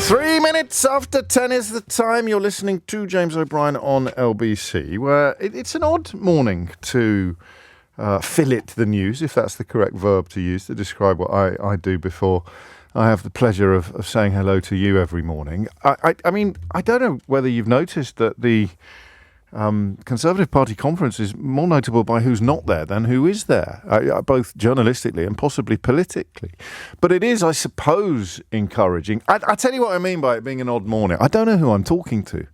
3 minutes after 10 is the time. You're listening to James O'Brien on LBC, where it's an odd morning to fillet the news, if that's the correct verb to use to describe what I do before I have the pleasure of saying hello to you every morning. I mean, I don't know whether you've noticed that the Conservative Party conference is more notable by who's not there than who is there, both journalistically and possibly politically. But it is, I suppose, encouraging. I tell you what I mean by it being an odd morning. I don't know who I'm talking to.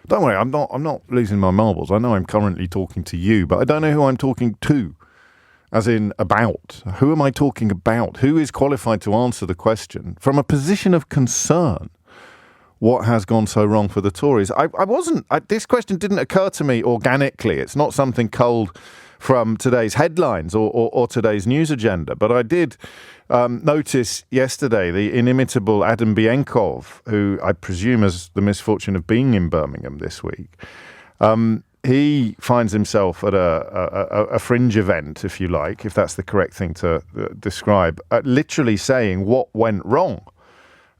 Don't worry, I'm not losing my marbles. I know I'm currently talking to you, but I don't know who I'm talking to, as in about. Who am I talking about? Who is qualified to answer the question from a position of concern? What has gone so wrong for the Tories? This question didn't occur to me organically. It's not something culled from today's headlines or today's news agenda. But I did notice yesterday the inimitable Adam Bienkov, who I presume has the misfortune of being in Birmingham this week. He finds himself at a fringe event, if you like, if that's the correct thing to describe, literally saying what went wrong.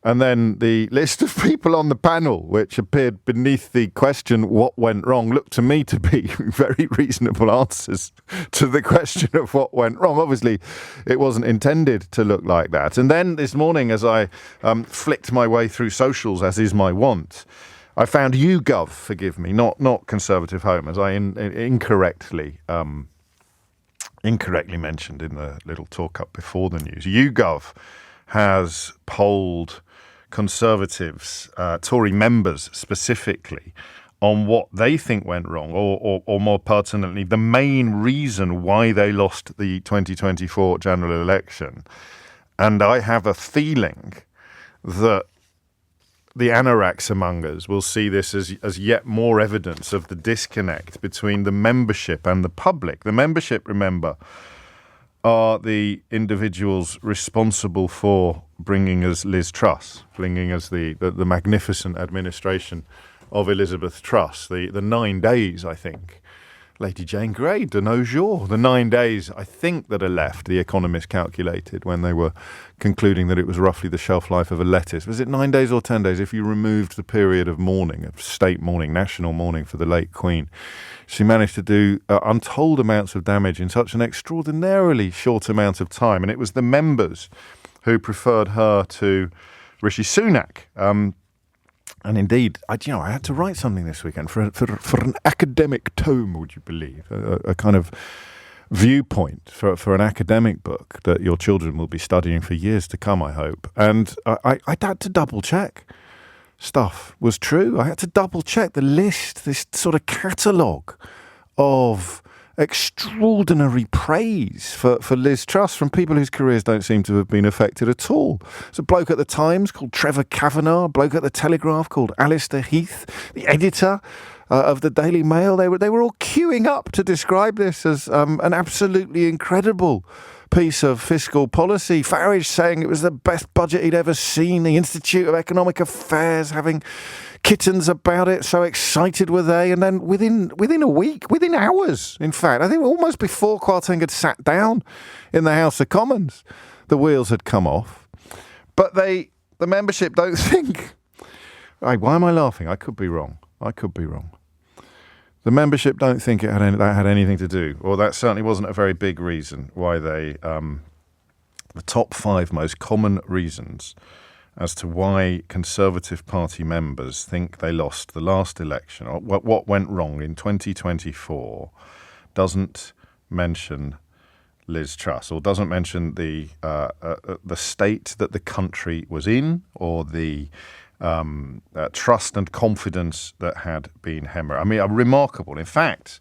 And then the list of people on the panel, which appeared beneath the question, what went wrong, looked to me to be very reasonable answers to the question of what went wrong. Obviously, it wasn't intended to look like that. And then this morning, as I flicked my way through socials, as is my wont, I found YouGov, forgive me, not Conservative Home, as I incorrectly mentioned in the little talk-up before the news. YouGov has polled Conservatives, Tory members specifically, on what they think went wrong, or more pertinently, the main reason why they lost the 2024 general election. And I have a feeling that the anoraks among us will see this as yet more evidence of the disconnect between the membership and the public. The membership, remember, are the individuals responsible for bringing us Liz Truss, bringing us the magnificent administration of Elizabeth Truss, the 9 days, I think. Lady Jane Grey, de nos jours, the 9 days, I think, that are left, the Economist calculated when they were concluding that it was roughly the shelf life of a lettuce. Was it 9 days or 10 days? If you removed the period of mourning, of state mourning, national mourning for the late Queen, she managed to do untold amounts of damage in such an extraordinarily short amount of time. And it was the members who preferred her to Rishi Sunak. And indeed, I had to write something this weekend for an academic tome, would you believe? A kind of viewpoint for an academic book that your children will be studying for years to come, I hope. And I had to double check stuff was true. I had to double check the list, this sort of catalogue of extraordinary praise for Liz Truss from people whose careers don't seem to have been affected at all. There's a bloke at the Times called Trevor Kavanagh, a bloke at the Telegraph called Alistair Heath, the editor of the Daily Mail. They were all queuing up to describe this as an absolutely incredible piece of fiscal policy. Farage saying it was the best budget he'd ever seen. The Institute of Economic Affairs having kittens about it. So excited were they. And then within a week, within hours, in fact, I think almost before Kwarteng had sat down in the House of Commons, the wheels had come off. But the membership don't think. Right, why am I laughing? I could be wrong. The membership don't think that had anything to do, or that certainly wasn't a very big reason why they, the top 5 most common reasons as to why Conservative Party members think they lost the last election, or what went wrong in 2024, doesn't mention Liz Truss, or doesn't mention the state that the country was in, or the trust and confidence that had been hemorrhaged. I mean, remarkable. In fact,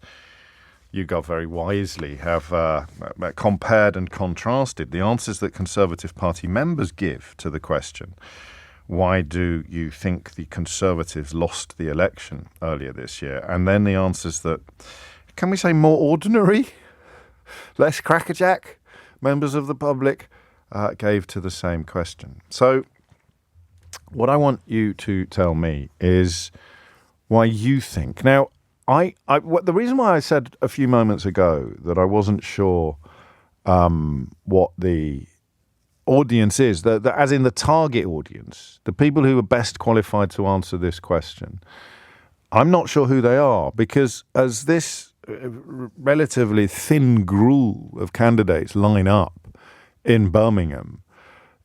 YouGov very wisely have compared and contrasted the answers that Conservative Party members give to the question, why do you think the Conservatives lost the election earlier this year? And then the answers that, can we say, more ordinary, less crackerjack members of the public gave to the same question. So what I want you to tell me is why you think. Now, the reason why I said a few moments ago that I wasn't sure what the audience is, as in the target audience, the people who are best qualified to answer this question, I'm not sure who they are, because as this relatively thin gruel of candidates line up in Birmingham,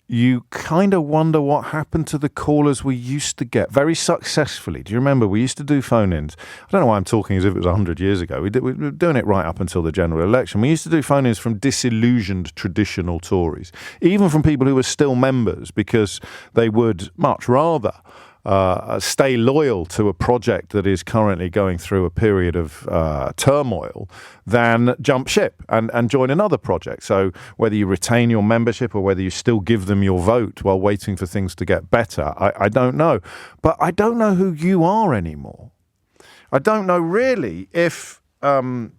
you kind of wonder what happened to the callers we used to get very successfully. Do you remember we used to do phone-ins? I don't know why I'm talking as if it was 100 years ago. We were doing it right up until the general election. We used to do phone-ins from disillusioned traditional Tories, even from people who were still members, because they would much rather stay loyal to a project that is currently going through a period of turmoil than jump ship and join another project. So whether you retain your membership or whether you still give them your vote while waiting for things to get better, I don't know. But I don't know who you are anymore. I don't know really if, and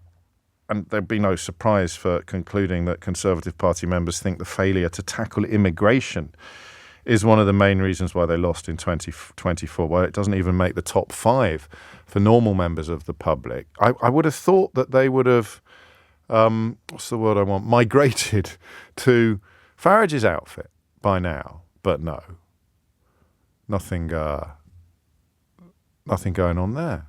there'd be no surprise for concluding that Conservative Party members think the failure to tackle immigration is one of the main reasons why they lost in 2024. Well, it doesn't even make the top 5 for normal members of the public. I would have thought that they would have, what's the word I want, migrated to Farage's outfit by now. But no, nothing going on there.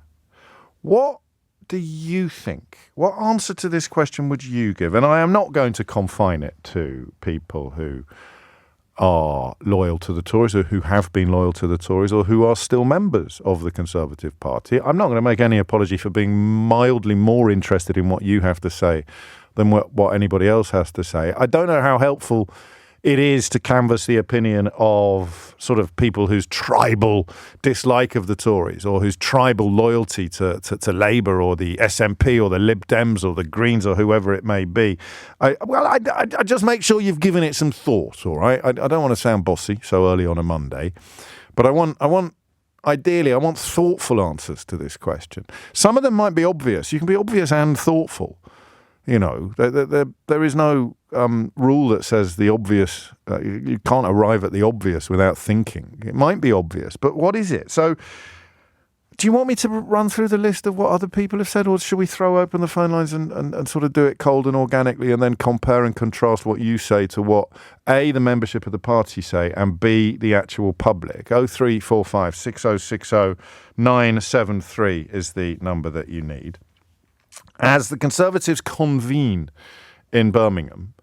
What do you think? What answer to this question would you give? And I am not going to confine it to people who are loyal to the Tories or who have been loyal to the Tories or who are still members of the Conservative Party. I'm not going to make any apology for being mildly more interested in what you have to say than what anybody else has to say. I don't know how helpful it is to canvass the opinion of sort of people whose tribal dislike of the Tories or whose tribal loyalty to Labour or the SNP or the Lib Dems or the Greens or whoever it may be. I just make sure you've given it some thought, all right? I don't want to sound bossy so early on a Monday, but I want thoughtful answers to this question. Some of them might be obvious. You can be obvious and thoughtful. You know, there is no rule that says the obvious, you can't arrive at the obvious without thinking. It might be obvious, but what is it? So do you want me to run through the list of what other people have said, or should we throw open the phone lines and sort of do it cold and organically and then compare and contrast what you say to what A, the membership of the party say, and B, the actual public? 0345 6060 973 is the number that you need. As the Conservatives convene in Birmingham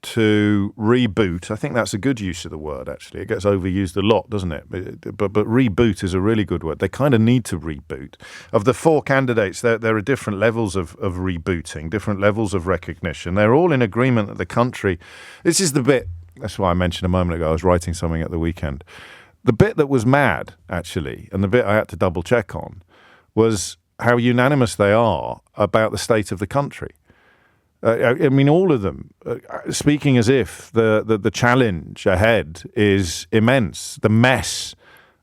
to reboot, I think that's a good use of the word, actually. It gets overused a lot, doesn't it? But reboot is a really good word. They kind of need to reboot. Of the 4 candidates, there are different levels of rebooting, different levels of recognition. They're all in agreement that the country, this is the bit, that's why I mentioned a moment ago, I was writing something at the weekend. The bit that was mad, actually, and the bit I had to double check on, was how unanimous they are about the state of the country. I mean, all of them speaking as if the challenge ahead is immense. The mess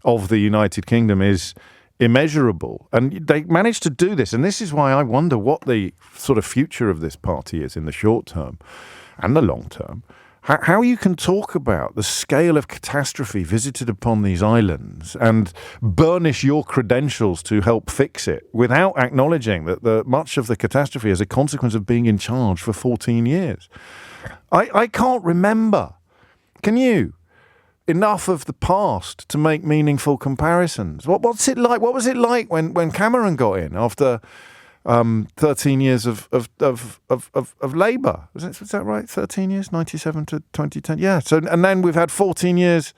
of the United Kingdom is immeasurable. And they managed to do this. And this is why I wonder what the sort of future of this party is in the short term and the long term. How you can talk about the scale of catastrophe visited upon these islands and burnish your credentials to help fix it without acknowledging that much of the catastrophe is a consequence of being in charge for 14 years. I can't remember. Can you? Enough of the past to make meaningful comparisons. What's it like? What was it like when Cameron got in after 13 years of Labour? Was that right? 13 years, 97 to 2010. Yeah. So, and then we've had 14 years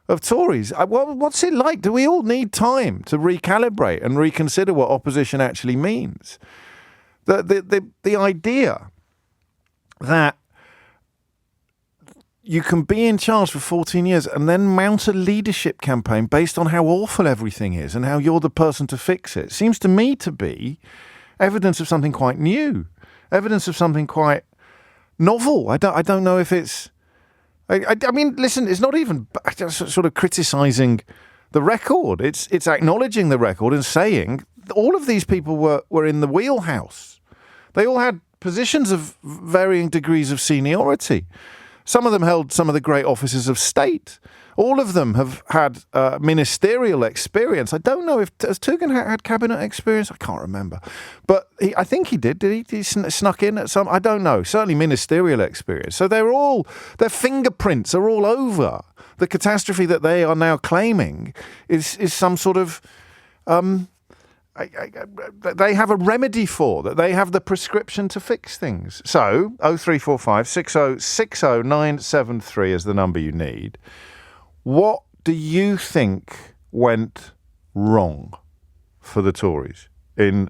of Tories. What's it like? Do we all need time to recalibrate and reconsider what opposition actually means? The idea that you can be in charge for 14 years and then mount a leadership campaign based on how awful everything is and how you're the person to fix it seems to me to be evidence of something quite new, evidence of something quite novel. I don't know if it's... I mean, listen, it's not even sort of criticising the record. It's acknowledging the record and saying all of these people were in the wheelhouse. They all had positions of varying degrees of seniority. Some of them held some of the great offices of state. All of them have had ministerial experience. I don't know if has Tugan had cabinet experience. I can't remember, but I think he did. Did he? He snuck in at some. I don't know. Certainly ministerial experience. So their fingerprints are all over the catastrophe that they are now claiming is some sort of. They have a remedy for that. They have the prescription to fix things. So 0345 6060 973 is the number you need. What do you think went wrong for the Tories in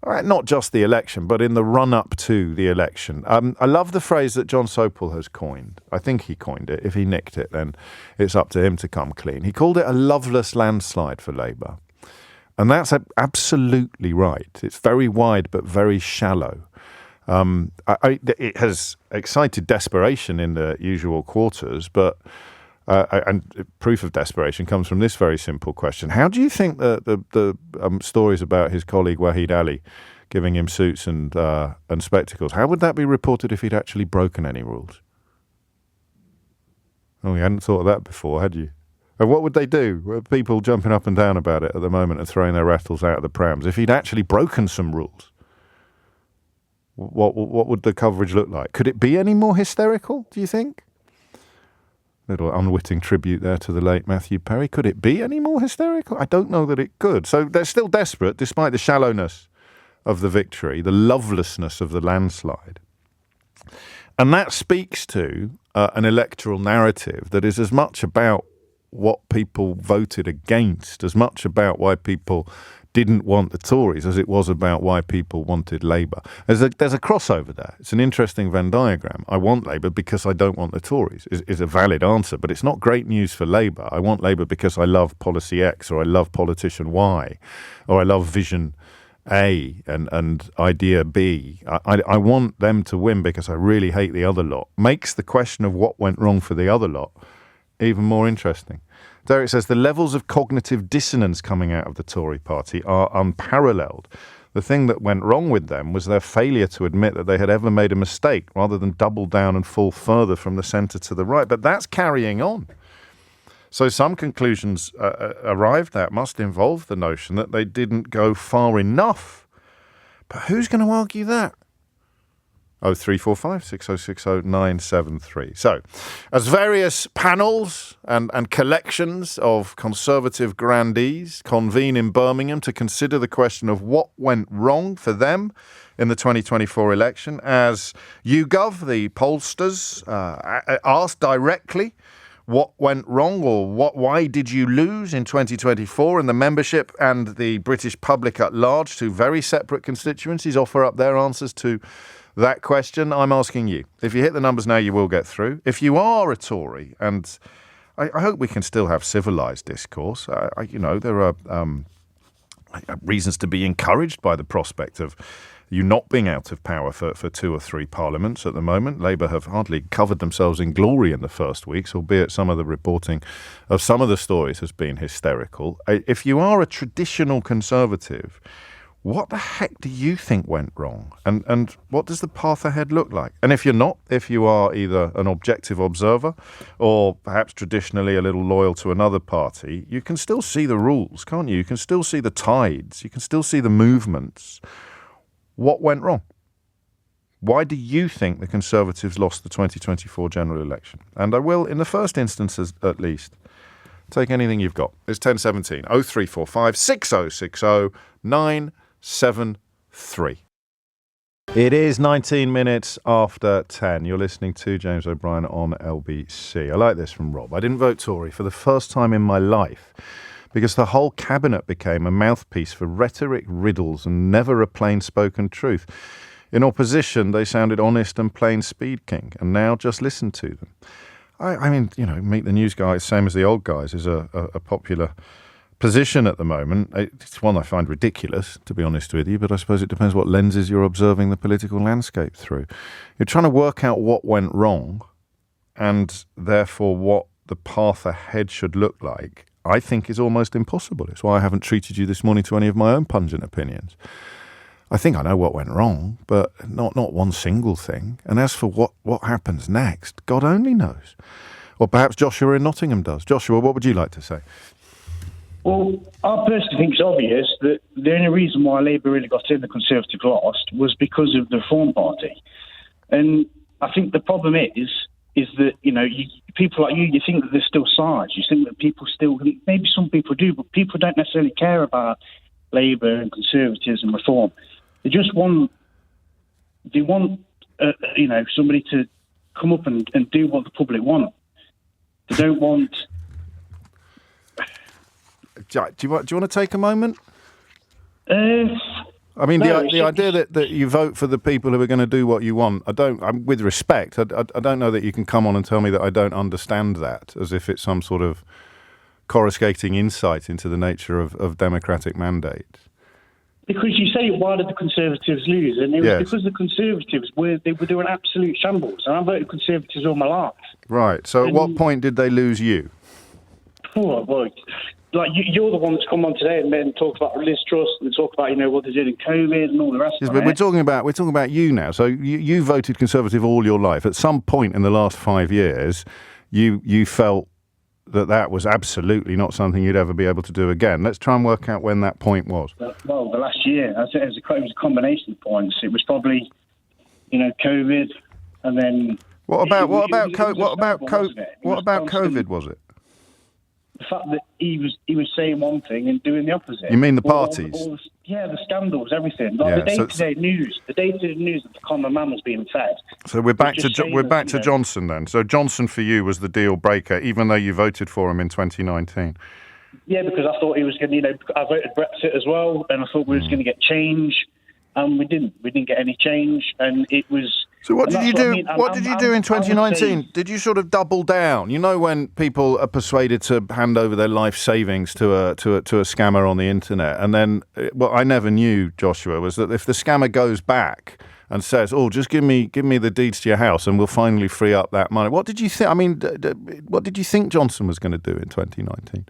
not just the election, but in the run-up to the election? I love the phrase that John Sopel has coined. I think he coined it. If he nicked it, then it's up to him to come clean. He called it a loveless landslide for Labour. And that's absolutely right. It's very wide but very shallow. It has excited desperation in the usual quarters, but and proof of desperation comes from this very simple question. How do you think the stories about his colleague Wahid Ali giving him suits and spectacles, how would that be reported if he'd actually broken any rules? Oh, you hadn't thought of that before, had you? And what would they do? People jumping up and down about it at the moment and throwing their rattles out of the prams. If he'd actually broken some rules, what would the coverage look like? Could it be any more hysterical, do you think? Little unwitting tribute there to the late Matthew Perry. Could it be any more hysterical? I don't know that it could. So they're still desperate, despite the shallowness of the victory, the lovelessness of the landslide. And that speaks to an electoral narrative that is as much about what people voted against, as much about why people didn't want the Tories as it was about why people wanted Labour. There's a crossover there. It's an interesting Venn diagram. I want Labour because I don't want the Tories is a valid answer, but it's not great news for Labour. I want Labour because I love policy X, or I love politician Y, or I love vision A and idea B. I want them to win because I really hate the other lot. Makes the question of what went wrong for the other lot even more interesting. Derek says the levels of cognitive dissonance coming out of the Tory party are unparalleled. The thing that went wrong with them was their failure to admit that they had ever made a mistake, rather than double down and fall further from the centre to the right. But that's carrying on. So some conclusions arrived at must involve the notion that they didn't go far enough. But who's going to argue that? 0345 6060 973. So, as various panels and collections of Conservative grandees convene in Birmingham to consider the question of what went wrong for them in the 2024 election, as YouGov, the pollsters, asked directly what went wrong, or why did you lose in 2024, and the membership and the British public at large, two very separate constituencies, offer up their answers to that question. I'm asking you. If you hit the numbers now, you will get through. If you are a Tory, and I hope we can still have civilised discourse, there are reasons to be encouraged by the prospect of you not being out of power for 2 or 3 parliaments at the moment. Labour have hardly covered themselves in glory in the first weeks, albeit some of the reporting of some of the stories has been hysterical. If you are a traditional Conservative, what the heck do you think went wrong? And what does the path ahead look like? And if you're not, if you are either an objective observer or perhaps traditionally a little loyal to another party, you can still see the rules, can't you? You can still see the tides. You can still see the movements. What went wrong? Why do you think the Conservatives lost the 2024 general election? And I will, in the first instance at least, take anything you've got. It's 1017 0345 6060 973. It is 19 minutes after 10. You're listening to James O'Brien on LBC. I like this from Rob. I didn't vote Tory for the first time in my life because the whole cabinet became a mouthpiece for rhetoric, riddles, and never a plain-spoken truth. In opposition, they sounded honest and plain speed king, and now just listen to them. I mean, Meet the News guys, same as the old guys, is a popular position at the moment. It's one I find ridiculous, to be honest with you, but I suppose it depends what lenses you're observing the political landscape through. You're trying to work out what went wrong and therefore what the path ahead should look like. I think is almost impossible. It's why I haven't treated you this morning to any of my own pungent opinions. I think I know what went wrong, but not one single thing. And as for what happens next, God only knows. Or perhaps Joshua in Nottingham does. Joshua, what would you like to say? Well, I personally think it's obvious that the only reason why Labour really got in, the Conservatives lost, was because of the Reform Party. And I think the problem is that, people like you think that there's still sides. You think that people still, maybe some people do, but people don't necessarily care about Labour and Conservatives and Reform. They just want, somebody to come up and do what the public want. They don't want... Do you want to take a moment? The idea that you vote for the people who are going to do what you want, with respect, I don't know that you can come on and tell me that I don't understand that, as if it's some sort of coruscating insight into the nature of democratic mandate. Because you say, why did the Conservatives lose? And it was because the Conservatives were doing absolute shambles. And I voted Conservatives all my life. Right. So at what point did they lose you? Oh, boy. Like, you're the one that's come on today and then talk about Liz Truss and talk about, what they did in COVID and all the rest of it. But we're talking about you now. So you voted Conservative all your life. At some point in the last 5 years, you felt that was absolutely not something you'd ever be able to do again. Let's try and work out when that point was. Well, the last year, it was a combination of points. It was probably, COVID, and then... What about COVID, was it? The fact that he was saying one thing and doing the opposite. You mean the parties? The scandals, everything. Like the day-to-day news that the common man was being fed. So we're back to Johnson then. So Johnson for you was the deal breaker, even though you voted for him in 2019. Yeah, because I thought he was going to. I voted Brexit as well, and I thought we was going to get change, and we didn't. We didn't get any change, and it was. So what did you do? What did you do in 2019? Did you sort of double down? You know, when people are persuaded to hand over their life savings to a scammer on the internet, and then what I never knew, Joshua, was that if the scammer goes back and says, "Oh, just give me the deeds to your house, and we'll finally free up that money." What did you think? I mean, what did you think Johnson was going to do in 2019?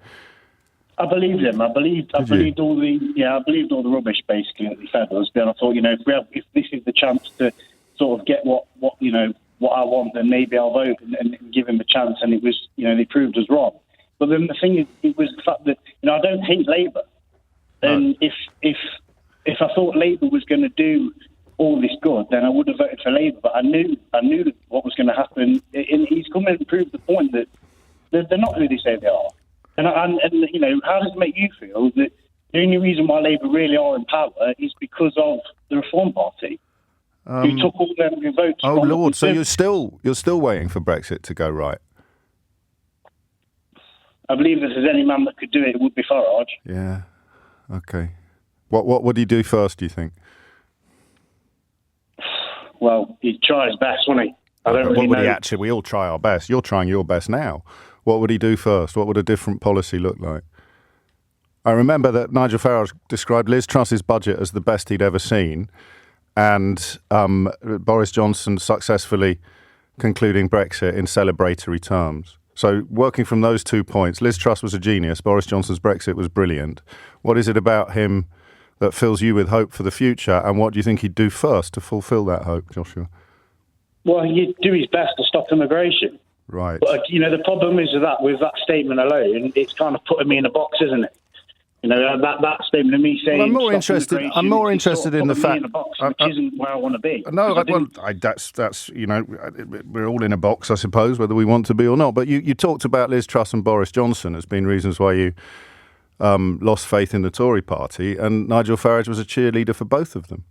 I believed him. I believed all the rubbish basically that he fed us. And I thought, if this is the chance to sort of get what I want, then maybe I'll vote and give him a chance. And it was, they proved us wrong. But then the thing is, it was the fact that I don't hate Labour, and if I thought Labour was going to do all this good, then I would have voted for Labour. But I knew what was going to happen. And he's come in and proved the point that they're not who they say they are. And how does it make you feel that the only reason why Labour really are in power is because of the Reform Party, who took all them votes? Oh Lord! So you're still waiting for Brexit to go right? I believe if there's any man that could do it, it would be Farage. Yeah. Okay. What would he do first, do you think? Well, he'd try his best, wouldn't he? What would he actually? We all try our best. You're trying your best now. What would he do first? What would a different policy look like? I remember that Nigel Farage described Liz Truss's budget as the best he'd ever seen, and Boris Johnson successfully concluding Brexit in celebratory terms. So working from those 2 points, Liz Truss was a genius, Boris Johnson's Brexit was brilliant. What is it about him that fills you with hope for the future, and what do you think he'd do first to fulfil that hope, Joshua? Well, he'd do his best to stop immigration. Right. But, the problem is that with that statement alone, it's kind of putting me in a box, isn't it? That statement of me saying... Well, I'm more interested in the fact... which isn't where I want to be. No, that's we're all in a box, I suppose, whether we want to be or not. But you talked about Liz Truss and Boris Johnson as being reasons why you lost faith in the Tory party, and Nigel Farage was a cheerleader for both of them.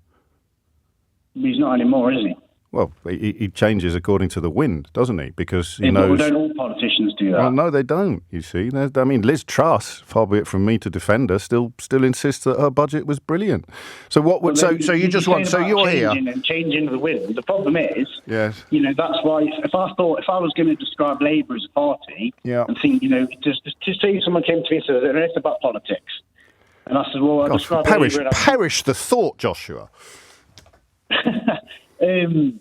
He's not anymore, is he? Well, he changes according to the wind, doesn't he? Because he knows... But don't all politicians do that? Well, no, they don't, you see. Liz Truss, far be it from me to defend her, still insists that her budget was brilliant. So what would... So you just want... So you're here... And changing the wind. The problem is... Yes. That's why if I was going to describe Labour as a party... Yeah. And think, just say someone came to me and said, it's about politics. And I said, well, I describe Labour... Perish the thought, Joshua. You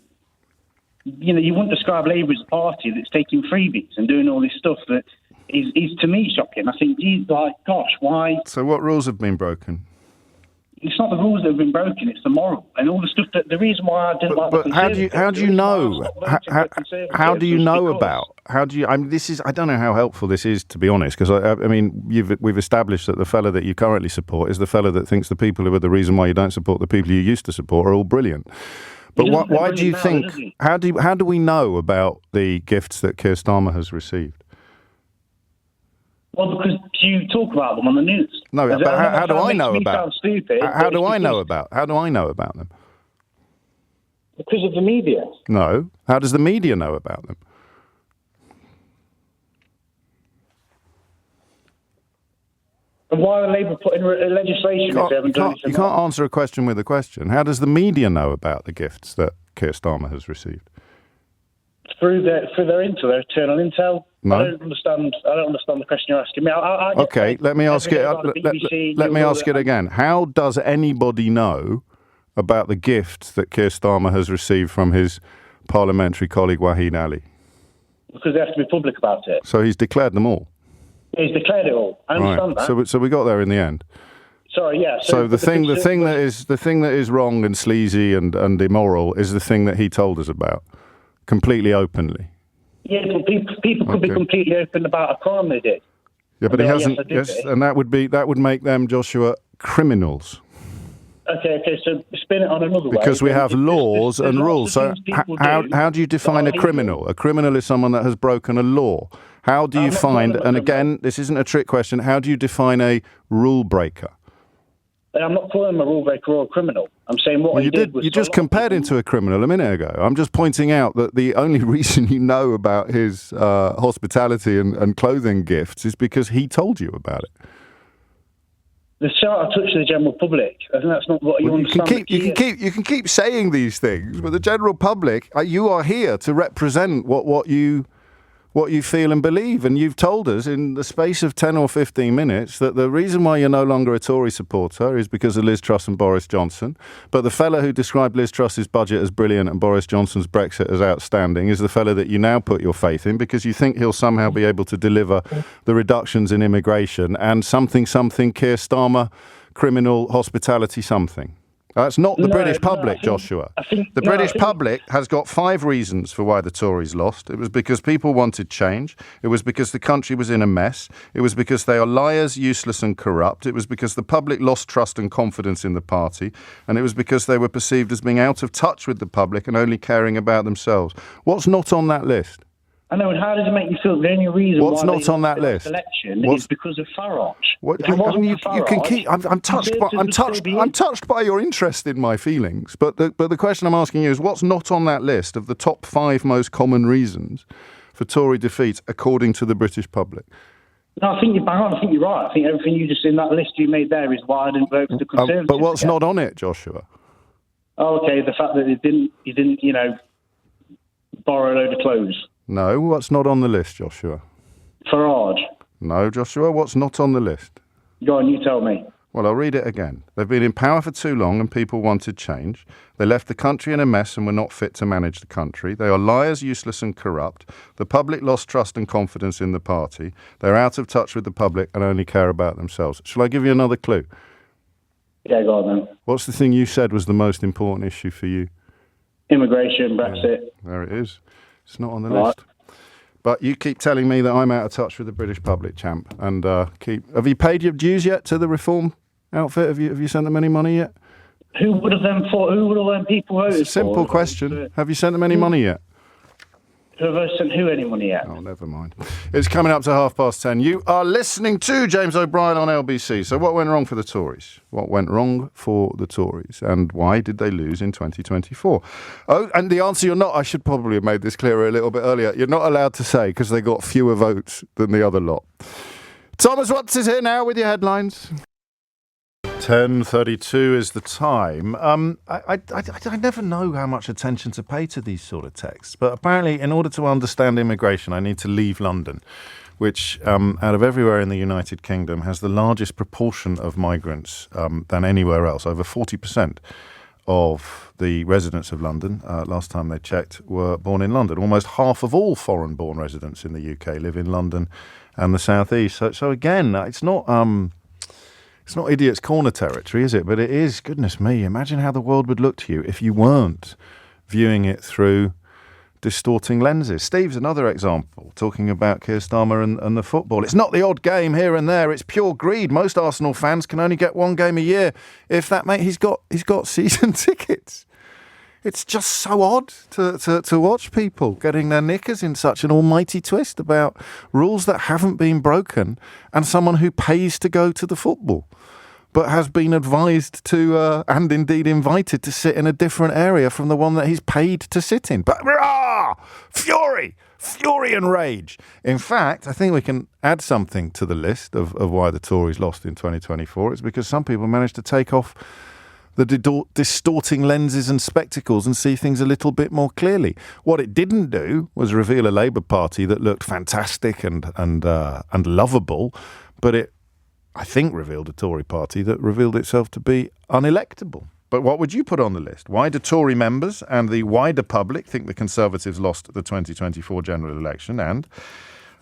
wouldn't describe Labour as a party that's taking freebies and doing all this stuff that is to me shocking. I think, gosh, why? So what rules have been broken? It's not the rules that have been broken; it's the moral and all the stuff. The reason why I didn't like. But how do you know? How do you know about? How do you? I mean, I don't know how helpful this is, to be honest, because I mean, we've established that the fellow that you currently support is the fellow that thinks the people who are the reason why you don't support the people you used to support are all brilliant. But why do you think? How do we know about the gifts that Keir Starmer has received? Well, because you talk about them on the news. No, but how do I know about? How do I know about them? Because of the media. No. How does the media know about them? And why are Labour putting legislation if they haven't done anything? You can't answer a question with a question. How does the media know about the gifts that Keir Starmer has received? Through their intel, their internal intel. No. I don't understand the question you're asking me. Okay, let me ask it. Let me ask it again. How does anybody know about the gifts that Keir Starmer has received from his parliamentary colleague Wahid Ali? Because they have to be public about it. So he's declared them all. He's declared it all. I understand that. So we got there in the end. Sorry, yeah. So the thing that is wrong and sleazy and immoral is the thing that he told us about, completely openly. Yeah, but people could be completely open about a crime they did. Yeah, but he hasn't. Yes, and that would make them, Joshua, criminals. Okay, so spin it on another way. Because we have laws and rules. So how do you define a criminal? A criminal is someone that has broken a law. How do you find? And again, this isn't a trick question. How do you define a rule breaker? I'm not calling him a rule breaker or a criminal. I'm saying what he did was... You just compared him to a criminal a minute ago. I'm just pointing out that the only reason you know about his hospitality and clothing gifts is because he told you about it. The charter touches the general public. I think that's not what you understand. You can keep saying these things, but the general public, you are here to represent what you feel and believe. And you've told us in the space of 10 or 15 minutes that the reason why you're no longer a Tory supporter is because of Liz Truss and Boris Johnson. But the fellow who described Liz Truss's budget as brilliant and Boris Johnson's Brexit as outstanding is the fellow that you now put your faith in because you think he'll somehow be able to deliver the reductions in immigration and something Keir Starmer, criminal hospitality something. That's not the British public, Joshua. The British public has got 5 reasons for why the Tories lost. It was because people wanted change. It was because the country was in a mess. It was because they are liars, useless and corrupt. It was because the public lost trust and confidence in the party. And it was because they were perceived as being out of touch with the public and only caring about themselves. What's not on that list? I know, and how does it make you feel? The only reason what's why not on that list election is because of Farage. I'm touched by your interest in my feelings, but the question I'm asking you is what's not on that list of the top 5 most common reasons for Tory defeat according to the British public? No, I think you're bang on. I think you're right. I think everything you just in that list you made there is why I didn't vote for the Conservatives. But what's not on it, Joshua? Oh, okay, the fact that he didn't, borrow a load of clothes. No, what's not on the list, Joshua? Farage. No, Joshua, what's not on the list? Go on, you tell me. Well, I'll read it again. They've been in power for too long and people wanted change. They left the country in a mess and were not fit to manage the country. They are liars, useless and corrupt. The public lost trust and confidence in the party. They're out of touch with the public and only care about themselves. Shall I give you another clue? Yeah, go on then. What's the thing you said was the most important issue for you? Immigration, Brexit. Yeah, there it is. It's not on the list. But you keep telling me that I'm out of touch with the British public, champ. And have you paid your dues yet to the Reform outfit? Have you sent them any money yet? Who would have them people voted for? It's a simple question. Have you sent them any money yet? Have I sent who any money yet? Oh, never mind. It's coming up to 10:30. You are listening to James O'Brien on LBC. So what went wrong for the Tories? What went wrong for the Tories? And why did they lose in 2024? Oh, and the answer I should probably have made this clearer a little bit earlier. You're not allowed to say because they got fewer votes than the other lot. Thomas Watts is here now with your headlines. 10:32 is the time. I never know how much attention to pay to these sort of texts, but apparently in order to understand immigration, I need to leave London, which out of everywhere in the United Kingdom has the largest proportion of migrants than anywhere else. Over 40% of the residents of London, last time they checked, were born in London. Almost half of all foreign-born residents in the UK live in London and the South East. So again, it's not It's not Idiot's Corner territory, is it? But it is, goodness me, imagine how the world would look to you if you weren't viewing it through distorting lenses. Steve's another example, talking about Keir Starmer and the football. It's not the odd game here and there. It's pure greed. Most Arsenal fans can only get one game a year. If that, mate, he's got season tickets. It's just so odd to watch people getting their knickers in such an almighty twist about rules that haven't been broken, and someone who pays to go to the football but has been advised to, and indeed invited to sit in a different area from the one that he's paid to sit in. But fury and rage. In fact, I think we can add something to the list of why the Tories lost in 2024. It's because some people managed to take off the distorting lenses and spectacles and see things a little bit more clearly. What it didn't do was reveal a Labour Party that looked fantastic and lovable, but it, I think, revealed a Tory party that revealed itself to be unelectable. But what would you put on the list? Why do Tory members and the wider public think the Conservatives lost the 2024 general election? And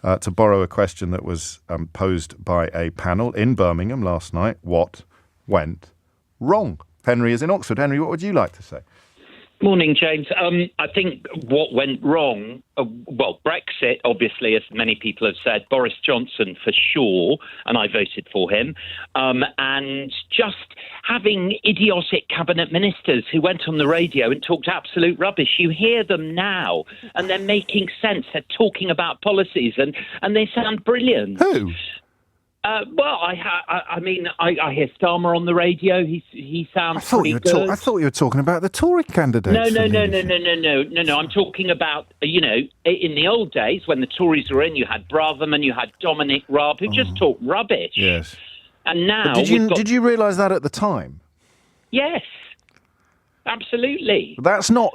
to borrow a question that was posed by a panel in Birmingham last night, what went wrong? Henry is in Oxford. Henry, what would you like to say? Morning, James. I think what went wrong, Brexit, obviously, as many people have said, Boris Johnson for sure, and I voted for him, and just having idiotic cabinet ministers who went on the radio and talked absolute rubbish. You hear them now, and they're making sense. They're talking about policies, and they sound brilliant. Who? I hear Starmer on the radio. He sounds pretty good. I thought you were talking about the Tory candidates. No. I'm talking about, in the old days when the Tories were in, you had Braverman, you had Dominic Raab, who just talked rubbish. Yes. And now... Did you realise that at the time? Yes. Absolutely. That's not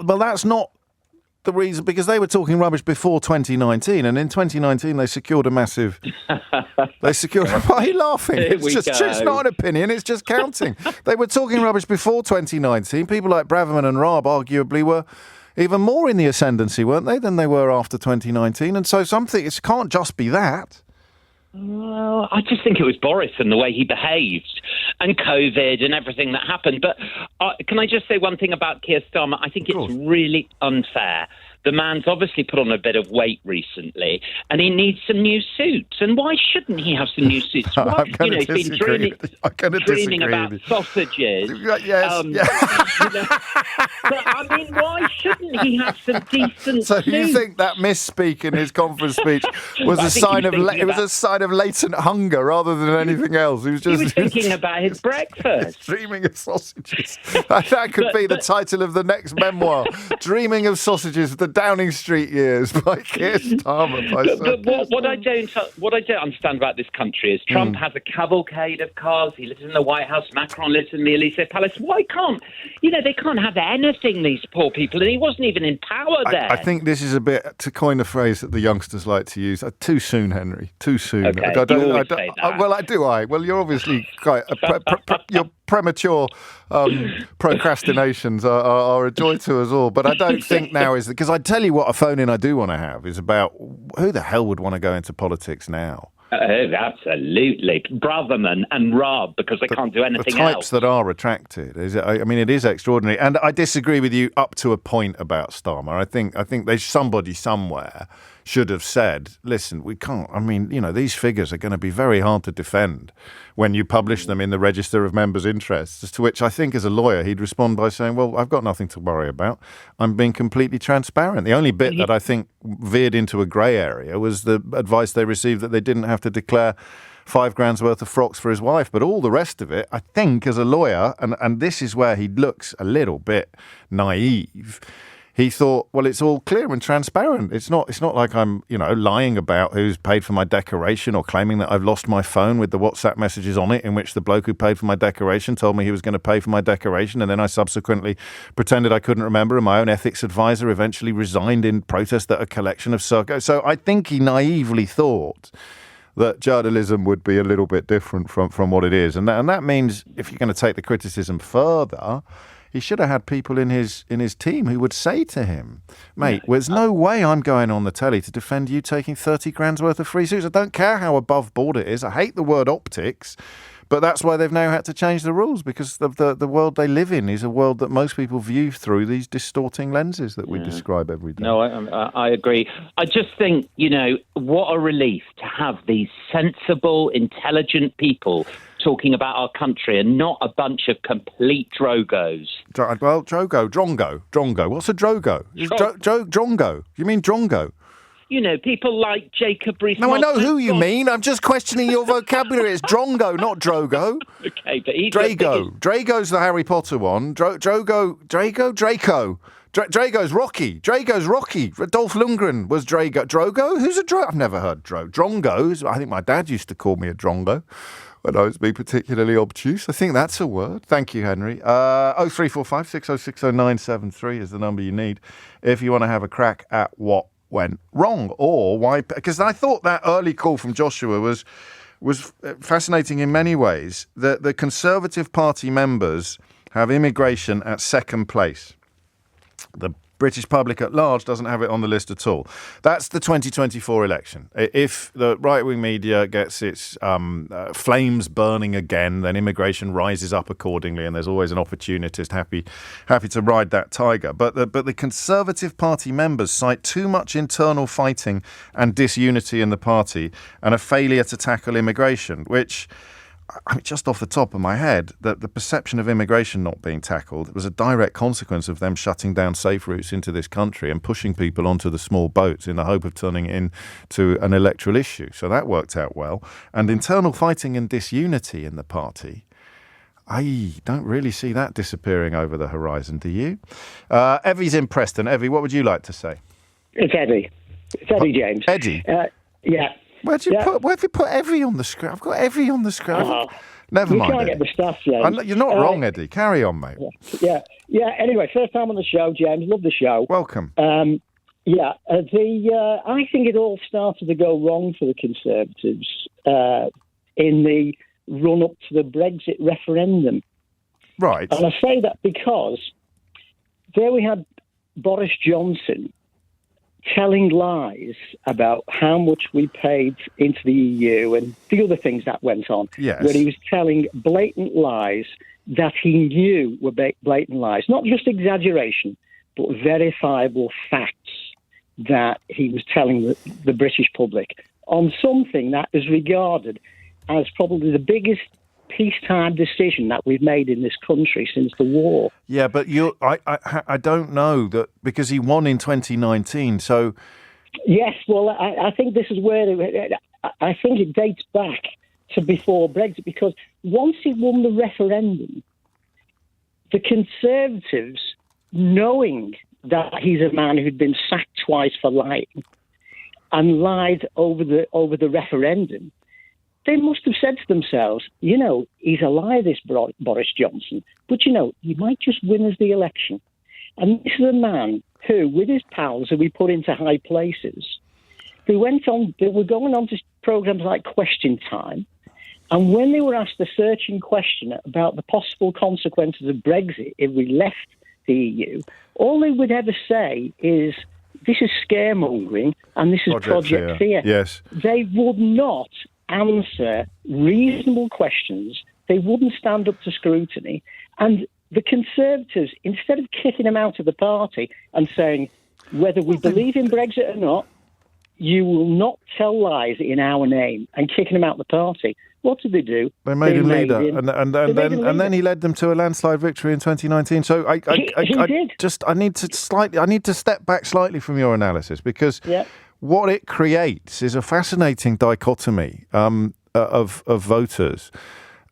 the reason, because they were talking rubbish before 2019, and in 2019 they secured a massive... Why are you laughing? It's not an opinion, it's just counting. They were talking rubbish before 2019. People like Braverman and Raab arguably were even more in the ascendancy, weren't they, than they were after 2019? And so it can't just be that. Well, I just think it was Boris and the way he behaved, and COVID and everything that happened. But can I just say one thing about Keir Starmer? I think it's really unfair. The man's obviously put on a bit of weight recently, and he needs some new suits. And why shouldn't he have some new suits? He's been dreaming about sausages. Yes. But I mean, why shouldn't he have some decent So suits? you think that misspeak in his conference speech was a sign of latent hunger rather than anything else? He was thinking about his breakfast. Dreaming of sausages. That could be the title of the next memoir. Dreaming of Sausages, the Downing Street Years by Keir Starmer. But what I don't understand about this country is Trump has a cavalcade of cars. He lives in the White House. Macron lives in the Elysee Palace. Why can't they can't have anything, these poor people, and he wasn't even in power there. I think this is a bit, to coin a phrase that the youngsters like to use, too soon, Henry. Too soon. Okay, you always say that. Well, you're obviously quite your premature procrastinations are a joy to us all. But I don't think now is, because I tell you what, a phone-in I do want to have is about who the hell would want to go into politics now? Absolutely. Braverman and Raab, because they can't do anything else. The types that are attracted. It is extraordinary. And I disagree with you up to a point about Starmer. I think there's somebody somewhere should have said, listen, we can't. These figures are going to be very hard to defend when you publish them in the register of members' interests, to which I think as a lawyer he'd respond by saying, well, I've got nothing to worry about. I'm being completely transparent. The only bit that I think veered into a grey area was the advice they received that they didn't have to declare $5,000 worth of frocks for his wife. But all the rest of it, I think as a lawyer, and this is where he looks a little bit naive, he thought, well, it's all clear and transparent. It's not like I'm, lying about who's paid for my decoration or claiming that I've lost my phone with the WhatsApp messages on it in which the bloke who paid for my decoration told me he was going to pay for my decoration, and then I subsequently pretended I couldn't remember, and my own ethics advisor eventually resigned in protest at a collection of circles. So I think he naively thought that journalism would be a little bit different from what it is. And that means if you're going to take the criticism further, he should have had people in his team who would say to him, mate, there's no way I'm going on the telly to defend you taking $30,000 worth of free suits. I don't care how above board it is. I hate the word optics, But that's why they've now had to change the rules, because the world they live in is a world that most people view through these distorting lenses that we describe every day. No, I agree. I just think, what a relief to have these sensible, intelligent people talking about our country and not a bunch of complete drogos. Well, drongo. What's a drogo? Drongo. You mean drongo? People like Jacob Rees. No, I know who you mean. I'm just questioning your vocabulary. It's drongo, not drogo. Okay, but he's Drago. Drago's the Harry Potter one. Draco's Rocky. Drago's Rocky. Dolph Lundgren was Drago. Drogo? Who's a Drogo? I've never heard Drongo. I think my dad used to call me a drongo when I was being particularly obtuse. I think that's a word. Thank you, Henry. 0345 606 0973 is the number you need if you want to have a crack at what went wrong, or why. Because I thought that early call from Joshua was fascinating in many ways. The Conservative Party members have immigration at second place. The British public at large doesn't have it on the list at all. That's the 2024 election. If the right-wing media gets its flames burning again, then immigration rises up accordingly, and there's always an opportunist happy to ride that tiger. But the Conservative Party members cite too much internal fighting and disunity in the party and a failure to tackle immigration, which, just off the top of my head, that the perception of immigration not being tackled was a direct consequence of them shutting down safe routes into this country and pushing people onto the small boats in the hope of turning it into an electoral issue. So that worked out well. And internal fighting and disunity in the party, I don't really see that disappearing over the horizon, do you? Evie's in Preston. Evie, what would you like to say? It's Eddie. It's Eddie, James. Eddie? Yeah. Where have you put Evie on the screen? I've got Evie on the screen. Never mind. You can't get the stuff, James. You're not wrong, Eddie. Carry on, mate. Yeah. Anyway, first time on the show, James. Love the show. Welcome. I think it all started to go wrong for the Conservatives in the run-up to the Brexit referendum. Right. And I say that because there we had Boris Johnson telling lies about how much we paid into the EU and the other things that went on. Yes. Where he was telling blatant lies that he knew were blatant lies. Not just exaggeration, but verifiable facts that he was telling the British public on something that is regarded as probably the biggest peacetime decision that we've made in this country since the war. Yeah, but I don't know that, because he won in 2019. So yes, well, I think this is where I think it dates back to before Brexit, because once he won the referendum, the Conservatives, knowing that he's a man who'd been sacked twice for lying and lied over the referendum, they must have said to themselves, he's a liar, this Boris Johnson, but, he might just win us the election. And this is a man who, with his pals who we put into high places, they were going on to programs like Question Time, and when they were asked a searching question about the possible consequences of Brexit if we left the EU, all they would ever say is, this is scaremongering and this is Project Fear. Yes. They would not answer reasonable questions. They wouldn't stand up to scrutiny. And the Conservatives, instead of kicking them out of the party and saying, whether we believe in Brexit or not, you will not tell lies in our name, and kicking him out of the party, what did they do? They made him leader, and then he led them to a landslide victory in 2019. So I need to step back slightly from your analysis, because what it creates is a fascinating dichotomy of voters.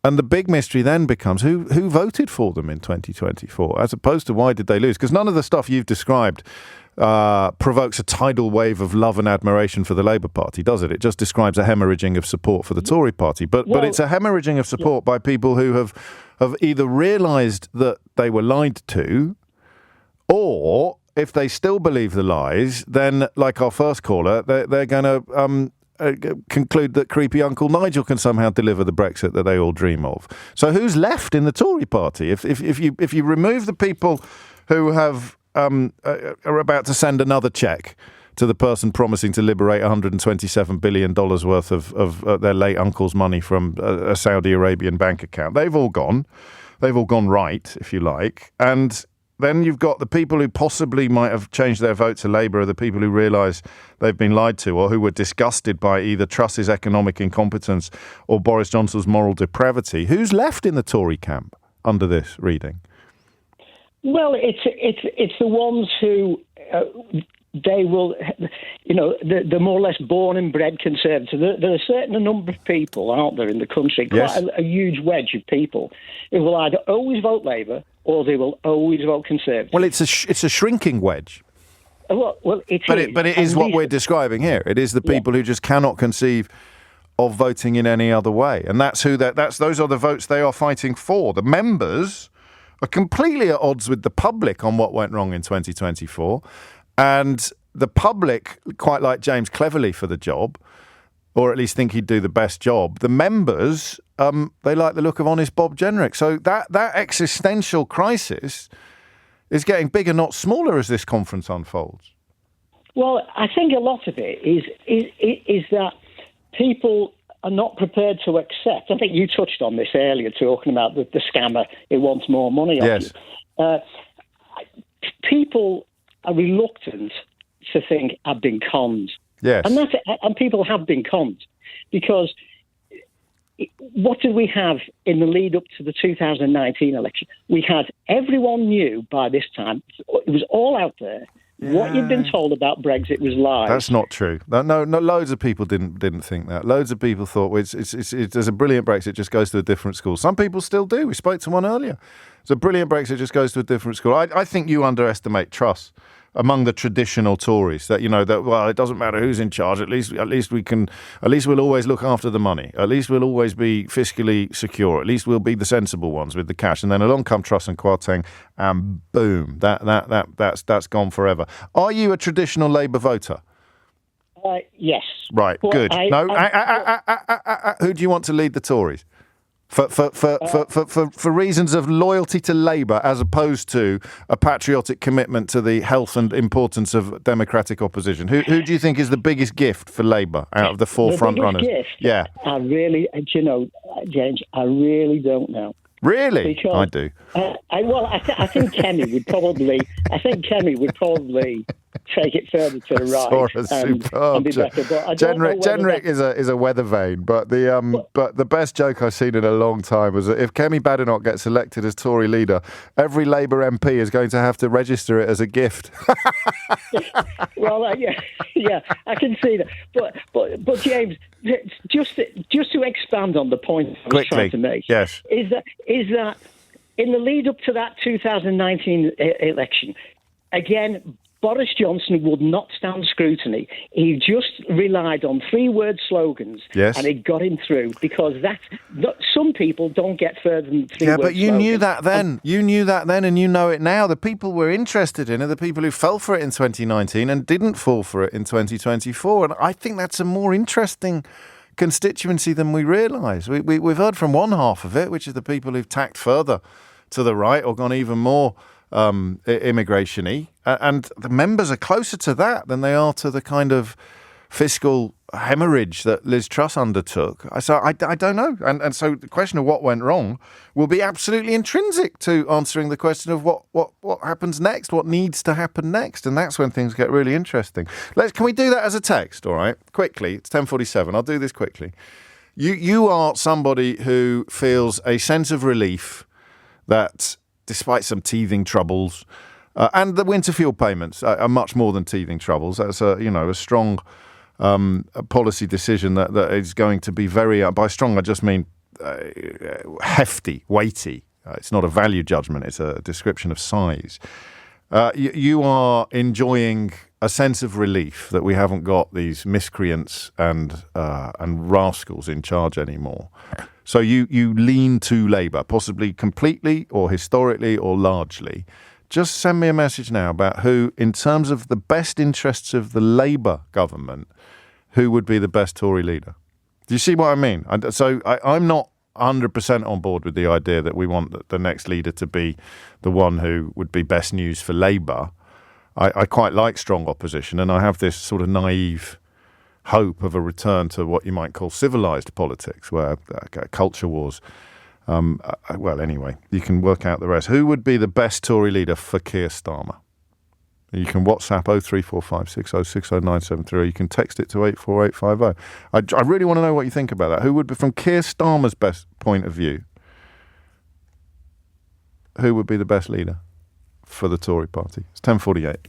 And the big mystery then becomes who voted for them in 2024, as opposed to why did they lose? Because none of the stuff you've described provokes a tidal wave of love and admiration for the Labour Party, does it? It just describes a hemorrhaging of support for the Tory Party. But it's a hemorrhaging of support by people who have either realised that they were lied to, or if they still believe the lies, then, like our first caller, they're going to conclude that creepy Uncle Nigel can somehow deliver the Brexit that they all dream of. So who's left in the Tory party? If you remove the people who are about to send another cheque to the person promising to liberate $127 billion worth of their late uncle's money from a Saudi Arabian bank account. They've all gone. They've all gone right, if you like. And then you've got the people who possibly might have changed their vote to Labour, are the people who realise they've been lied to, or who were disgusted by either Truss's economic incompetence or Boris Johnson's moral depravity. Who's left in the Tory camp under this reading? Well, it's the ones who they will, the more or less born and bred Conservative. There are a certain number of people out there in the country, quite a huge wedge of people, who will either always vote Labour or they will always vote Conservative. Well, it's a shrinking wedge. Well, it is. But it is what we're describing here. It is the people who just cannot conceive of voting in any other way, and those are the votes they are fighting for. The members are completely at odds with the public on what went wrong in 2024, and the public quite like James Cleverly for the job, or at least think he'd do the best job. The members, they like the look of honest Bob Jenrick. So that existential crisis is getting bigger, not smaller, as this conference unfolds. Well, I think a lot of it is that people are not prepared to accept. I think you touched on this earlier, talking about the scammer who wants more money off you. People are reluctant to think I've been conned. Yes. And people have been conned, because what did we have in the lead up to the 2019 election? We had, everyone knew by this time, it was all out there. What you've been told about Brexit was lies. That's not true. No, loads of people didn't think that. Loads of people thought there's a brilliant Brexit, just goes to a different school. Some people still do. We spoke to one earlier. It's a brilliant Brexit, just goes to a different school. I think you underestimate trust among the traditional Tories, that it doesn't matter who's in charge. At least we'll always look after the money. At least we'll always be fiscally secure. At least we'll be the sensible ones with the cash. And then along come Truss and Kwarteng, and boom, that's gone forever. Are you a traditional Labour voter? Yes. Right. But good. Who do you want to lead the Tories? For reasons of loyalty to Labour, as opposed to a patriotic commitment to the health and importance of democratic opposition. Who do you think is the biggest gift for Labour out of the four front runners? Gift? Yeah. I really, James, I really don't know. Really? Because, I do. I think Kemi would probably. Take it further to the right and be better. But I don't know Jenrick is a weather vane, but the best joke I've seen in a long time was that if Kemi Badenoch gets elected as Tory leader, every Labour MP is going to have to register it as a gift. Well, yeah, I can see that. But James, just to expand on the point I was trying to make, yes, is that in the lead up to that 2019 election, again, Boris Johnson would not stand scrutiny. He just relied on three-word slogans, and it got him through, because some people don't get further than three-word slogans. Yeah, but you knew that then. You knew that then, and you know it now. The people we're interested in are the people who fell for it in 2019 and didn't fall for it in 2024. And I think that's a more interesting constituency than we realise. We've heard from one half of it, which is the people who've tacked further to the right or gone even more immigration-y, and the members are closer to that than they are to the kind of fiscal hemorrhage that Liz Truss undertook. So I don't know. And so the question of what went wrong will be absolutely intrinsic to answering the question of what happens next, what needs to happen next. And that's when things get really interesting. Can we do that as a text, all right? Quickly, it's 10:47. I'll do this quickly. You are somebody who feels a sense of relief that despite some teething troubles, and the winter fuel payments are much more than teething troubles. That's a strong policy decision that is going to be very, by strong I just mean hefty, weighty. It's not a value judgment, it's a description of size. You are enjoying a sense of relief that we haven't got these miscreants and rascals in charge anymore. So you lean to Labour, possibly completely or historically or largely. Just send me a message now about who, in terms of the best interests of the Labour government, who would be the best Tory leader. Do you see what I mean? I'm not 100% on board with the idea that we want the next leader to be the one who would be best news for Labour. I quite like strong opposition, and I have this sort of naive hope of a return to what you might call civilized politics, where culture wars. Well, anyway, you can work out the rest. Who would be the best Tory leader for Keir Starmer? You can WhatsApp 03456060973. You can text it to 84850. I really want to know what you think about that. Who would be, from Keir Starmer's best point of view, who would be the best leader for the Tory party? It's 10:48.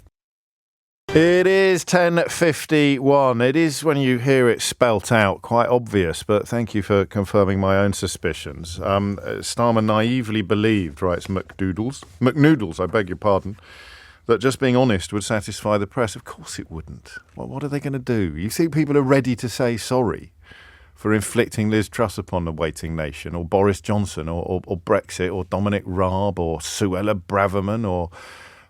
It is 10:51. It is, when you hear it spelt out, quite obvious, but thank you for confirming my own suspicions. Starmer naively believed, writes McNoodles, I beg your pardon, that just being honest would satisfy the press. Of course it wouldn't. Well, what are they going to do? You think people are ready to say sorry for inflicting Liz Truss upon the waiting nation, or Boris Johnson, or Brexit, or Dominic Raab, or Suella Braverman, or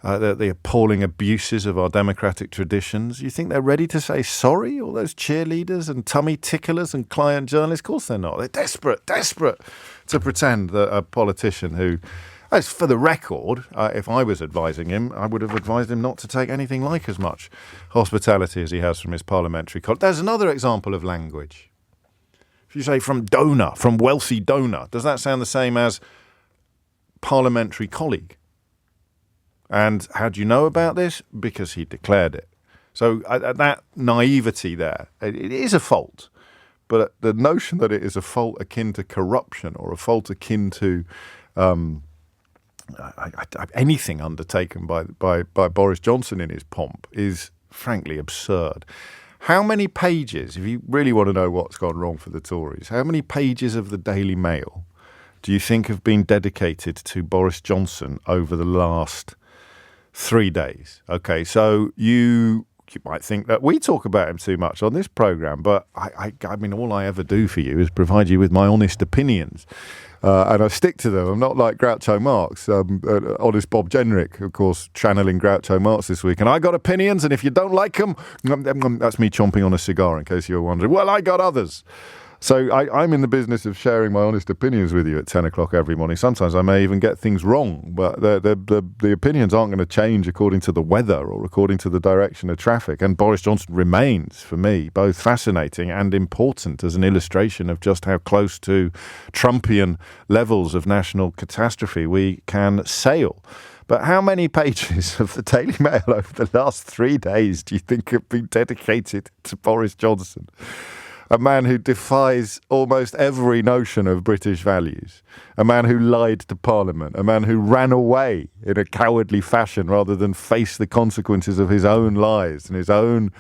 the appalling abuses of our democratic traditions? You think they're ready to say sorry? All those cheerleaders and tummy ticklers and client journalists? Of course they're not. They're desperate to pretend that a politician who, as for the record, if I was advising him, I would have advised him not to take anything like as much hospitality as he has from his parliamentary colleagues. There's another example of language. If you say from donor, from wealthy donor, does that sound the same as parliamentary colleague? And how do you know about this? Because he declared it. So that naivety there, it is a fault. But the notion that it is a fault akin to corruption, or a fault akin to anything undertaken by Boris Johnson in his pomp, is frankly absurd. How many pages, if you really want to know what's gone wrong for the Tories, how many pages of the Daily Mail do you think have been dedicated to Boris Johnson over the last 3 days? Okay, so you might think that we talk about him too much on this programme, but I mean, all I ever do for you is provide you with my honest opinions. And I stick to them. I'm not like Groucho Marx, honest Bob Jenrick, of course, channeling Groucho Marx this week. And I got opinions, and if you don't like them, that's me chomping on a cigar, in case you were wondering. Well, I got others. So I'm in the business of sharing my honest opinions with you at 10 o'clock every morning. Sometimes I may even get things wrong, but the opinions aren't going to change according to the weather or according to the direction of traffic. And Boris Johnson remains, for me, both fascinating and important as an illustration of just how close to Trumpian levels of national catastrophe we can sail. But how many pages of the Daily Mail over the last 3 days do you think have been dedicated to Boris Johnson? A man who defies almost every notion of British values. A man who lied to Parliament. A man who ran away in a cowardly fashion rather than face the consequences of his own lies and his own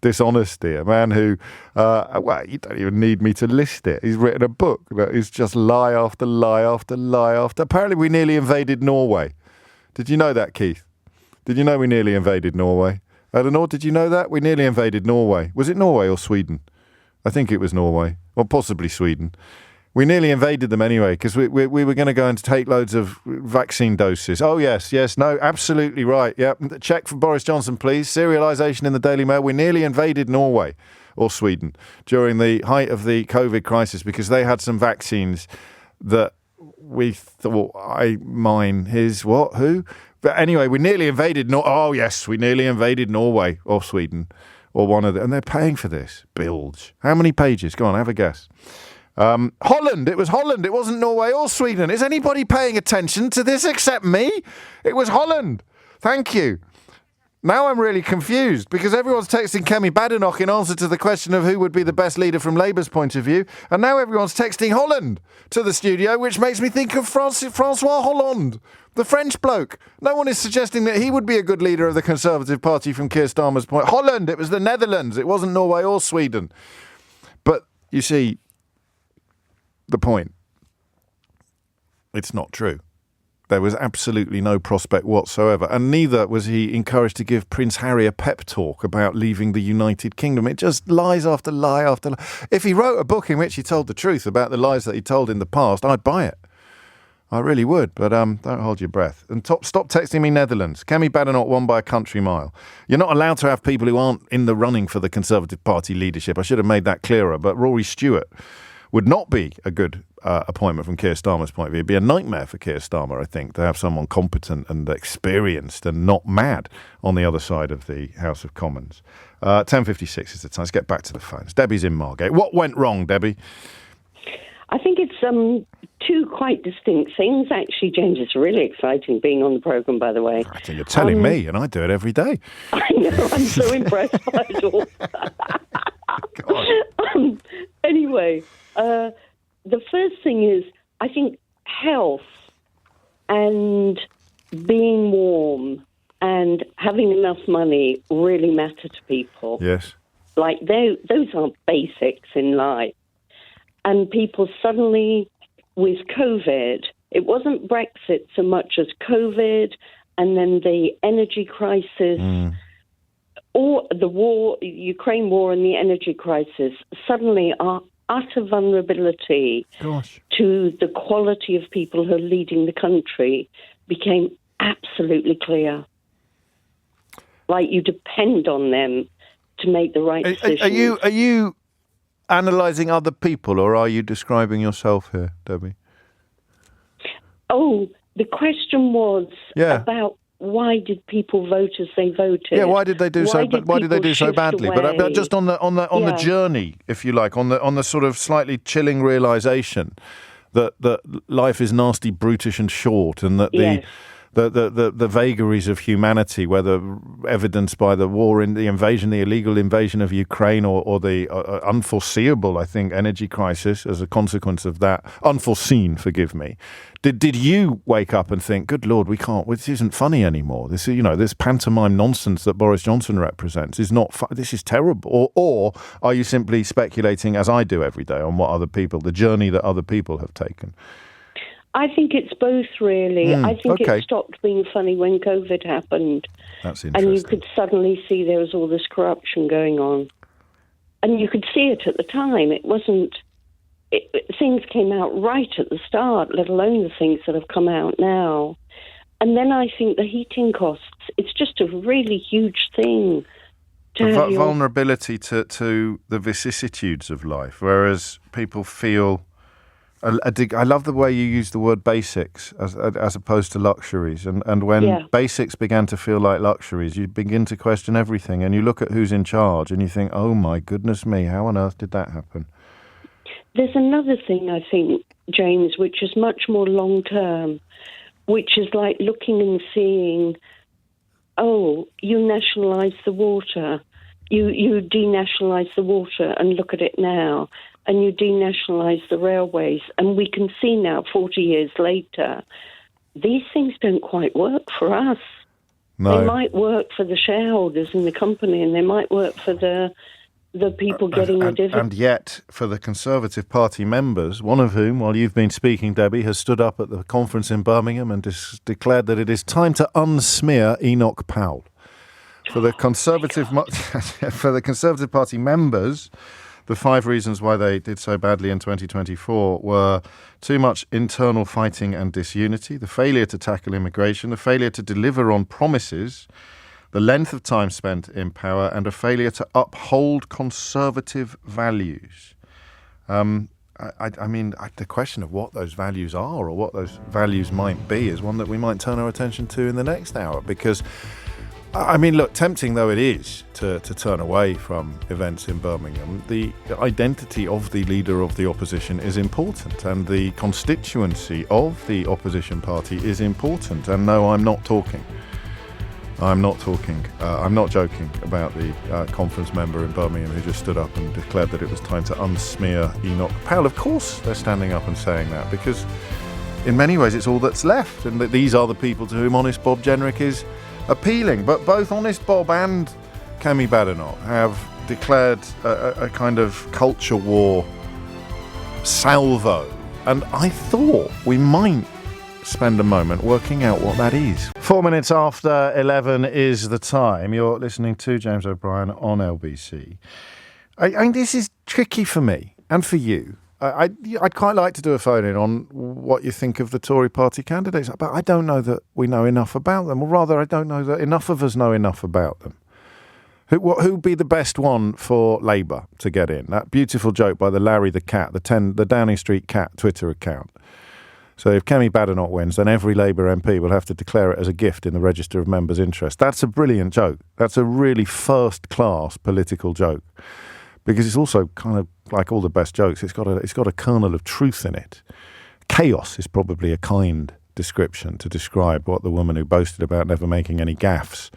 dishonesty. A man who, well, you don't even need me to list it. He's written a book that is just lie after lie after lie after. Apparently we nearly invaded Norway. Did you know that, Keith? Did you know we nearly invaded Norway? Eleanor, did you know that? We nearly invaded Norway. Was it Norway or Sweden? I think it was Norway, or possibly Sweden. We nearly invaded them anyway, because we were going to go and take loads of vaccine doses. Oh, yes, no, absolutely right. Yep, check for Boris Johnson, please. Serialisation in the Daily Mail. We nearly invaded Norway or Sweden during the height of the COVID crisis, because they had some vaccines that we thought, who? But anyway, we nearly invaded Oh, yes, we nearly invaded Norway or Sweden. Or one of them, and they're paying for this. Bilge. How many pages? Go on, have a guess. Holland. It was Holland. It wasn't Norway or Sweden. Is anybody paying attention to this except me? It was Holland. Thank you. Now I'm really confused, because everyone's texting Kemi Badenoch in answer to the question of who would be the best leader from Labour's point of view, and now everyone's texting Holland to the studio, which makes me think of Francois Hollande, the French bloke. No one is suggesting that he would be a good leader of the Conservative Party from Keir Starmer's point. Holland, it was the Netherlands. It wasn't Norway or Sweden. But you see, the point, it's not true. There was absolutely no prospect whatsoever, and neither was he encouraged to give Prince Harry a pep talk about leaving the United Kingdom. It just lies after lie after lie. If he wrote a book in which he told the truth about the lies that he told in the past, I'd buy it. I really would, but don't hold your breath. And stop texting me Netherlands. Kemi Badenoch won by a country mile. You're not allowed to have people who aren't in the running for the Conservative Party leadership. I should have made that clearer, but Rory Stewart would not be a good appointment from Keir Starmer's point of view. It'd be a nightmare for Keir Starmer, I think, to have someone competent and experienced and not mad on the other side of the House of Commons. 10:56 is the time. Let's get back to the phones. Debbie's in Margate. What went wrong, Debbie? I think it's two quite distinct things, actually, James. It's really exciting being on the programme, by the way. I think you're telling me, and I do it every day. I know, I'm so impressed by it all. Anyway, the first thing is, I think health and being warm and having enough money really matter to people. Yes. Like, those are basics in life. And people suddenly, with COVID, it wasn't Brexit so much as COVID, and then the energy crisis, or the war, Ukraine war and the energy crisis, suddenly our utter vulnerability to the quality of people who are leading the country became absolutely clear. Like, you depend on them to make the right decisions. Are you analysing other people, or are you describing yourself here, Debbie? Oh, the question was about why did people vote as they voted? Yeah, why did they do so badly? Away? But just on the journey, if you like, on the sort of slightly chilling realisation that life is nasty, brutish, and short, and that the vagaries of humanity, whether evidenced by the war, the illegal invasion of Ukraine, or the unforeseeable, I think, energy crisis as a consequence of that, unforeseen, forgive me. Did you wake up and think, good Lord, this isn't funny anymore. This is, this pantomime nonsense that Boris Johnson represents is not this is terrible. Or are you simply speculating, as I do every day, on the journey that other people have taken? I think it's both, really. I think it stopped being funny when COVID happened. That's interesting. And you could suddenly see there was all this corruption going on. And you could see it at the time. It wasn't... things came out right at the start, let alone the things that have come out now. And then I think the heating costs, it's just a really huge thing. Vulnerability to the vicissitudes of life, whereas people feel... I love the way you use the word basics as opposed to luxuries. And when basics began to feel like luxuries, you begin to question everything, and you look at who's in charge and you think, oh my goodness me, how on earth did that happen? There's another thing, I think, James, which is much more long-term, which is like looking and seeing, you nationalise the water. You denationalise the water, and look at it now. And you denationalise the railways. And we can see now, 40 years later, these things don't quite work for us. No. They might work for the shareholders in the company, and they might work for the people getting the dividend. And yet, for the Conservative Party members, one of whom, while you've been speaking, Debbie, has stood up at the conference in Birmingham and declared that it is time to unsmear Enoch Powell. For the Conservative Party members, the 5 reasons why they did so badly in 2024 were too much internal fighting and disunity, the failure to tackle immigration, the failure to deliver on promises, the length of time spent in power, and a failure to uphold conservative values. The question of what those values are, or what those values might be, is one that we might turn our attention to in the next hour, because look, tempting though it is to turn away from events in Birmingham, the identity of the leader of the opposition is important, and the constituency of the opposition party is important. And no, I'm not joking about the conference member in Birmingham who just stood up and declared that it was time to unsmear Enoch Powell. Of course they're standing up and saying that, because in many ways it's all that's left, and that these are the people to whom Honest Bob Jenrick is appealing. But both Honest Bob and Kemi Badenoch have declared a kind of culture war salvo, and I thought we might spend a moment working out what that is. 4 minutes after 11 is the time. You're listening to James O'Brien on LBC. This is tricky for me and for you. I'd quite like to do a phone-in on what you think of the Tory party candidates, but I don't know that we know enough about them, or rather I don't know that enough of us know enough about them. Who'd be the best one for Labour to get in? That beautiful joke by the Larry the Cat, the Downing Street Cat Twitter account. So if Kemi Badenoch wins, then every Labour MP will have to declare it as a gift in the Register of Members' Interest. That's a brilliant joke. That's a really first-class political joke, because it's also kind of like all the best jokes. It's got a kernel of truth in it. Chaos is probably a kind description to describe what the woman who boasted about never making any gaffes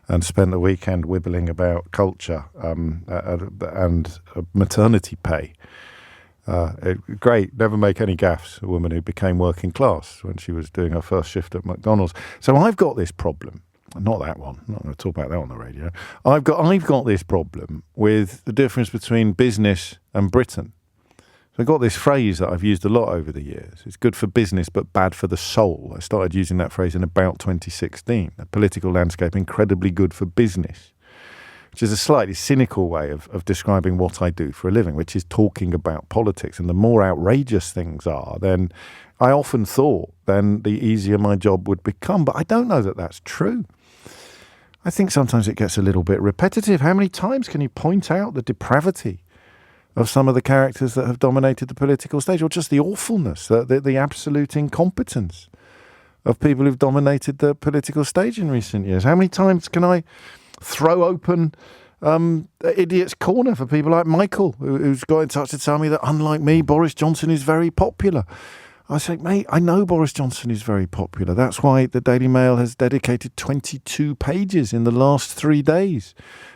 and spent the weekend wibbling about culture and maternity pay. Great, never make any gaffes, a woman who became working class when she was doing her first shift at McDonald's. So I've got this problem, not that one, I'm not going to talk about that on the radio. I've got this problem with the difference between business and Britain. So I've got this phrase that I've used a lot over the years. It's good for business but bad for the soul. I started using that phrase in about 2016. A political landscape incredibly good for business, which is a slightly cynical way of describing what I do for a living, which is talking about politics. And the more outrageous things are, then I often thought, then the easier my job would become. But I don't know that that's true. I think sometimes it gets a little bit repetitive. How many times can you point out the depravity of some of the characters that have dominated the political stage, or just the awfulness, the absolute incompetence of people who've dominated the political stage in recent years? How many times can I throw open Idiot's Corner for people like Michael, who's got in touch to tell me that, unlike me, Boris Johnson is very popular? I say, mate, I know Boris Johnson is very popular. That's why the Daily Mail has dedicated 22 pages in the last 3 days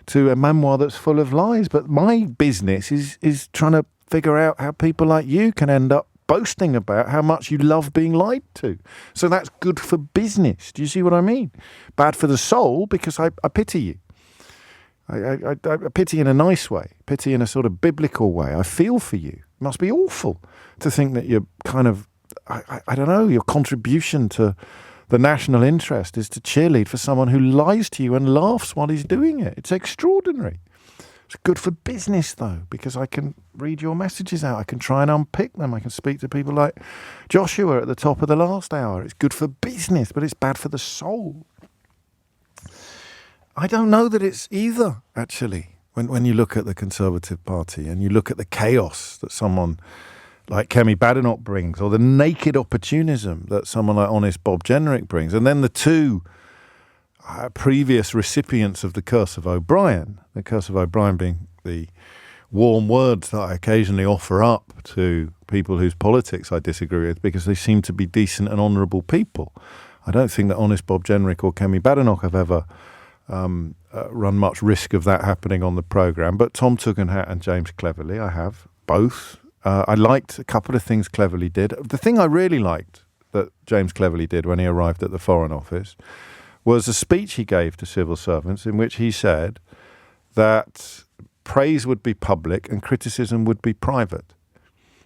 to a memoir that's full of lies. But my business is trying to figure out how people like you can end up boasting about how much you love being lied to. So that's good for business. Do you see what I mean? Bad for the soul, because I pity you. I pity in a nice way, pity in a sort of biblical way. I feel for you. It must be awful to think that you're kind of, I don't know, your contribution to the national interest is to cheerlead for someone who lies to you and laughs while he's doing it. It's extraordinary. It's good for business, though, because I can read your messages out. I can try and unpick them. I can speak to people like Joshua at the top of the last hour. It's good for business, but it's bad for the soul. I don't know that it's either, actually, when you look at the Conservative Party and you look at the chaos that someone like Kemi Badenoch brings, or the naked opportunism that someone like honest Bob Jenrick brings, and then the two previous recipients of the Curse of O'Brien, the Curse of O'Brien being the warm words that I occasionally offer up to people whose politics I disagree with because they seem to be decent and honourable people. I don't think that honest Bob Jenrick or Kemi Badenoch have ever run much risk of that happening on the programme, but Tom Tugendhat and James Cleverly, I have, both. I liked a couple of things Cleverly did. The thing I really liked that James Cleverly did when he arrived at the Foreign Office was a speech he gave to civil servants in which he said that praise would be public and criticism would be private.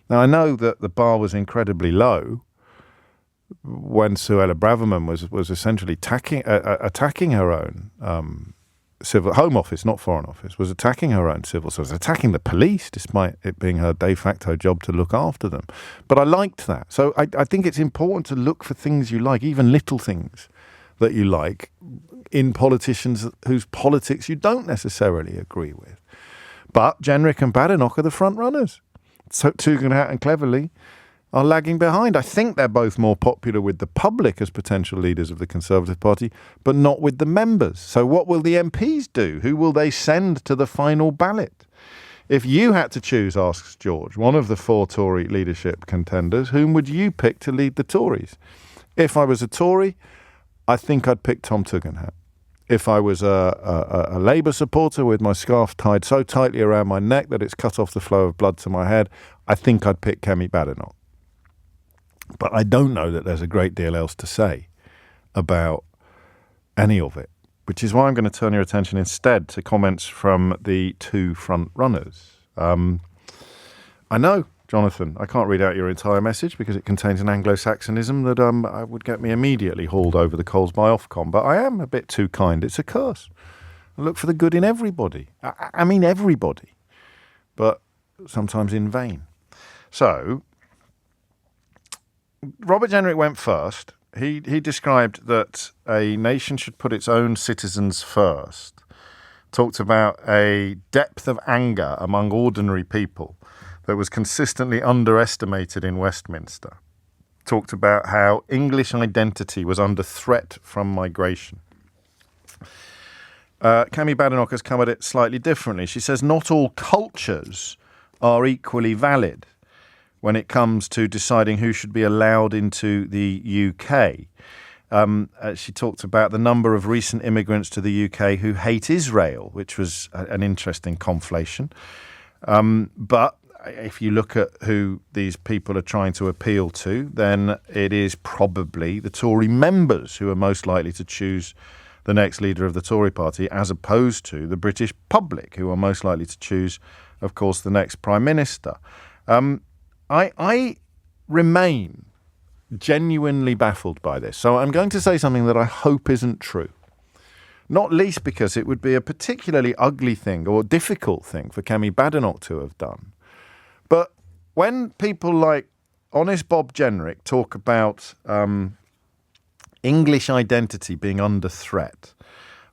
Now, I know that the bar was incredibly low when Suella Braverman was essentially attacking her own civil Home Office, not Foreign Office, was attacking her own civil service, attacking the police, despite it being her de facto job to look after them. But I liked that. So I think it's important to look for things you like, even little things that you like, in politicians whose politics you don't necessarily agree with. But Jenrick and Badenoch are the front runners. So Tugendhat and Cleverly are lagging behind. I think they're both more popular with the public as potential leaders of the Conservative Party, but not with the members. So what will the MPs do? Who will they send to the final ballot? If you had to choose, asks George, one of the four Tory leadership contenders, whom would you pick to lead the Tories? If I was a Tory, I think I'd pick Tom Tugendhat. If I was a Labour supporter with my scarf tied so tightly around my neck that it's cut off the flow of blood to my head, I think I'd pick Kemi Badenoch. But I don't know that there's a great deal else to say about any of it, which is why I'm going to turn your attention instead to comments from the two front runners. I know, Jonathan, I can't read out your entire message because it contains an Anglo-Saxonism that would get me immediately hauled over the coals by Ofcom, but I am a bit too kind. It's a curse. I look for the good in everybody. I mean everybody, but sometimes in vain. So Robert Jenrick went first. He described that a nation should put its own citizens first, talked about a depth of anger among ordinary people that was consistently underestimated in Westminster. Talked about how English identity was under threat from migration. Cami Badenoch has come at it slightly differently. She says not all cultures are equally valid when it comes to deciding who should be allowed into the UK. She talked about the number of recent immigrants to the UK who hate Israel, which was an interesting conflation. But if you look at who these people are trying to appeal to, then it is probably the Tory members who are most likely to choose the next leader of the Tory party, as opposed to the British public, who are most likely to choose, of course, the next Prime Minister. I remain genuinely baffled by this. So I'm going to say something that I hope isn't true. Not least because it would be a particularly ugly thing or difficult thing for Kemi Badenoch to have done. But when people like Honest Bob Jenrick talk about English identity being under threat,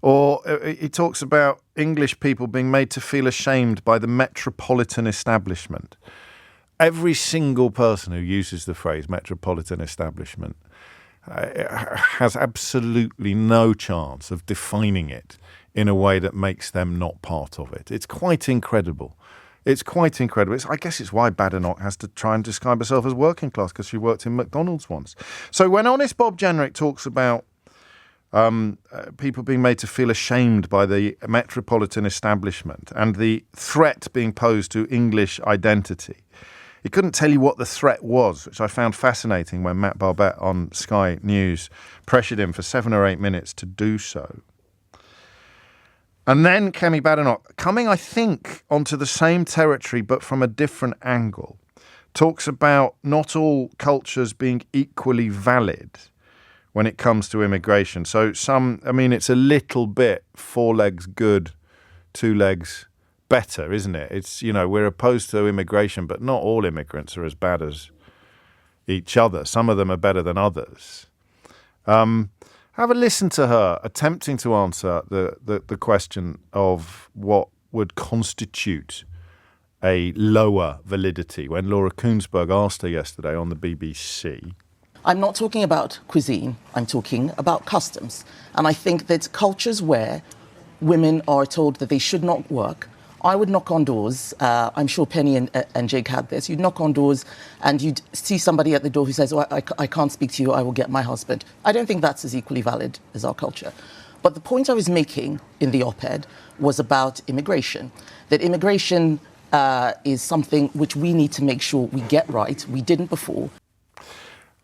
or he talks about English people being made to feel ashamed by the metropolitan establishment, every single person who uses the phrase metropolitan establishment has absolutely no chance of defining it in a way that makes them not part of it. It's quite incredible. It's quite incredible. I guess it's why Badenoch has to try and describe herself as working class, because she worked in McDonald's once. So when Honest Bob Jenrick talks about people being made to feel ashamed by the metropolitan establishment and the threat being posed to English identity, he couldn't tell you what the threat was, which I found fascinating when Matt Barbette on Sky News pressured him for 7 or 8 minutes to do so. And then Kemi Badenoch, coming, I think, onto the same territory but from a different angle, talks about not all cultures being equally valid when it comes to immigration. So it's a little bit 4 legs good, 2 legs better, isn't it? It's, we're opposed to immigration, but not all immigrants are as bad as each other. Some of them are better than others. Have a listen to her attempting to answer the question of what would constitute a lower validity when Laura Kuenssberg asked her yesterday on the BBC. I'm not talking about cuisine, I'm talking about customs. And I think that cultures where women are told that they should not work, I would knock on doors. I'm sure Penny and Jake had this. You'd knock on doors and you'd see somebody at the door who says, I can't speak to you, I will get my husband. I don't think that's as equally valid as our culture. But the point I was making in the op-ed was about immigration. That immigration is something which we need to make sure we get right. We didn't before.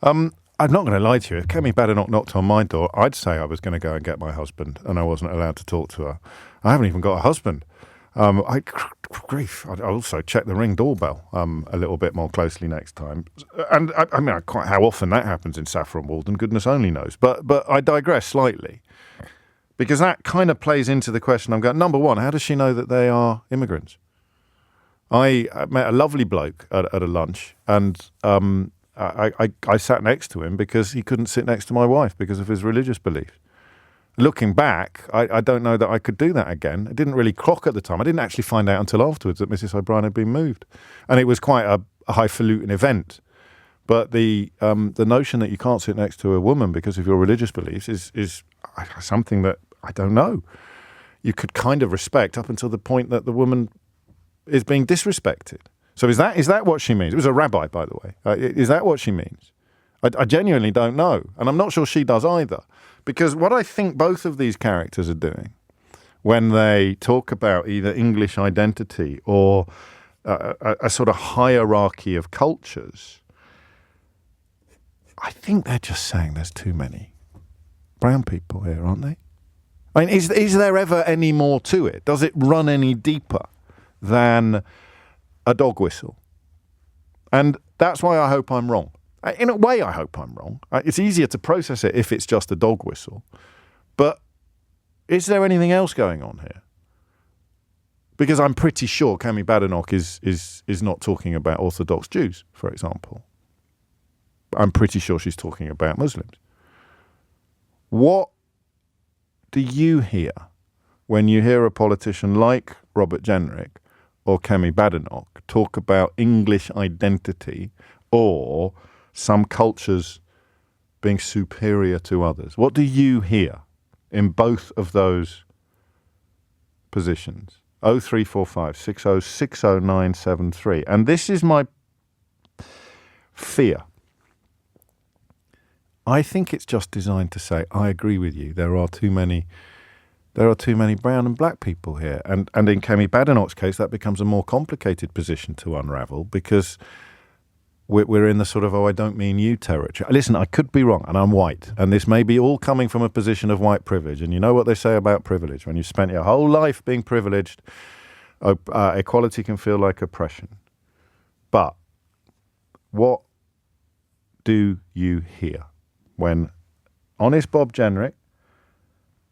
I'm not going to lie to you. If Kemi Badenoch knocked on my door, I'd say I was going to go and get my husband and I wasn't allowed to talk to her. I haven't even got a husband. I also check the Ring doorbell a little bit more closely next time. And quite how often that happens in Saffron Walden, goodness only knows. But I digress slightly, because that kind of plays into the question I'm going, number one, how does she know that they are immigrants? I met a lovely bloke at a lunch, and I sat next to him because he couldn't sit next to my wife because of his religious beliefs. Looking back, I don't know that I could do that again. It didn't really clock at the time. I didn't actually find out until afterwards that Mrs. O'Brien had been moved. And it was quite a highfalutin event. But the notion that you can't sit next to a woman because of your religious beliefs is something that, I don't know, you could kind of respect up until the point that the woman is being disrespected. So is that what she means? It was a rabbi, by the way. Is that what she means? I genuinely don't know. And I'm not sure she does either. Because what I think both of these characters are doing when they talk about either English identity or a sort of hierarchy of cultures, I think they're just saying there's too many brown people here, aren't they? I mean, is there ever any more to it? Does it run any deeper than a dog whistle? And that's why I hope I'm wrong. In a way, I hope I'm wrong. It's easier to process it if it's just a dog whistle. But is there anything else going on here? Because I'm pretty sure Kemi Badenoch is not talking about Orthodox Jews, for example. I'm pretty sure she's talking about Muslims. What do you hear when you hear a politician like Robert Jenrick or Kemi Badenoch talk about English identity or some cultures being superior to others? What do you hear in both of those positions? 0345 6060973. And this is my fear. I think it's just designed to say, I agree with you. There are too many brown and black people here. And in Kemi Badenoch's case, that becomes a more complicated position to unravel because we're in the sort of, I don't mean you territory. Listen, I could be wrong, and I'm white, and this may be all coming from a position of white privilege. And you know what they say about privilege. When you've spent your whole life being privileged, equality can feel like oppression. But what do you hear when honest Bob Jenrick,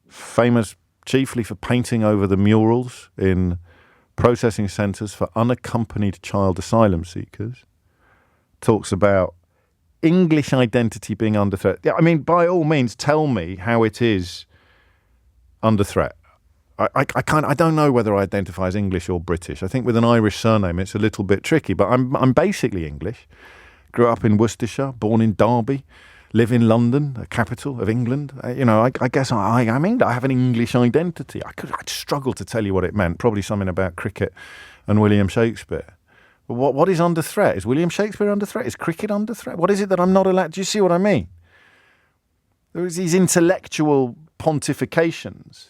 famous chiefly for painting over the murals in processing centres for unaccompanied child asylum seekers, talks about English identity being under threat? Yeah, I mean, by all means, tell me how it is under threat. I don't know whether I identify as English or British. I think with an Irish surname, it's a little bit tricky, but I'm basically English. Grew up in Worcestershire, born in Derby, live in London, the capital of England. I guess I have an English identity. I'd struggle to tell you what it meant. Probably something about cricket and William Shakespeare. But what is under threat? Is William Shakespeare under threat? Is cricket under threat? What is it that I'm not allowed? Do you see what I mean? There is these intellectual pontifications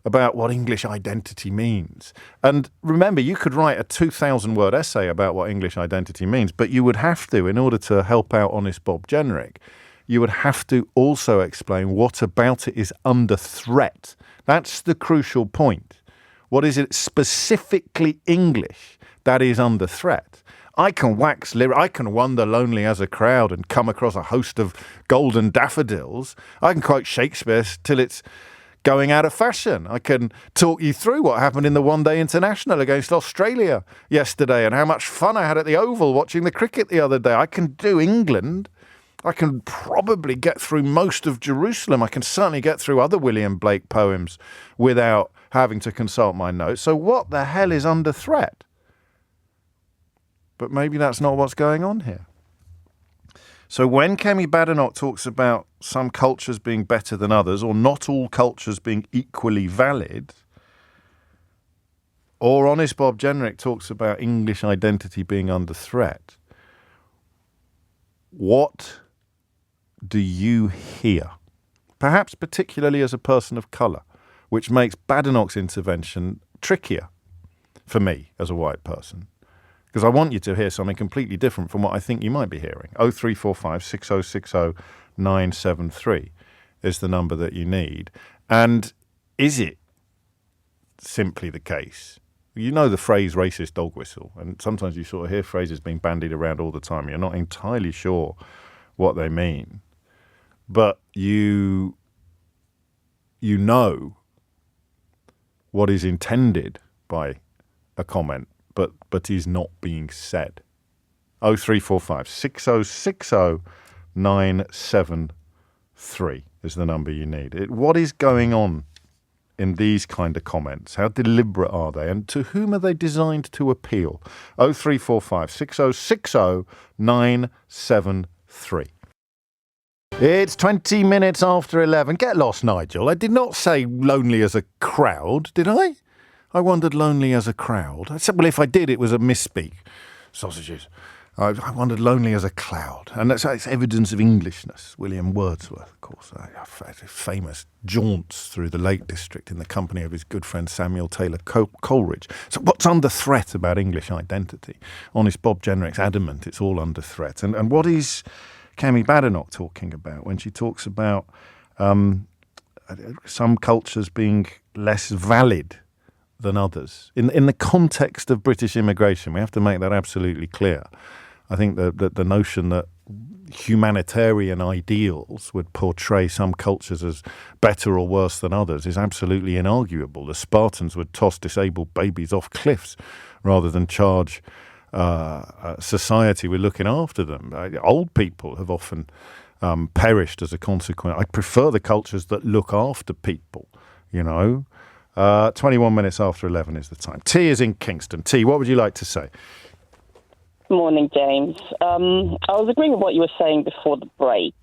about what English identity means. And remember, you could write a 2,000-word essay about what English identity means, but you would have to, in order to help out honest Bob Jenrick, you would have to also explain what about it is under threat. That's the crucial point. What is it specifically English that is under threat? I can wax lyric. I can wander lonely as a crowd and come across a host of golden daffodils. I can quote Shakespeare till it's going out of fashion. I can talk you through what happened in the one-day international against Australia yesterday and how much fun I had at the Oval watching the cricket the other day. I can do England. I can probably get through most of Jerusalem. I can certainly get through other William Blake poems without having to consult my notes. So what the hell is under threat? But maybe that's not what's going on here. So when Kemi Badenoch talks about some cultures being better than others, or not all cultures being equally valid, or honest Bob Jenrick talks about English identity being under threat, what do you hear? Perhaps particularly as a person of colour, which makes Badenoch's intervention trickier for me as a white person. Because I want you to hear something completely different from what I think you might be hearing. 0345 6060 973 is the number that you need. And is it simply the case? You know the phrase racist dog whistle, and sometimes you sort of hear phrases being bandied around all the time. You're not entirely sure what they mean. But you know what is intended by a comment, but is not being said. 0345 6060 973 is the number you need. What is going on in these kind of comments? How deliberate are they? And to whom are they designed to appeal? 0345 6060 973. It's 20 minutes after 11. Get lost, Nigel. I did not say lonely as a crowd, did I? I wandered lonely as a crowd. I said, well, if I did, it was a misspeak. Sausages. I wandered lonely as a cloud. And that's evidence of Englishness. William Wordsworth, of course, famous jaunts through the Lake District in the company of his good friend Samuel Taylor Coleridge. So what's under threat about English identity? Honest Bob Jenrick's adamant it's all under threat. And what is Kemi Badenoch talking about when she talks about some cultures being less valid than others? In the context of British immigration, we have to make that absolutely clear. I think that the notion that humanitarian ideals would portray some cultures as better or worse than others is absolutely inarguable. The Spartans would toss disabled babies off cliffs rather than charge society with looking after them. Old people have often perished as a consequence. I prefer the cultures that look after people, you know. 21 minutes after 11 is the time. T is in Kingston. T, what would you like to say? Morning, James. I was agreeing with what you were saying before the break.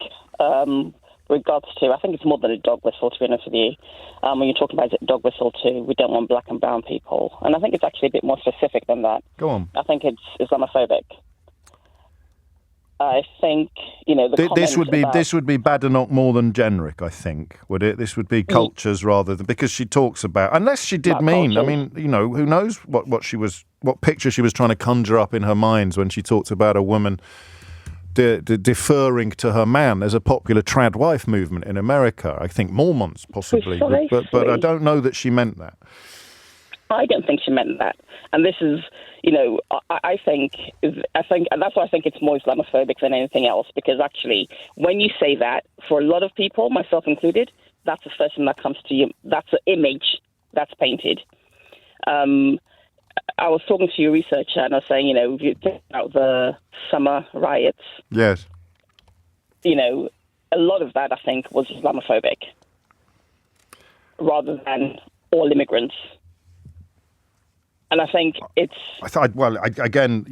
Regards to, I think it's more than a dog whistle, to be honest with you. When you're talking about a dog whistle too, we don't want black and brown people. And I think it's actually a bit more specific than that. Go on. I think it's Islamophobic. I think, the this would be Badenoch more than generic, I think, would it? This would be cultures rather than, because she talks about, unless she did mean, cultures. I mean, who knows what picture she was trying to conjure up in her minds when she talked about a woman deferring to her man. There's a popular trad wife movement in America. I think Mormons possibly, but I don't know that she meant that. I don't think she meant that. And this is, I think, and that's why I think it's more Islamophobic than anything else, because actually, when you say that, for a lot of people, myself included, that's the first thing that comes to you. That's an image that's painted. I was talking to your researcher and I was saying, if you think about the summer riots, yes, a lot of that, I think, was Islamophobic rather than all immigrants. And I think it's... again,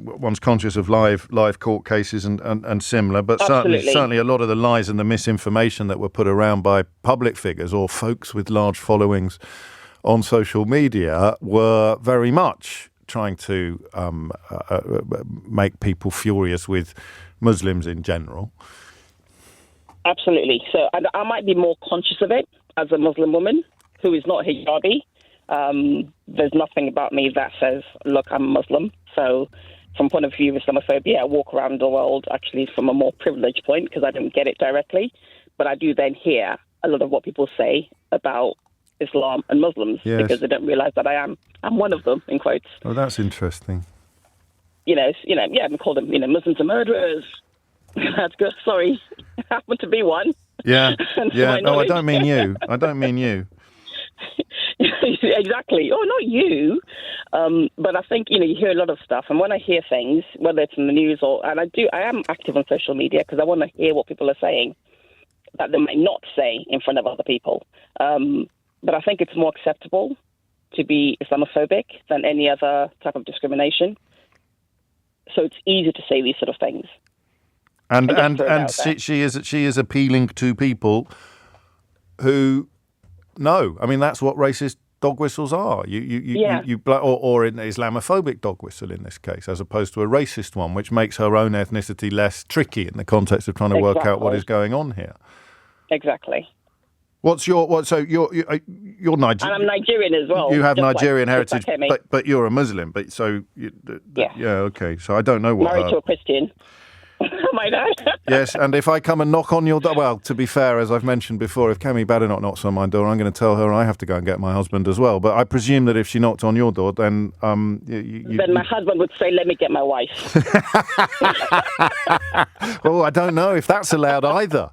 one's conscious of live court cases and similar, but certainly a lot of the lies and the misinformation that were put around by public figures or folks with large followings on social media were very much trying to make people furious with Muslims in general. Absolutely. So I might be more conscious of it as a Muslim woman who is not hijabi. There's nothing about me that says, look, I'm Muslim. So from point of view of Islamophobia, I walk around the world actually from a more privileged point because I don't get it directly. But I do then hear a lot of what people say about Islam and Muslims because they don't realise that I'm one of them, in quotes. Oh, that's interesting. We call them, Muslims are murderers. That's good. Sorry. I happen to be one. Yeah. No, I don't mean you. Exactly. Oh, not you. But I think, you hear a lot of stuff. And when I hear things, whether it's in the news I am active on social media because I want to hear what people are saying that they might not say in front of other people. But I think it's more acceptable to be Islamophobic than any other type of discrimination. So it's easy to say these sort of things. And she is appealing to people who know. I mean, that's what racist dog whistles are. Or an Islamophobic dog whistle in this case, as opposed to a racist one, which makes her own ethnicity less tricky in the context of trying to work out what is going on here. Exactly. So you're Nigerian. And I'm Nigerian as well. You have Nigerian heritage, but you're a Muslim. But so okay. So I don't know what. Married to a Christian. My dad. Yes, and if I come and knock on your door, well, to be fair, as I've mentioned before, if Kemi Badenoch knocks on my door, I'm going to tell her I have to go and get my husband as well. But I presume that if she knocked on your door, then then my husband would say, "Let me get my wife." Oh, I don't know if that's allowed either.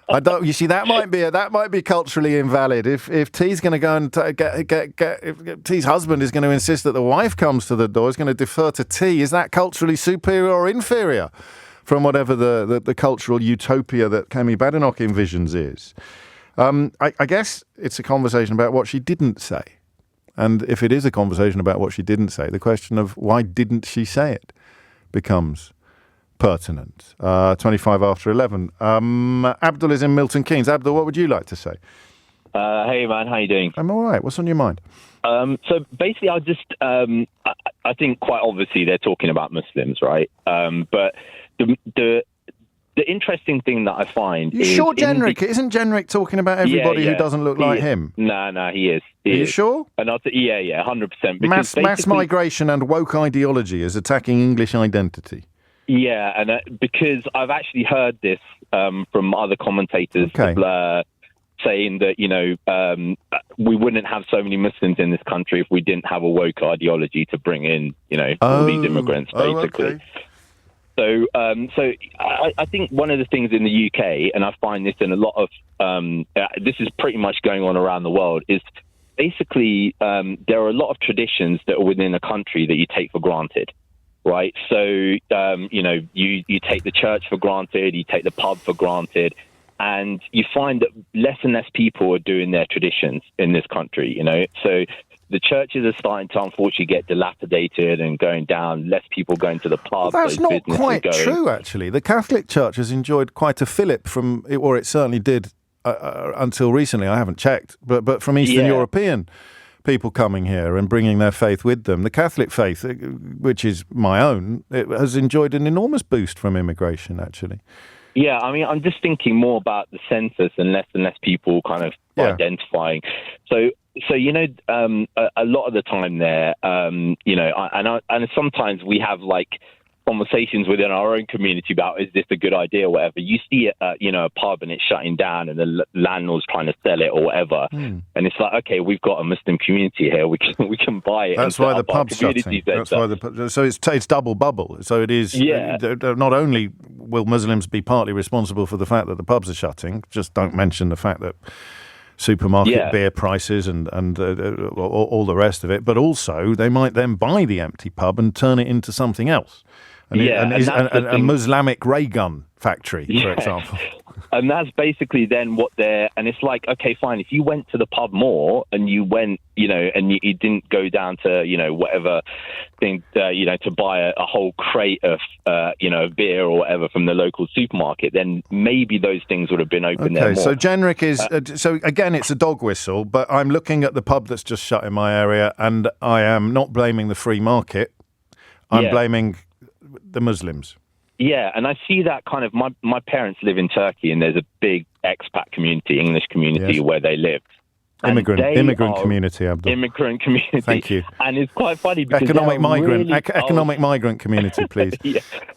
I don't. You see, that might be culturally invalid. If T's going to go and if T's husband is going to insist that the wife comes to the door, is going to defer to T. Is that culturally superior or inferior from whatever the cultural utopia that Kemi Badenoch envisions is? I guess it's a conversation about what she didn't say, and if it is a conversation about what she didn't say, the question of why didn't she say it becomes pertinent. 25 after 11. Abdul is in Milton Keynes. Abdul, what would you like to say? Hey, man, how you doing? I'm all right. What's on your mind? So basically, I think quite obviously they're talking about Muslims, right? But the interesting thing that I find is... Sure, generic. Isn't generic talking about everybody who doesn't look like him? No, he is. Are you sure? And 100%. Mass migration and woke ideology is attacking English identity. Yeah, and because I've actually heard this from other commentators saying that, we wouldn't have so many Muslims in this country if we didn't have a woke ideology to bring in, all these immigrants, basically. Okay. So I think one of the things in the UK, and I find this in a lot of, this is pretty much going on around the world, is basically there are a lot of traditions that are within a country that you take for granted. Right. So, you take the church for granted, you take the pub for granted. And you find that less and less people are doing their traditions in this country, you know. So the churches are starting to unfortunately get dilapidated and going down, less people going to the pub. Well, that's not quite true, actually. The Catholic Church has enjoyed quite a fillip from, or it certainly did until recently, I haven't checked, but from Eastern European people coming here and bringing their faith with them. The Catholic faith, which is my own, it has enjoyed an enormous boost from immigration, actually. Yeah, I mean, I'm just thinking more about the census and less people kind of identifying. So you know, a lot of the time there, you know, and sometimes we have like conversations within our own community about, is this a good idea or whatever. You see, you know, a pub and it's shutting down and the landlord's trying to sell it or whatever. And it's like, okay, we've got a Muslim community here. We can buy it. That's why the pub's shutting. That's why so it's double bubble. So it is. Yeah. Not only will Muslims be partly responsible for the fact that the pubs are shutting, just don't mention the fact that supermarket beer prices and all the rest of it, but also they might then buy the empty pub and turn it into something else. And a Muslimic ray gun factory, for example. And that's basically then what they're... And it's like, okay, fine, if you went to the pub more and you went, you know, and you didn't go down to, you know, whatever thing, you know, to buy a whole crate of, you know, beer or whatever from the local supermarket, then maybe those things would have been open there more. So Jenrick is... so again, it's a dog whistle, but I'm looking at the pub that's just shut in my area and I am not blaming the free market. I'm blaming the Muslims. Yeah, and I see that kind of... My parents live in Turkey, and there's a big expat community, English community where they live. Immigrant community, Abdul. Immigrant community. Thank you. And it's quite funny because economic migrant community, please.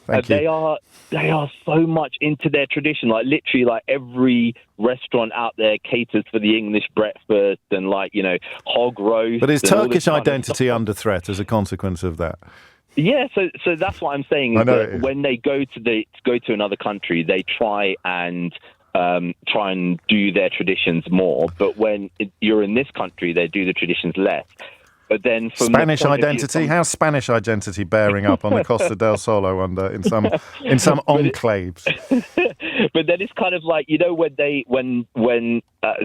Thank you. They are so much into their tradition. Like literally, like every restaurant out there caters for the English breakfast and like, you know, hog roast. But is Turkish identity under threat as a consequence of that? Yeah, so that's what I'm saying. Is that when they go to another country, they try and do their traditions more. But when you're in this country, they do the traditions less. But then from Spanish identity, how's Spanish identity bearing up on the Costa del Sol, I wonder, in some enclaves? But then it's kind of like, you know, when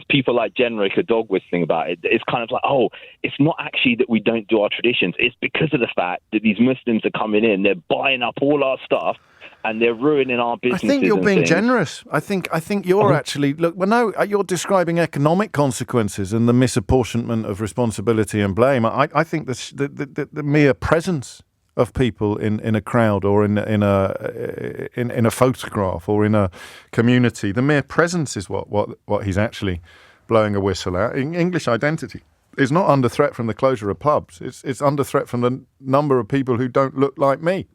people like Jenrick are dog whistling about it, it's kind of like, oh, it's not actually that we don't do our traditions. It's because of the fact that these Muslims are coming in, they're buying up all our stuff, and they're ruining our businesses. I think you're being generous. I think you're actually... Look, well, no, you're describing economic consequences and the misapportionment of responsibility and blame. I think the mere presence of people in a crowd or in a photograph or in a community, the mere presence is what he's actually blowing a whistle at. English identity is not under threat from the closure of pubs. It's under threat from the number of people who don't look like me,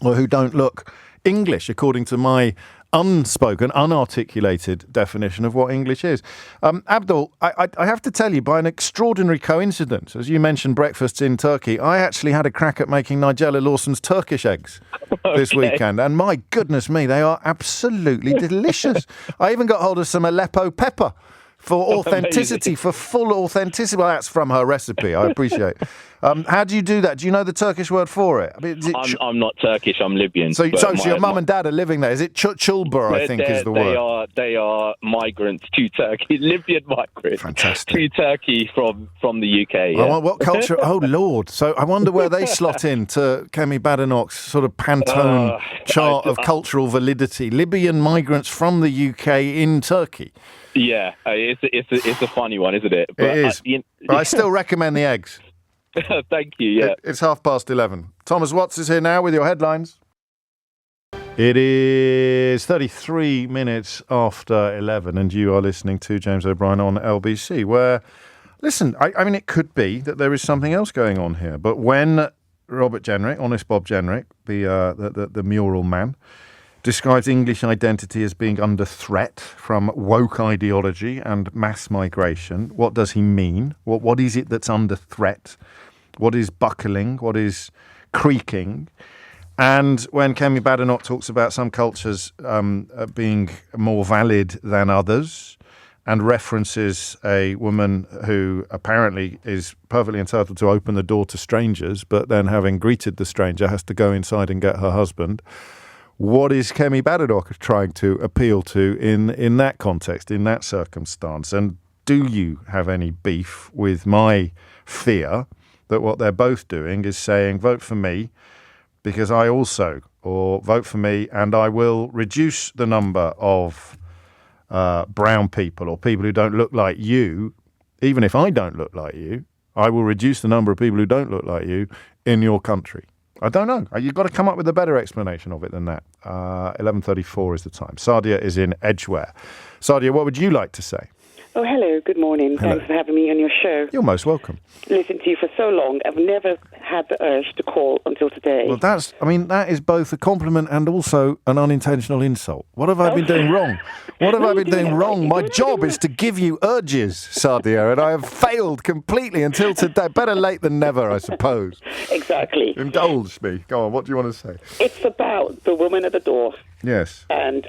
or who don't look English, according to my unspoken, unarticulated definition of what English is. Abdul, I have to tell you, by an extraordinary coincidence, as you mentioned breakfasts in Turkey, I actually had a crack at making Nigella Lawson's Turkish eggs this weekend. And my goodness me, they are absolutely delicious. I even got hold of some Aleppo pepper for authenticity, for full authenticity. Well, that's from her recipe. I appreciate it. How do you do that? Do you know the Turkish word for it? I mean, I'm not Turkish. I'm Libyan. So your mum and dad are living there. Is it chulba, I think, is the word? They are migrants to Turkey, Libyan migrants. Fantastic. To Turkey from the UK. Yeah. What culture? Oh, Lord. So I wonder where they slot into Kemi Badenoch's sort of Pantone chart of cultural validity. Libyan migrants from the UK in Turkey. Yeah, it's a funny one, isn't it? But it is. But I still recommend the eggs. Thank you, yeah. It's 11:30. Thomas Watts is here now with your headlines. It is 33 minutes after 11, and you are listening to James O'Brien on LBC, where, listen, I mean, it could be that there is something else going on here, but when Robert Jenrick, Honest Bob Jenrick, the mural man, describes English identity as being under threat from woke ideology and mass migration. What does he mean? What is it that's under threat? What is buckling? What is creaking? And when Kemi Badenoch talks about some cultures being more valid than others and references a woman who apparently is perfectly entitled to open the door to strangers, but then having greeted the stranger has to go inside and get her husband, what is Kemi Badenoch trying to appeal to in that context, in that circumstance? And do you have any beef with my fear that what they're both doing is saying, vote for me because I also, or vote for me and I will reduce the number of brown people or people who don't look like you, even if I don't look like you, I will reduce the number of people who don't look like you in your country. I don't know. You've got to come up with a better explanation of it than that. 11:34 is the time. Sadia is in Edgware. Sadia, what would you like to say? Oh, hello. Good morning. Hello. Thanks for having me on your show. You're most welcome. Listened to you for so long. I've never had the urge to call until today. Well, that is both a compliment and also an unintentional insult. What have I been doing wrong? What have I been doing wrong? My job is to give you urges, Sadia, and I have failed completely until today. Better late than never, I suppose. Exactly. Indulge me. Go on, what do you want to say? It's about the woman at the door. Yes. And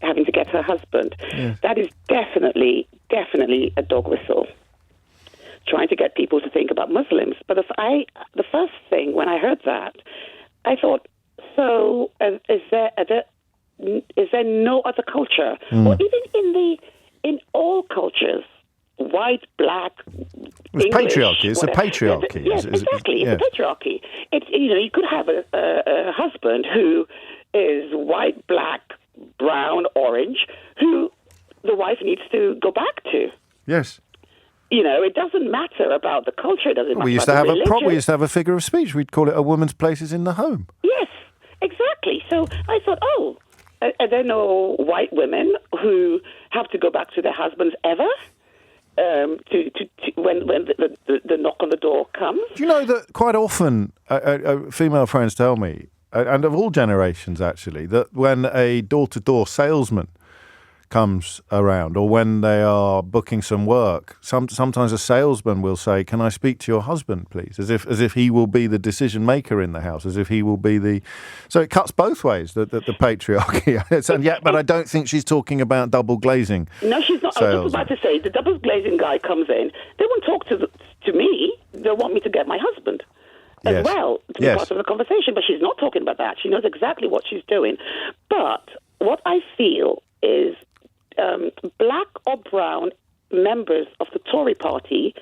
having to get her husband. Yes. That is definitely a dog whistle. Trying to get people to think about Muslims. But the first thing when I heard that, I thought, so is there no other culture? Or even in all cultures, white, black, It's English, patriarchy. It's whatever. a patriarchy. Yes, exactly. It's a patriarchy. It's, you could have a husband who is white, black, brown, orange, who the wife needs to go back to. Yes. It doesn't matter about the culture. It doesn't matter We used about to have the religion. we used to have a figure of speech. We'd call it a woman's place is in the home. Yes, exactly. So I thought, are there no white women who have to go back to their husbands ever? When the knock on the door comes. Do you know that quite often female friends tell me, and of all generations actually, that when a door-to-door salesman comes around or when they are booking some work, sometimes a salesman will say, "Can I speak to your husband, please?" As if he will be the decision maker in the house, as if he will be the. So it cuts both ways. The patriarchy, but I don't think she's talking about double glazing. No, she's not. I was just about to say the double glazing guy comes in. They won't talk to me. They want me to get my husband as well to be part of the conversation. But she's not talking about that. She knows exactly what she's doing. But what I feel is. Black or brown members of the Tory party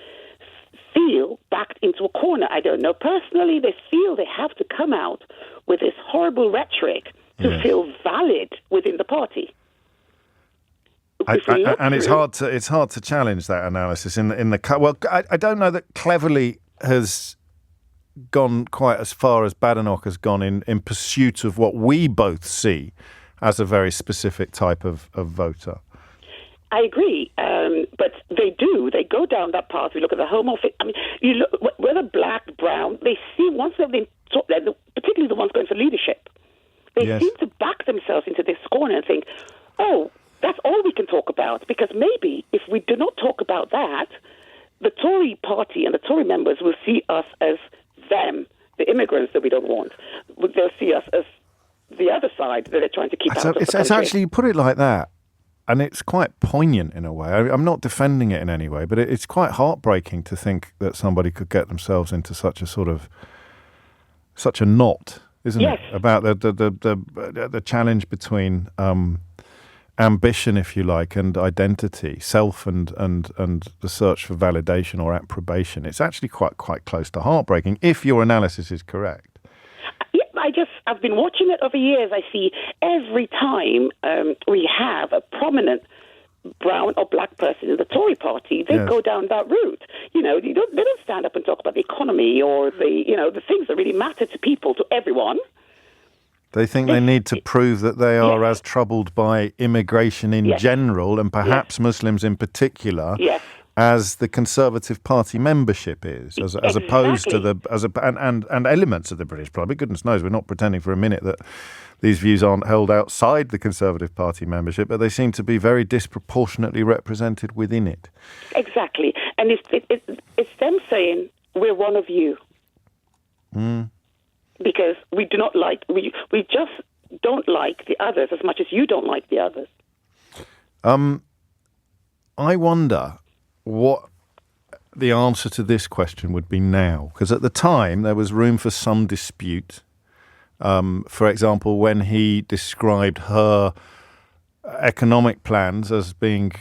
feel backed into a corner. I don't know. Personally, they feel they have to come out with this horrible rhetoric to feel valid within the party. And it's hard to challenge that analysis in the well. I don't know that Cleverly has gone quite as far as Badenoch has gone in pursuit of what we both see as a very specific type of voter. I agree, but they do. They go down that path. We look at the Home Office. I mean, you look whether black, brown. They see once they've been, particularly the ones going for leadership. They seem to back themselves into this corner and think, "Oh, that's all we can talk about." Because maybe if we do not talk about that, the Tory party and the Tory members will see us as them, the immigrants that we don't want. They'll see us as the other side that they're trying to keep out of the country. It's actually, you put it like that, and it's quite poignant in a way. I'm not defending it in any way, but it's quite heartbreaking to think that somebody could get themselves into such a knot, isn't it? About the challenge between ambition, if you like, and identity, self, and the search for validation or approbation. It's actually quite close to heartbreaking if your analysis is correct. I've been watching it over years. I see every time we have a prominent brown or black person in the Tory party, they go down that route. They don't stand up and talk about the economy or the things that really matter to people, to everyone. They think they need to prove that they are as troubled by immigration in general, and perhaps Muslims in particular, as the Conservative Party membership is, as opposed to and elements of the British Parliament. Goodness knows, we're not pretending for a minute that these views aren't held outside the Conservative Party membership, but they seem to be very disproportionately represented within it. Exactly, and it's them saying we're one of you. Because we do not like, we just don't like the others as much as you don't like the others. I wonder what the answer to this question would be now. Because at the time, there was room for some dispute for example, when he described her economic plans as being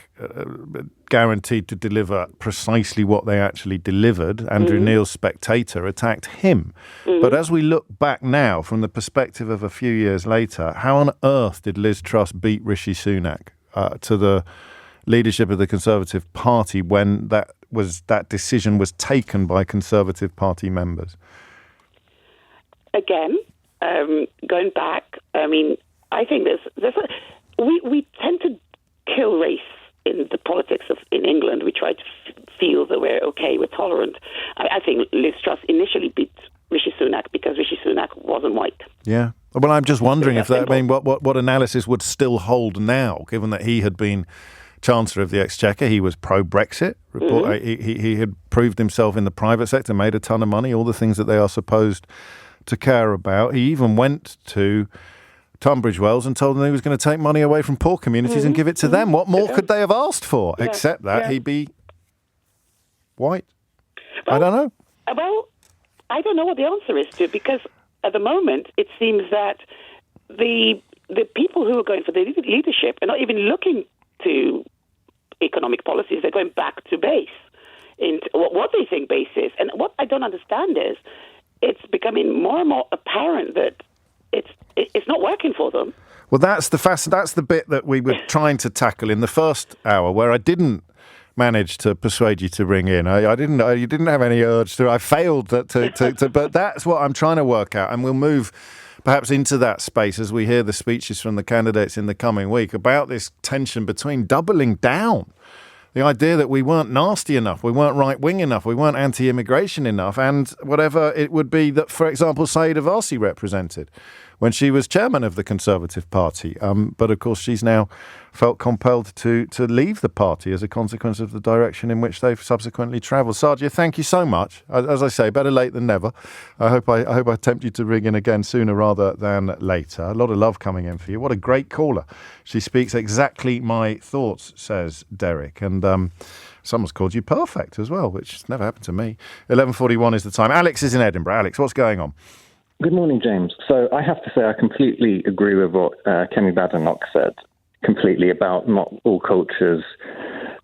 guaranteed to deliver precisely what they actually delivered. Andrew Neil's Spectator attacked him. But as we look back now from the perspective of a few years later, how on earth did Liz Truss beat Rishi Sunak to the leadership of the Conservative Party when that decision was taken by Conservative Party members? Again, going back, I mean, I think we tend to kill race in the politics in England. We try to feel that we're okay, we're tolerant. I think Liz Truss initially beat Rishi Sunak because Rishi Sunak wasn't white. Yeah. Well, I'm just wondering if that, I mean, what analysis would still hold now, given that he had been Chancellor of the Exchequer. He was pro-Brexit. He had proved himself in the private sector, made a ton of money, all the things that they are supposed to care about. He even went to Tunbridge Wells and told them he was going to take money away from poor communities and give it to them. What more could they have asked for, except that he be white? Well, I don't know. Well, I don't know what the answer is to, because at the moment it seems that the people who are going for the leadership are not even looking to economic policies. They're going back to base, into what they think base is. And what I don't understand is it's becoming more and more apparent that it's not working for them. Well, that's the bit that we were trying to tackle in the first hour, where I didn't manage to persuade you to ring in. You didn't have any urge to. I failed to but that's what I'm trying to work out, and we'll move perhaps into that space as we hear the speeches from the candidates in the coming week about this tension between doubling down. The idea that we weren't nasty enough, we weren't right-wing enough, we weren't anti-immigration enough, and whatever it would be that, for example, Sayeeda Warsi represented when she was chairman of the Conservative Party. But, of course, she's now felt compelled to leave the party as a consequence of the direction in which they've subsequently travelled. Sadia, thank you so much. As I say, better late than never. I hope I tempt you to ring in again sooner rather than later. A lot of love coming in for you. What a great caller. She speaks exactly my thoughts, says Derek. And someone's called you perfect as well, which never happened to me. 11:41 is the time. Alex is in Edinburgh. Alex, what's going on? Good morning, James. So I have to say I completely agree with what Kemi Badenoch said, completely about not all cultures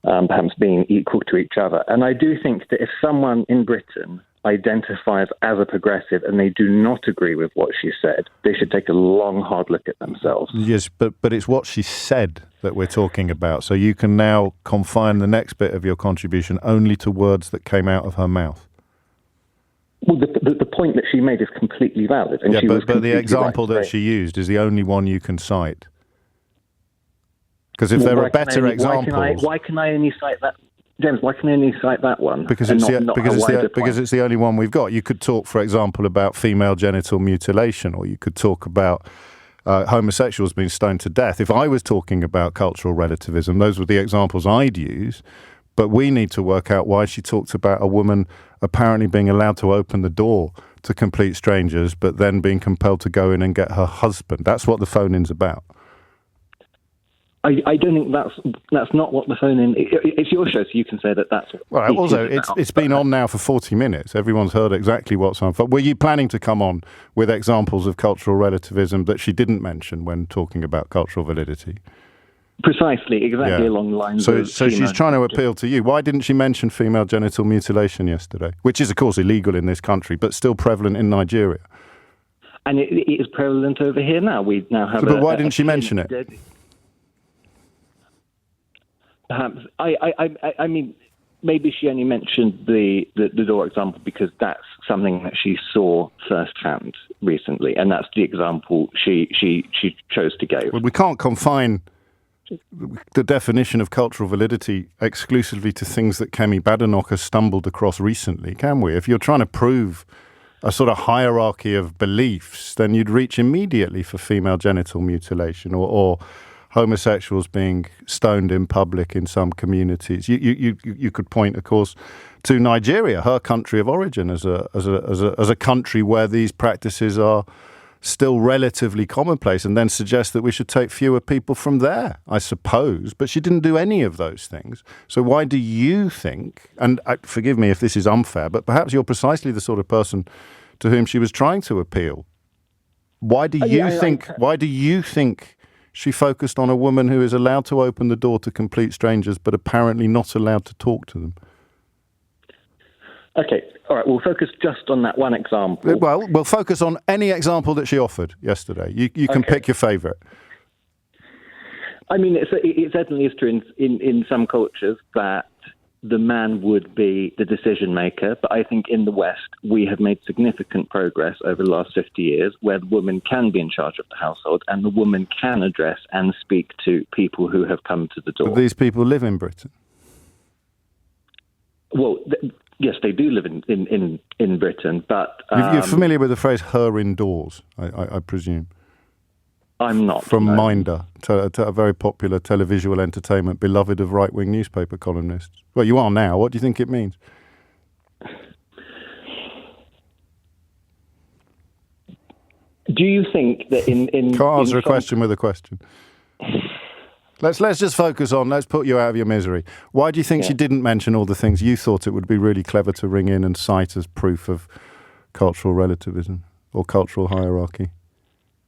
perhaps being equal to each other. And I do think that if someone in Britain identifies as a progressive and they do not agree with what she said, they should take a long, hard look at themselves. Yes, but it's what she said that we're talking about. So you can now confine the next bit of your contribution only to words that came out of her mouth. Well, the point that she made is completely valid. And but the example that she used is the only one you can cite. Because if there are better examples... Why can I only cite that? James, why can I only cite that one? Because it's the only one we've got. You could talk, for example, about female genital mutilation, or you could talk about homosexuals being stoned to death. If I was talking about cultural relativism, those were the examples I'd use. But we need to work out why she talked about a woman apparently being allowed to open the door to complete strangers, but then being compelled to go in and get her husband. That's what the phone-in's about. I don't think that's not what the phone-in... It's your show, so you can say that's... Well, also, it's been on now for 40 minutes. Everyone's heard exactly what's on. Were you planning to come on with examples of cultural relativism that she didn't mention when talking about cultural validity? Precisely, exactly along the lines of... So she's trying to appeal to you. Why didn't she mention female genital mutilation yesterday? Which is, of course, illegal in this country, but still prevalent in Nigeria. And it is prevalent over here now. We now have But why didn't she mention it? Perhaps. I mean, maybe she only mentioned the door example because that's something that she saw firsthand recently, and that's the example she chose to go. Well, we can't confine the definition of cultural validity exclusively to things that Kemi Badenoch has stumbled across recently, can we? If you're trying to prove a sort of hierarchy of beliefs, then you'd reach immediately for female genital mutilation or homosexuals being stoned in public in some communities. You could point, of course, to Nigeria, her country of origin, as a country where these practices are still relatively commonplace, and then suggest that we should take fewer people from there, I suppose. But she didn't do any of those things. So why do you think, and forgive me if this is unfair, but perhaps you're precisely the sort of person to whom she was trying to appeal Why do you think she focused on a woman who is allowed to open the door to complete strangers, but apparently not allowed to talk to them? Okay, all right, we'll focus just on that one example. Well, we'll focus on any example that she offered yesterday. You can pick your favourite. I mean, it certainly is true in some cultures that the man would be the decision maker, but I think in the West we have made significant progress over the last 50 years where the woman can be in charge of the household and the woman can address and speak to people who have come to the door. But these people live in Britain. Well, yes, they do live in Britain, but... You're familiar with the phrase her indoors, I presume? I'm not. From Minder, a very popular televisual entertainment, beloved of right-wing newspaper columnists. Well, you are now. What do you think it means? Do you think that in Can't answer a question with a question. Let's just focus on, let's put you out of your misery. Why do you think she didn't mention all the things you thought it would be really clever to ring in and cite as proof of cultural relativism or cultural hierarchy?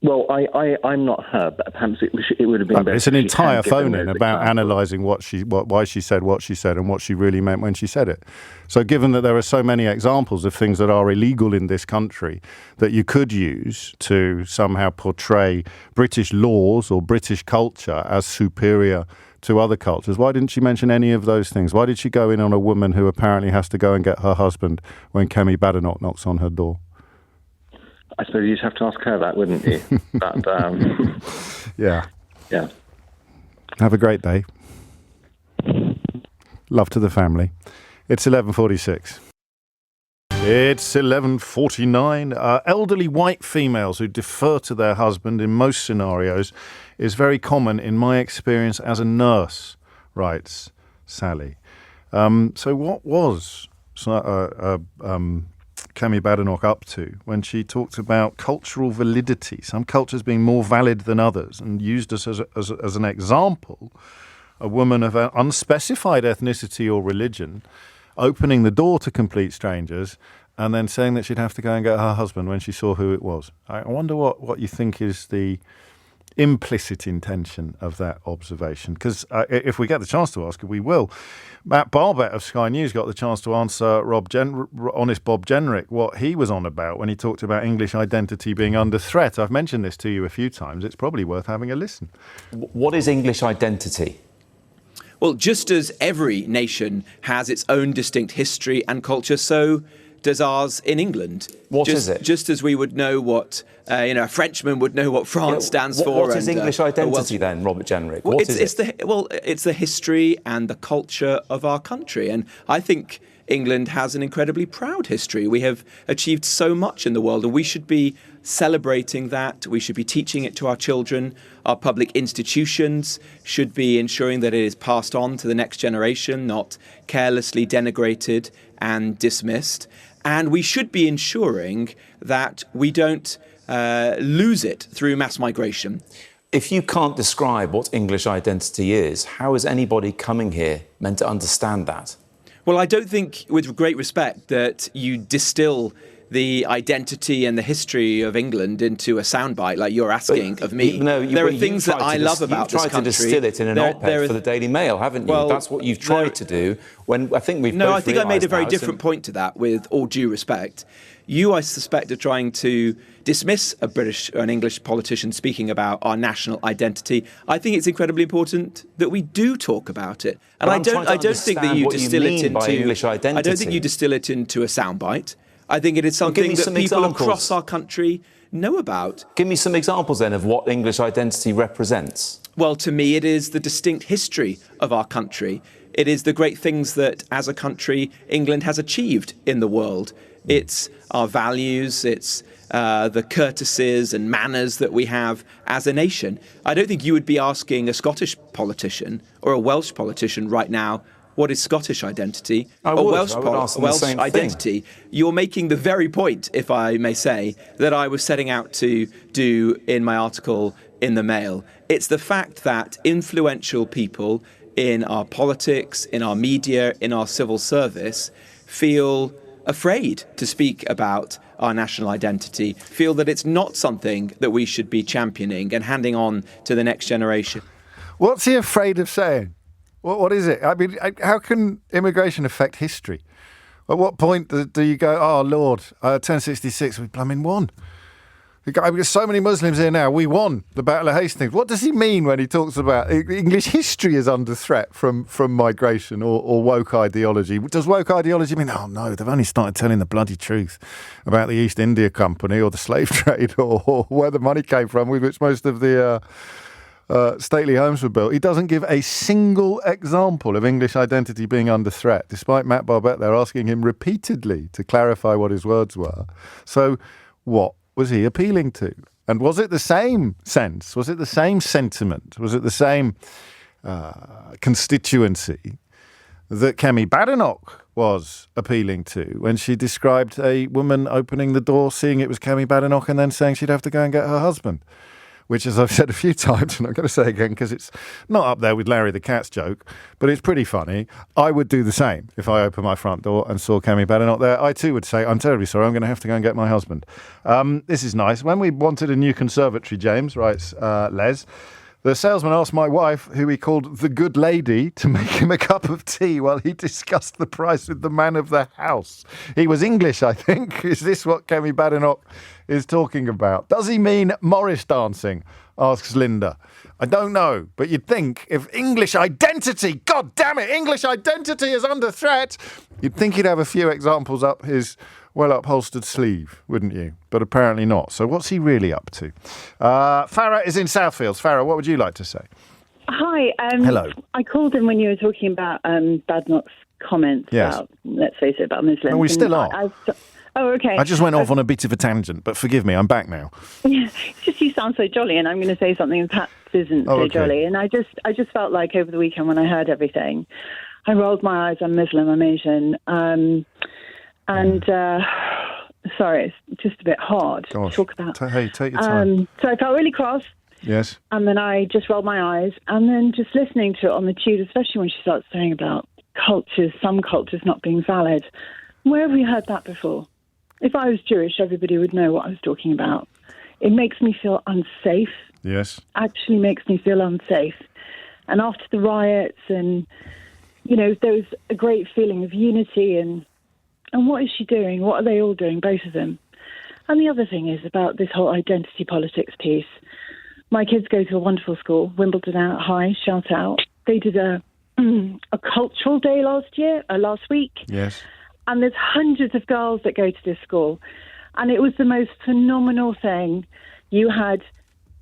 Well, I'm not her, but perhaps it would have been better. It's an entire phone-in about analysing why she said what she said and what she really meant when she said it. So given that there are so many examples of things that are illegal in this country that you could use to somehow portray British laws or British culture as superior to other cultures, why didn't she mention any of those things? Why did she go in on a woman who apparently has to go and get her husband when Kemi Badenoch knocks on her door? I suppose you'd have to ask her that, wouldn't you? But, yeah. Have a great day. Love to the family. It's 11:46. It's 11:49. Elderly white females who defer to their husband in most scenarios is very common in my experience as a nurse, writes Sally. So what was Kemi Badenoch up to when she talked about cultural validity, some cultures being more valid than others, and used us as an example, a woman of unspecified ethnicity or religion opening the door to complete strangers and then saying that she'd have to go and get her husband when she saw who it was. I wonder what you think is the implicit intention of that observation, because if we get the chance to ask her, we will. Matt Barbet of Sky News got the chance to answer honest Bob Jenrick what he was on about when he talked about English identity being under threat. I've mentioned this to you a few times. It's probably worth having a listen. What is English identity? Well, just as every nation has its own distinct history and culture, so does ours in England. What is it? Just as we would know what, a Frenchman would know what France stands for. What is English identity then, Robert Jenrick? Well, what is it? It's the history and the culture of our country. And I think England has an incredibly proud history. We have achieved so much in the world, and we should be celebrating that. We should be teaching it to our children. Our public institutions should be ensuring that it is passed on to the next generation, not carelessly denigrated and dismissed. And we should be ensuring that we don't lose it through mass migration. If you can't describe what English identity is, how is anybody coming here meant to understand that? Well, I don't think, with great respect, that you distill the identity and the history of England into a soundbite like you're asking of me. There are things that I love about this country. You've tried to distill it in an op-ed for the Daily Mail, haven't you? Well, that's what you've tried to do. When I think we've No, both I think I made a very realised different point to that, with all due respect. You, I suspect, are trying to dismiss an English politician speaking about our national identity. I think it's incredibly important that we do talk about it. And I don't think that you distill it into English identity. I don't think you distill it into a soundbite. I think it is something that people across our country know about. Give me some examples then of what English identity represents. Well, to me, it is the distinct history of our country. It is the great things that, as a country, England has achieved in the world. It's our values, it's the courtesies and manners that we have as a nation. I don't think you would be asking a Scottish politician or a Welsh politician right now, what is Scottish identity? Welsh identity. You're making the very point, if I may say, that I was setting out to do in my article in the Mail. It's the fact that influential people in our politics, in our media, in our civil service feel afraid to speak about our national identity, feel that it's not something that we should be championing and handing on to the next generation. What's he afraid of saying? What is it? I mean, how can immigration affect history? At what point do you go, oh, Lord, 1066, we blooming won? There's so many Muslims here now. We won the Battle of Hastings. What does he mean when he talks about English history is under threat from migration or woke ideology? Does woke ideology mean, oh, no, they've only started telling the bloody truth about the East India Company or the slave trade or where the money came from, with which most of the stately homes were built? He doesn't give a single example of English identity being under threat, despite Matt Barbette there asking him repeatedly to clarify what his words were. So what was he appealing to? And was it the same sense? Was it the same sentiment? Was it the same constituency that Kemi Badenoch was appealing to when she described a woman opening the door, seeing it was Kemi Badenoch, and then saying she'd have to go and get her husband? Which, as I've said a few times, and I'm going to say again because it's not up there with Larry the Cat's joke, but it's pretty funny. I would do the same if I opened my front door and saw Kemi Badenoch there. I too would say, I'm terribly sorry, I'm going to have to go and get my husband. This is nice. When we wanted a new conservatory, James, writes Les, the salesman asked my wife, who he called the good lady, to make him a cup of tea while he discussed the price with the man of the house. He was English, I think. Is this what Kemi Badenoch is talking about? Does he mean Morris dancing? Asks Linda. I don't know, but you'd think if English identity, God damn it, English identity is under threat, you'd think he'd have a few examples up his well-upholstered sleeve, wouldn't you? But apparently not. So what's he really up to? Farah is in Southfields. Farah, what would you like to say? Hi. Hello. I called in when you were talking about Badenoch's comments about, let's face it, about Muslims. No, we still are. Oh, okay. I just went off on a bit of a tangent, but forgive me, I'm back now. Yeah, it's just you sound so jolly, and I'm going to say something that perhaps isn't so jolly. And I just felt like over the weekend when I heard everything, I rolled my eyes. I'm Muslim, I'm Asian. Sorry, it's just a bit hard to talk about. Take your time. So I felt really cross. Yes. And then I just rolled my eyes. And then just listening to it on the tube, especially when she starts saying about cultures, some cultures not being valid. Where have we heard that before? If I was Jewish, everybody would know what I was talking about. It makes me feel unsafe. Yes. Actually makes me feel unsafe. And after the riots and, there was a great feeling of unity and what is she doing? What are they all doing, both of them? And the other thing is about this whole identity politics piece. My kids go to a wonderful school, Wimbledon High, shout out. They did a cultural day last week. Yes. And there's hundreds of girls that go to this school. And it was the most phenomenal thing. You had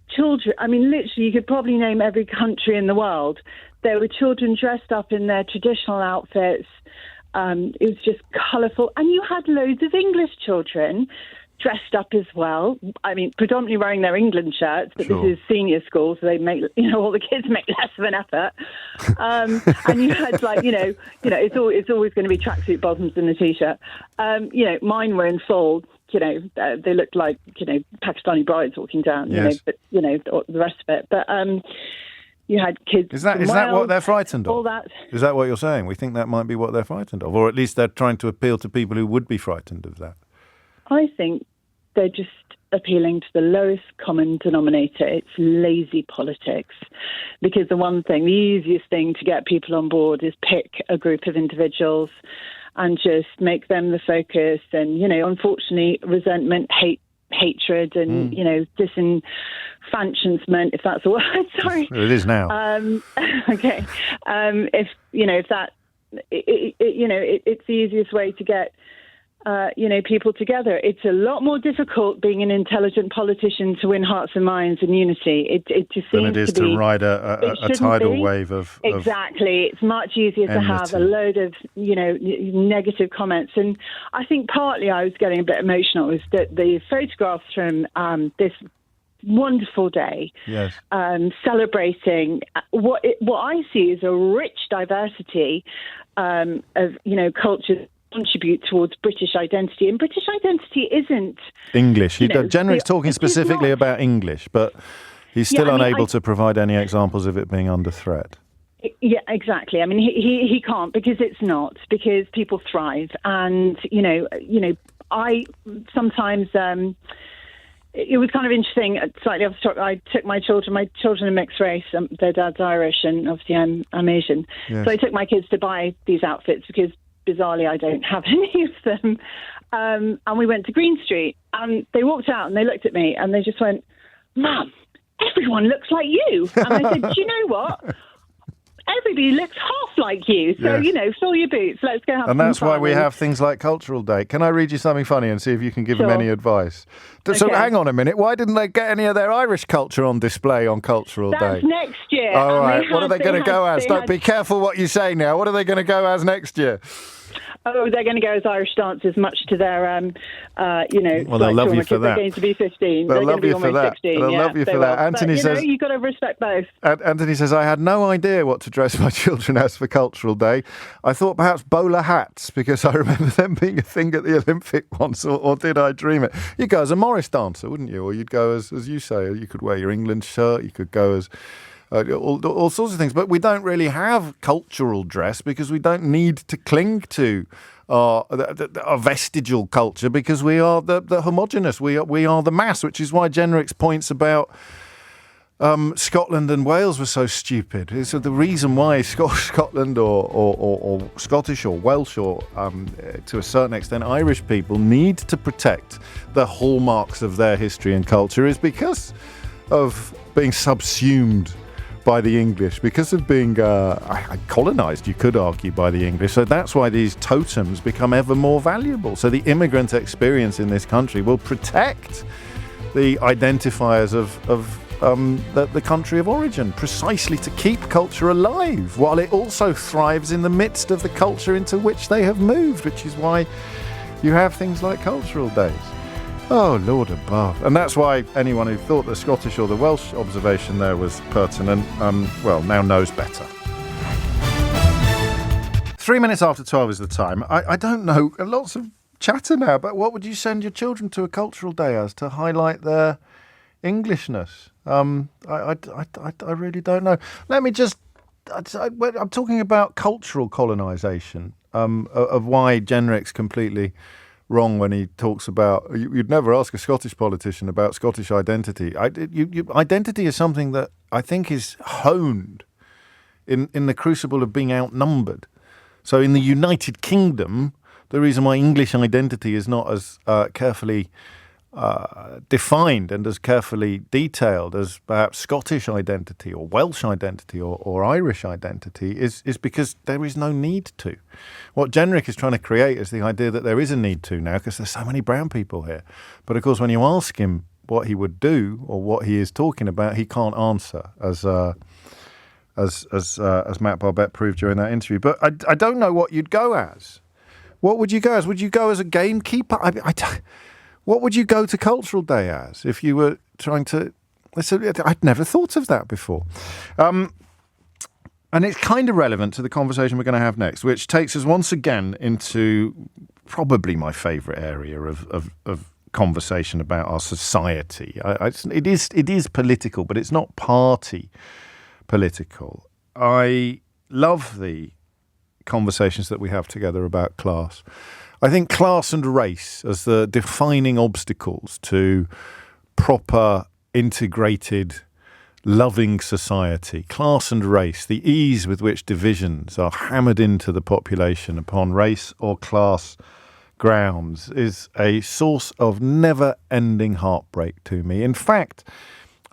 children, literally, you could probably name every country in the world. There were children dressed up in their traditional outfits. It was just colourful. And you had loads of English children dressed up as well. Predominantly wearing their England shirts, but This is senior school, so they make, all the kids make less of an effort. And you had it's always going to be tracksuit bottoms and a t-shirt. Mine were in full. They looked like, Pakistani brides walking down, yes. But, the rest of it. But you had kids. Is that what they're frightened of? All that. Is that what you're saying? We think that might be what they're frightened of, or at least they're trying to appeal to people who would be frightened of that. I think they're just appealing to the lowest common denominator. It's lazy politics. Because the easiest thing to get people on board is pick a group of individuals and just make them the focus. And, unfortunately, resentment, hatred and, disenfranchisement, if that's a word, sorry. It is now. Okay. It's the easiest way to get people together. It's a lot more difficult being an intelligent politician to win hearts and minds and unity. It just seems than it is to ride a tidal wave of exactly. It's much easier to have a load of negative comments, and I think partly I was getting a bit emotional was that the photographs from this wonderful day, yes, celebrating what I see is a rich diversity of cultures contribute towards British identity, and British identity isn't English. Jenrick's talking specifically about English, but he's still unable to provide any examples of it being under threat. Yeah, exactly. He can't because it's not, because people thrive, and I sometimes. It was kind of interesting. Slightly off the top, I took my children. My children are mixed race. Their dad's Irish, and obviously I'm Asian. Yes. So I took my kids to buy these outfits because, bizarrely, I don't have any of them. And we went to Green Street, and they walked out and they looked at me and they just went, "Mum, everyone looks like you." And I said, "Do you know what? Everybody looks half like you. So, fill your boots. Let's go have some fun." And that's why we have things like Cultural Day. Can I read you something funny and see if you can give them any advice? So hang on a minute. Why didn't they get any of their Irish culture on display on Cultural Day? That's next year. All right. What are they going to go as? Don't be careful what you say now. What are they going to go as next year? Oh, they're going to go as Irish dancers, much to their, Well, they'll love you for that. They're going to be 15. They'll they're love going to be you for almost that. 16. They'll love you for that. Anthony says, you've got to respect both. Anthony says, I had no idea what to dress my children as for Cultural Day. I thought perhaps bowler hats, because I remember them being a thing at the Olympic once, or did I dream it? You'd go as a Morris dancer, wouldn't you? Or you'd go as you say, you could wear your England shirt, you could go as all sorts of things. But we don't really have cultural dress because we don't need to cling to our vestigial culture, because we are the homogenous. We are the mass, which is why Jenrick's points about Scotland and Wales were so stupid. So the reason why Scotland or Scottish or Welsh or to a certain extent Irish people need to protect the hallmarks of their history and culture is because of being subsumed by the English, because of being colonised, you could argue, by the English. So that's why these totems become ever more valuable. So the immigrant experience in this country will protect the identifiers of the country of origin, precisely to keep culture alive, while it also thrives in the midst of the culture into which they have moved, which is why you have things like Cultural Days. Oh, Lord above. And that's why anyone who thought the Scottish or the Welsh observation there was pertinent, now knows better. 3 minutes after 12 is the time. I don't know, lots of chatter now, but what would you send your children to a Cultural Day as to highlight their Englishness? I really don't know. Let me just... I'm talking about cultural colonisation, of why Jenrick's completely wrong when he talks about... You'd never ask a Scottish politician about Scottish identity. Identity is something that I think is honed in the crucible of being outnumbered. So in the United Kingdom, the reason why English identity is not as carefully defined and as carefully detailed as perhaps Scottish identity or Welsh identity or Irish identity is because there is no need to. What Jenrick is trying to create is the idea that there is a need to now because there's so many brown people here. But of course, when you ask him what he would do or what he is talking about, he can't answer, as Matt Barbette proved during that interview. But I don't know what you'd go as. What would you go as? Would you go as a gamekeeper? What would you go to Cultural Day as if you were trying to... I'd never thought of that before. And it's kind of relevant to the conversation we're going to have next, which takes us once again into probably my favourite area of conversation about our society. It is political, but it's not party political. I love the conversations that we have together about class. I think class and race as the defining obstacles to proper, integrated, loving society. Class and race, the ease with which divisions are hammered into the population upon race or class grounds is a source of never-ending heartbreak to me. In fact,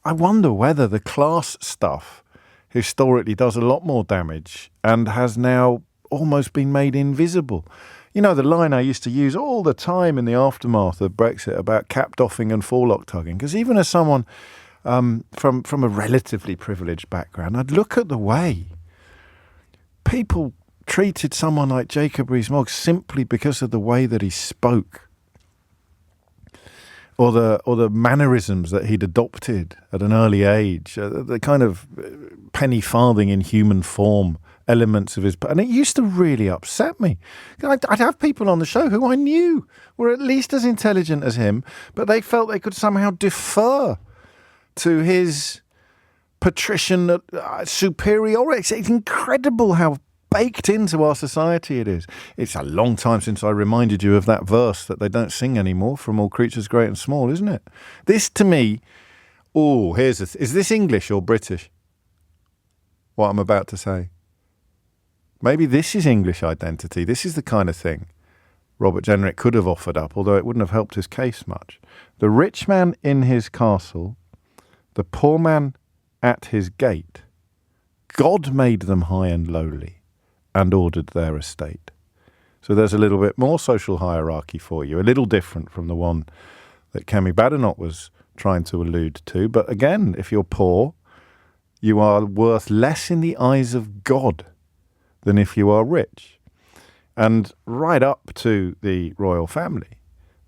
I wonder whether the class stuff historically does a lot more damage and has now almost been made invisible. You know, the line I used to use all the time in the aftermath of Brexit about cap-doffing and forelock tugging, because even as someone from a relatively privileged background, I'd look at the way people treated someone like Jacob Rees-Mogg simply because of the way that he spoke, or the mannerisms that he'd adopted at an early age, the kind of penny farthing in human form elements of his... And it used to really upset me. I'd have people on the show who I knew were at least as intelligent as him, but they felt they could somehow defer to his patrician superiority. It's incredible how baked into our society it is. It's a long time since I reminded you of that verse that they don't sing anymore from All Creatures Great and Small, isn't it? This to me, is this English or British? What I'm about to say. Maybe this is English identity. This is the kind of thing Robert Jenrick could have offered up, although it wouldn't have helped his case much. The rich man in his castle, the poor man at his gate. God made them high and lowly and ordered their estate. So there's a little bit more social hierarchy for you, a little different from the one that Kemi Badenoch was trying to allude to. But again, if you're poor, you are worth less in the eyes of God than if you are rich. And right up to the royal family,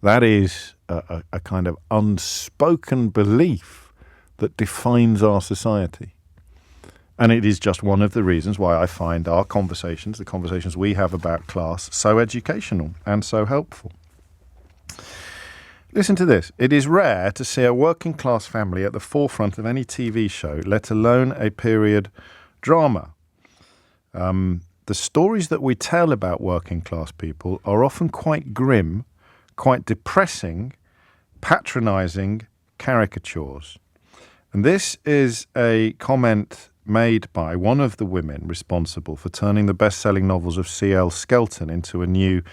that is a kind of unspoken belief that defines our society. And it is just one of the reasons why I find our conversations, the conversations we have about class, so educational and so helpful. Listen to this. It is rare to see a working class family at the forefront of any TV show, let alone a period drama. The stories that we tell about working class people are often quite grim, quite depressing, patronising caricatures. And this is a comment made by one of the women responsible for turning the best-selling novels of C.L. Skelton into a new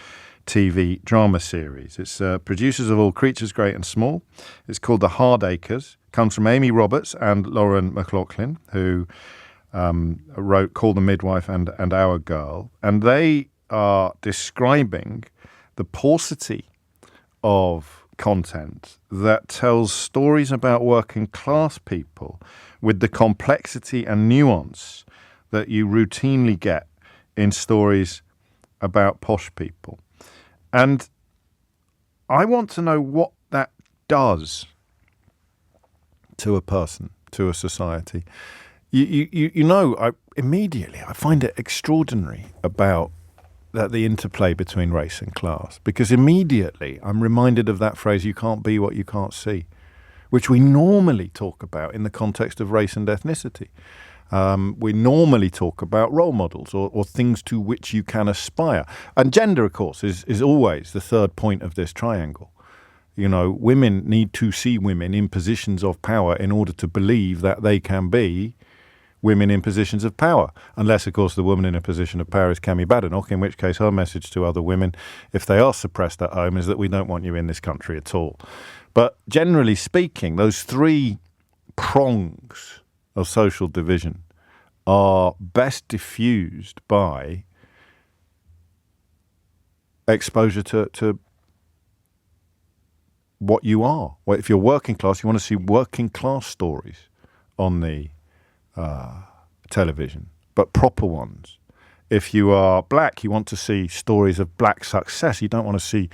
TV drama series. It's producers of All Creatures Great and Small. It's called The Hardacres. Comes from Amy Roberts and Lauren McLaughlin, who wrote Call the Midwife and Our Girl. And they are describing the paucity of content that tells stories about working class people with the complexity and nuance that you routinely get in stories about posh people. And I want to know what that does to a person, to a society. Immediately I find it extraordinary about the interplay between race and class, because immediately I'm reminded of that phrase, you can't be what you can't see, which we normally talk about in the context of race and ethnicity. We normally talk about role models or things to which you can aspire. And gender, of course, is always the third point of this triangle. You know, women need to see women in positions of power in order to believe that they can be women in positions of power. Unless, of course, the woman in a position of power is Kemi Badenoch, in which case her message to other women, if they are suppressed at home, is that we don't want you in this country at all. But generally speaking, those three prongs of social division are best diffused by exposure to what you are. Well, if you're working class, you want to see working class stories on the television, but proper ones. If you are black, you want to see stories of black success. You don't want to see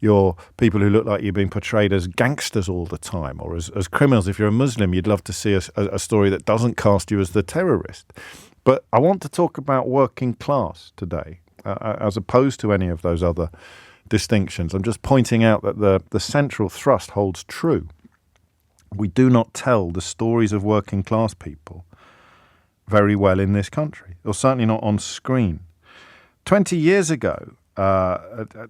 your people who look like you're being portrayed as gangsters all the time or as criminals. If you're a Muslim, you'd love to see a story that doesn't cast you as the terrorist. But I want to talk about working class today, as opposed to any of those other distinctions. I'm just pointing out that the central thrust holds true. We do not tell the stories of working class people very well in this country, or certainly not on screen. 20 years ago,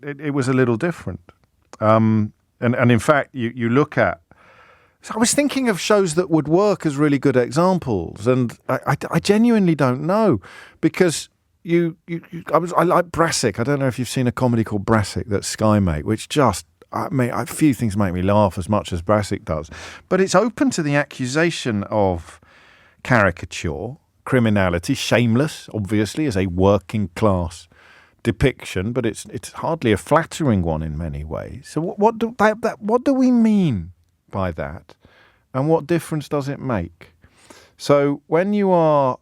it was a little different. And in fact, you look at... So I was thinking of shows that would work as really good examples, and I genuinely don't know, because I like Brassic. I don't know if you've seen a comedy called Brassic that Sky make, which just... a few things make me laugh as much as Brassic does. But it's open to the accusation of caricature, criminality. Shameless, obviously, is a working class depiction, but it's hardly a flattering one in many ways. So what do we mean by that, and what difference does it make? So when you are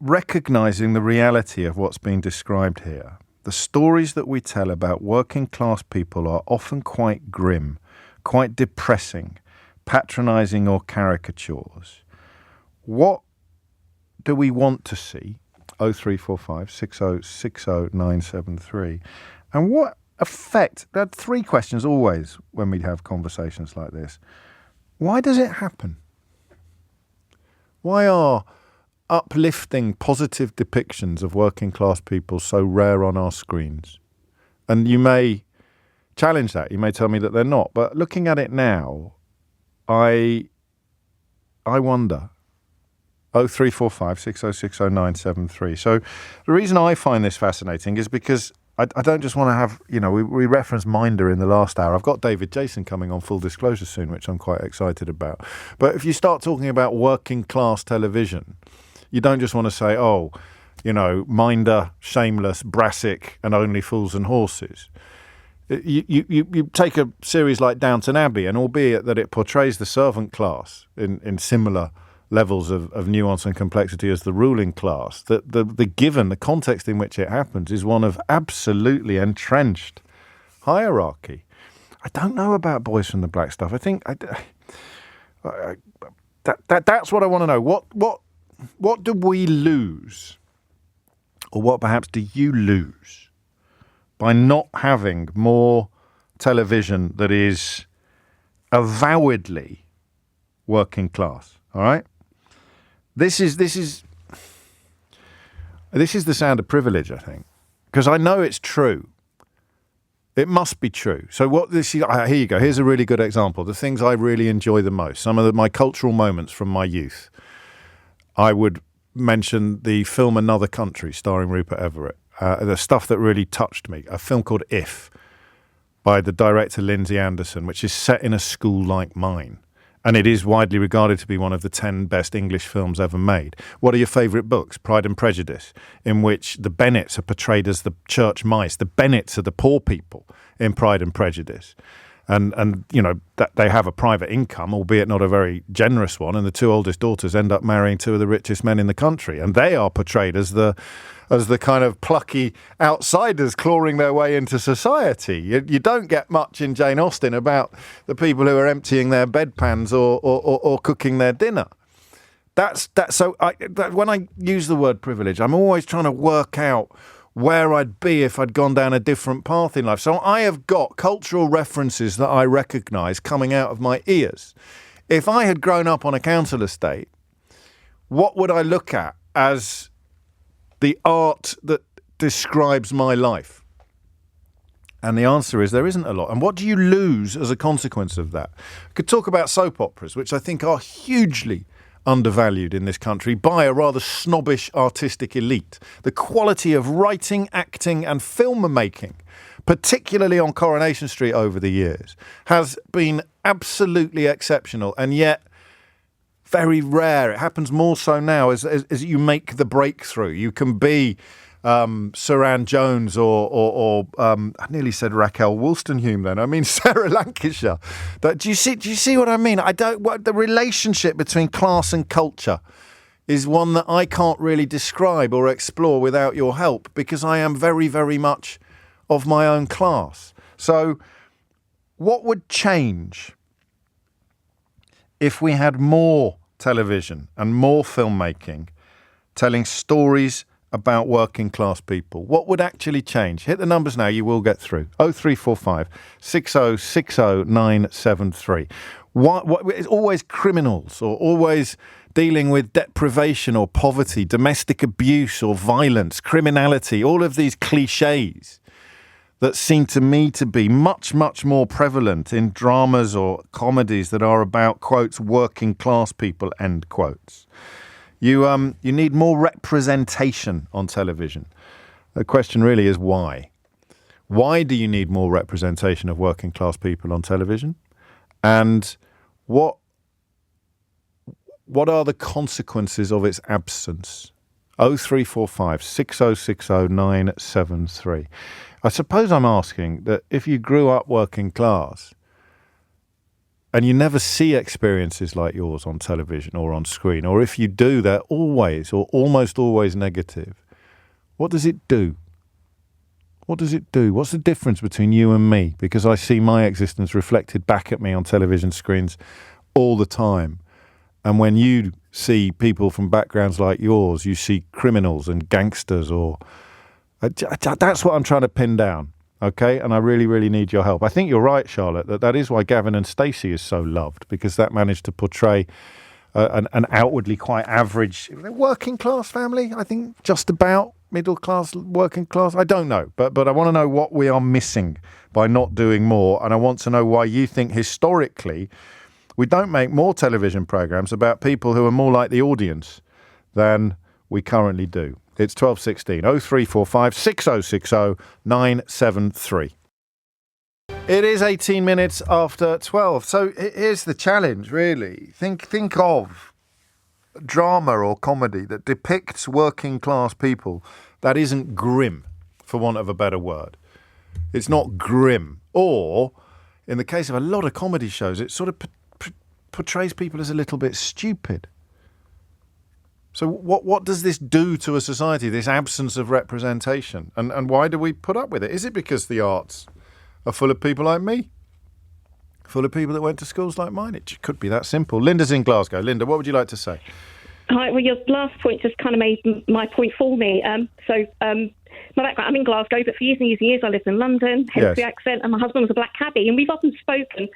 recognizing the reality of what's being described here, the stories that we tell about working class people are often quite grim, quite depressing, patronizing or caricatures. What do we want to see? 0345 6060 973. And what effect? There are three questions always when we have conversations like this. Why does it happen? Why are uplifting, positive depictions of working class people so rare on our screens? And you may challenge that. You may tell me that they're not. But looking at it now, I wonder. 0345 6060 973. So the reason I find this fascinating is because I don't just want to have, we referenced Minder in the last hour. I've got David Jason coming on Full Disclosure soon, which I'm quite excited about. But if you start talking about working class television, you don't just want to say, Minder, Shameless, Brassic, and Only Fools and Horses. You take a series like Downton Abbey, and albeit that it portrays the servant class in similar levels of nuance and complexity as the ruling class, that the context in which it happens is one of absolutely entrenched hierarchy. I don't know about Boys from the Black stuff. I think that's what I want to know. What do we lose, or what perhaps do you lose, by not having more television that is avowedly working class? All right. This is the sound of privilege, I think, because I know it's true. It must be true. So here you go. Here's a really good example. The things I really enjoy the most, some of my cultural moments from my youth. I would mention the film Another Country, starring Rupert Everett. The stuff that really touched me. A film called If, by the director Lindsay Anderson, which is set in a school like mine. And it is widely regarded to be one of the 10 best English films ever made. What are your favourite books? Pride and Prejudice, in which the Bennets are portrayed as the church mice. The Bennets are the poor people in Pride and Prejudice. And that they have a private income, albeit not a very generous one, and the two oldest daughters end up marrying two of the richest men in the country. And they are portrayed as the kind of plucky outsiders clawing their way into society. You don't get much in Jane Austen about the people who are emptying their bedpans or cooking their dinner. When I use the word privilege, I'm always trying to work out where I'd be if I'd gone down a different path in life. So I have got cultural references that I recognise coming out of my ears. If I had grown up on a council estate, what would I look at as the art that describes my life? And the answer is there isn't a lot. And what do you lose as a consequence of that? I could talk about soap operas, which I think are hugely undervalued in this country by a rather snobbish artistic elite. The quality of writing, acting and film making, particularly on Coronation Street over the years, has been absolutely exceptional, and yet very rare. It happens more so now as you make the breakthrough. You can be Saran Jones or I nearly said Raquel Woolstenhume then. I mean Sarah Lancashire. Do you see what I mean? The relationship between class and culture is one that I can't really describe or explore without your help, because I am very, very much of my own class. So what would change if we had more television and more filmmaking telling stories about working class people? What would actually change? Hit the numbers now, you will get through. 0345 6060 973. It's always criminals, or always dealing with deprivation or poverty, domestic abuse or violence, criminality, all of these cliches that seem to me to be much, much more prevalent in dramas or comedies that are about, quotes, working class people, end quotes. You need more representation on television. The question really is why? Why do you need more representation of working class people on television? And what are the consequences of its absence? 0345 6060 973. I suppose I'm asking that if you grew up working class and you never see experiences like yours on television or on screen, or if you do, they're always or almost always negative, what does it do? What does it do? What's the difference between you and me? Because I see my existence reflected back at me on television screens all the time. And when you see people from backgrounds like yours, you see criminals and gangsters, or that's what I'm trying to pin down. Okay, and I really, really need your help. I think you're right, Charlotte, that is why Gavin and Stacey is so loved, because that managed to portray an outwardly quite average working class family. I think just about middle class, working class. I don't know, but I want to know what we are missing by not doing more, and I want to know why you think historically we don't make more television programmes about people who are more like the audience than we currently do. It's 12:16 0345 6060 973. It is 18 minutes after 12. So here's the challenge, really. Think of drama or comedy that depicts working class people that isn't grim, for want of a better word. It's not grim. Or, in the case of a lot of comedy shows, it sort of portrays people as a little bit stupid. So what does this do to a society, this absence of representation? And why do we put up with it? Is it because the arts are full of people like me? Full of people that went to schools like mine? It could be that simple. Linda's in Glasgow. Linda, what would you like to say? Hi, well, your last point just kind of made my point for me. My background, I'm in Glasgow, but for years and years and years I lived in London, hence the accent, and my husband was a black cabbie, and we've often spoken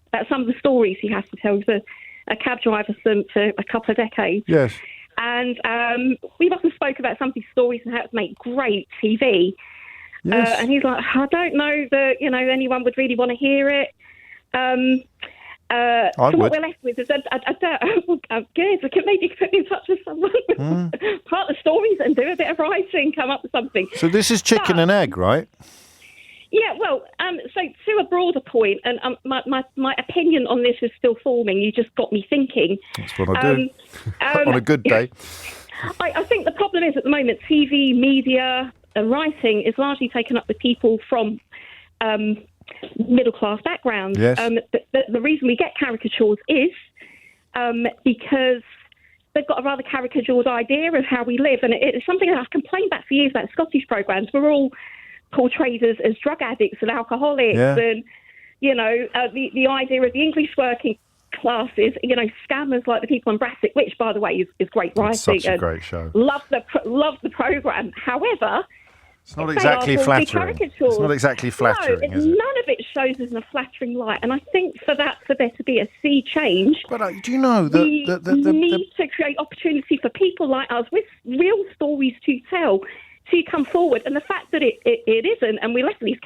about some of the stories he has to tell. He was a cab driver for a couple of decades. Yes. And we've often spoken about some of these stories and how to make great TV. Yes. And he's like, I don't know that anyone would really want to hear it. What we're left with is good. We can maybe put me in touch with someone, part the stories and do a bit of writing, come up with something. So this is chicken and egg, right? Yeah, well, so to a broader point, and my opinion on this is still forming. You just got me thinking. That's what I do on a good day. I think the problem is at the moment, TV, media, and writing is largely taken up with people from middle-class backgrounds. Yes. The reason we get caricatures is because they've got a rather caricatured idea of how we live, and it's something that I've complained about for years about Scottish programmes. We're all portrayed as drug addicts and alcoholics, and the idea of the English working class is scammers like the people in Brassic, which by the way is great writing. It's such a great show. Love the programme. However, it's not exactly flattering. It's not exactly flattering, is it? None of it shows us in a flattering light, and I think for there to be a sea change, but do you know that we need to create opportunity for people like us with real stories to tell to come forward, and the fact that it isn't, and we're left with these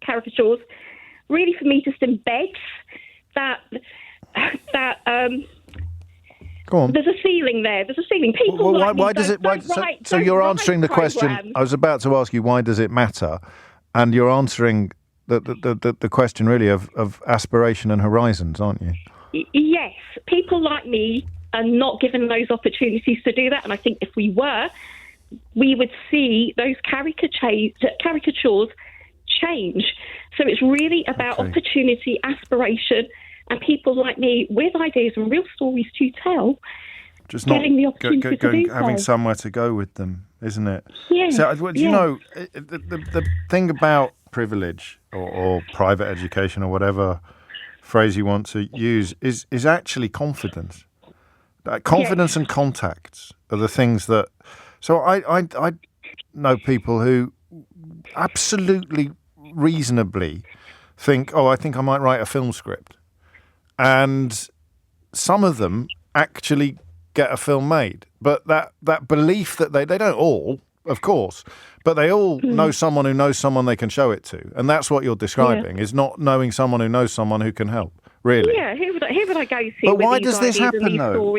caricatures, really for me just embeds that. Go on. There's a ceiling there. There's a ceiling. People why does it? So you're answering the question. I was about to ask you, why does it matter? And you're answering the question really of aspiration and horizons, aren't you? Yes, people like me are not given those opportunities to do that, and I think if we were, we would see those caricatures change. So it's really about opportunity, aspiration, and people like me with ideas and real stories to tell. Just getting the opportunity to do having so. somewhere to go with them, isn't it? Yeah. So, you know, the thing about privilege or private education or whatever phrase you want to use is actually confidence. Confidence and contacts are the things that. So I know people who absolutely reasonably think, I think I might write a film script. And some of them actually get a film made. But that belief that they don't all, of course, but they all know someone who knows someone they can show it to. And that's what you're describing, is not knowing someone who knows someone who can help, really. Yeah, who would I go to? But why does this happen, though?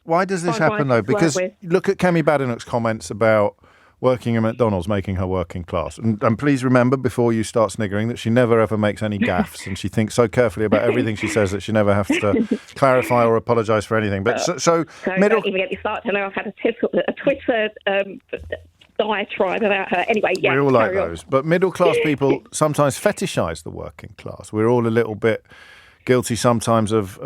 Why does this happen, though? Because look at Kemi Badenoch's comments about working at McDonald's, making her working class. And please remember, before you start sniggering, that she never ever makes any gaffes, and she thinks so carefully about everything she says that she never has to clarify or apologise for anything. But so middle. Don't even get me started. I know I've had a Twitter diatribe about her. Anyway, yeah. We're all like those. But middle class people sometimes fetishise the working class. We're all a little bit guilty sometimes of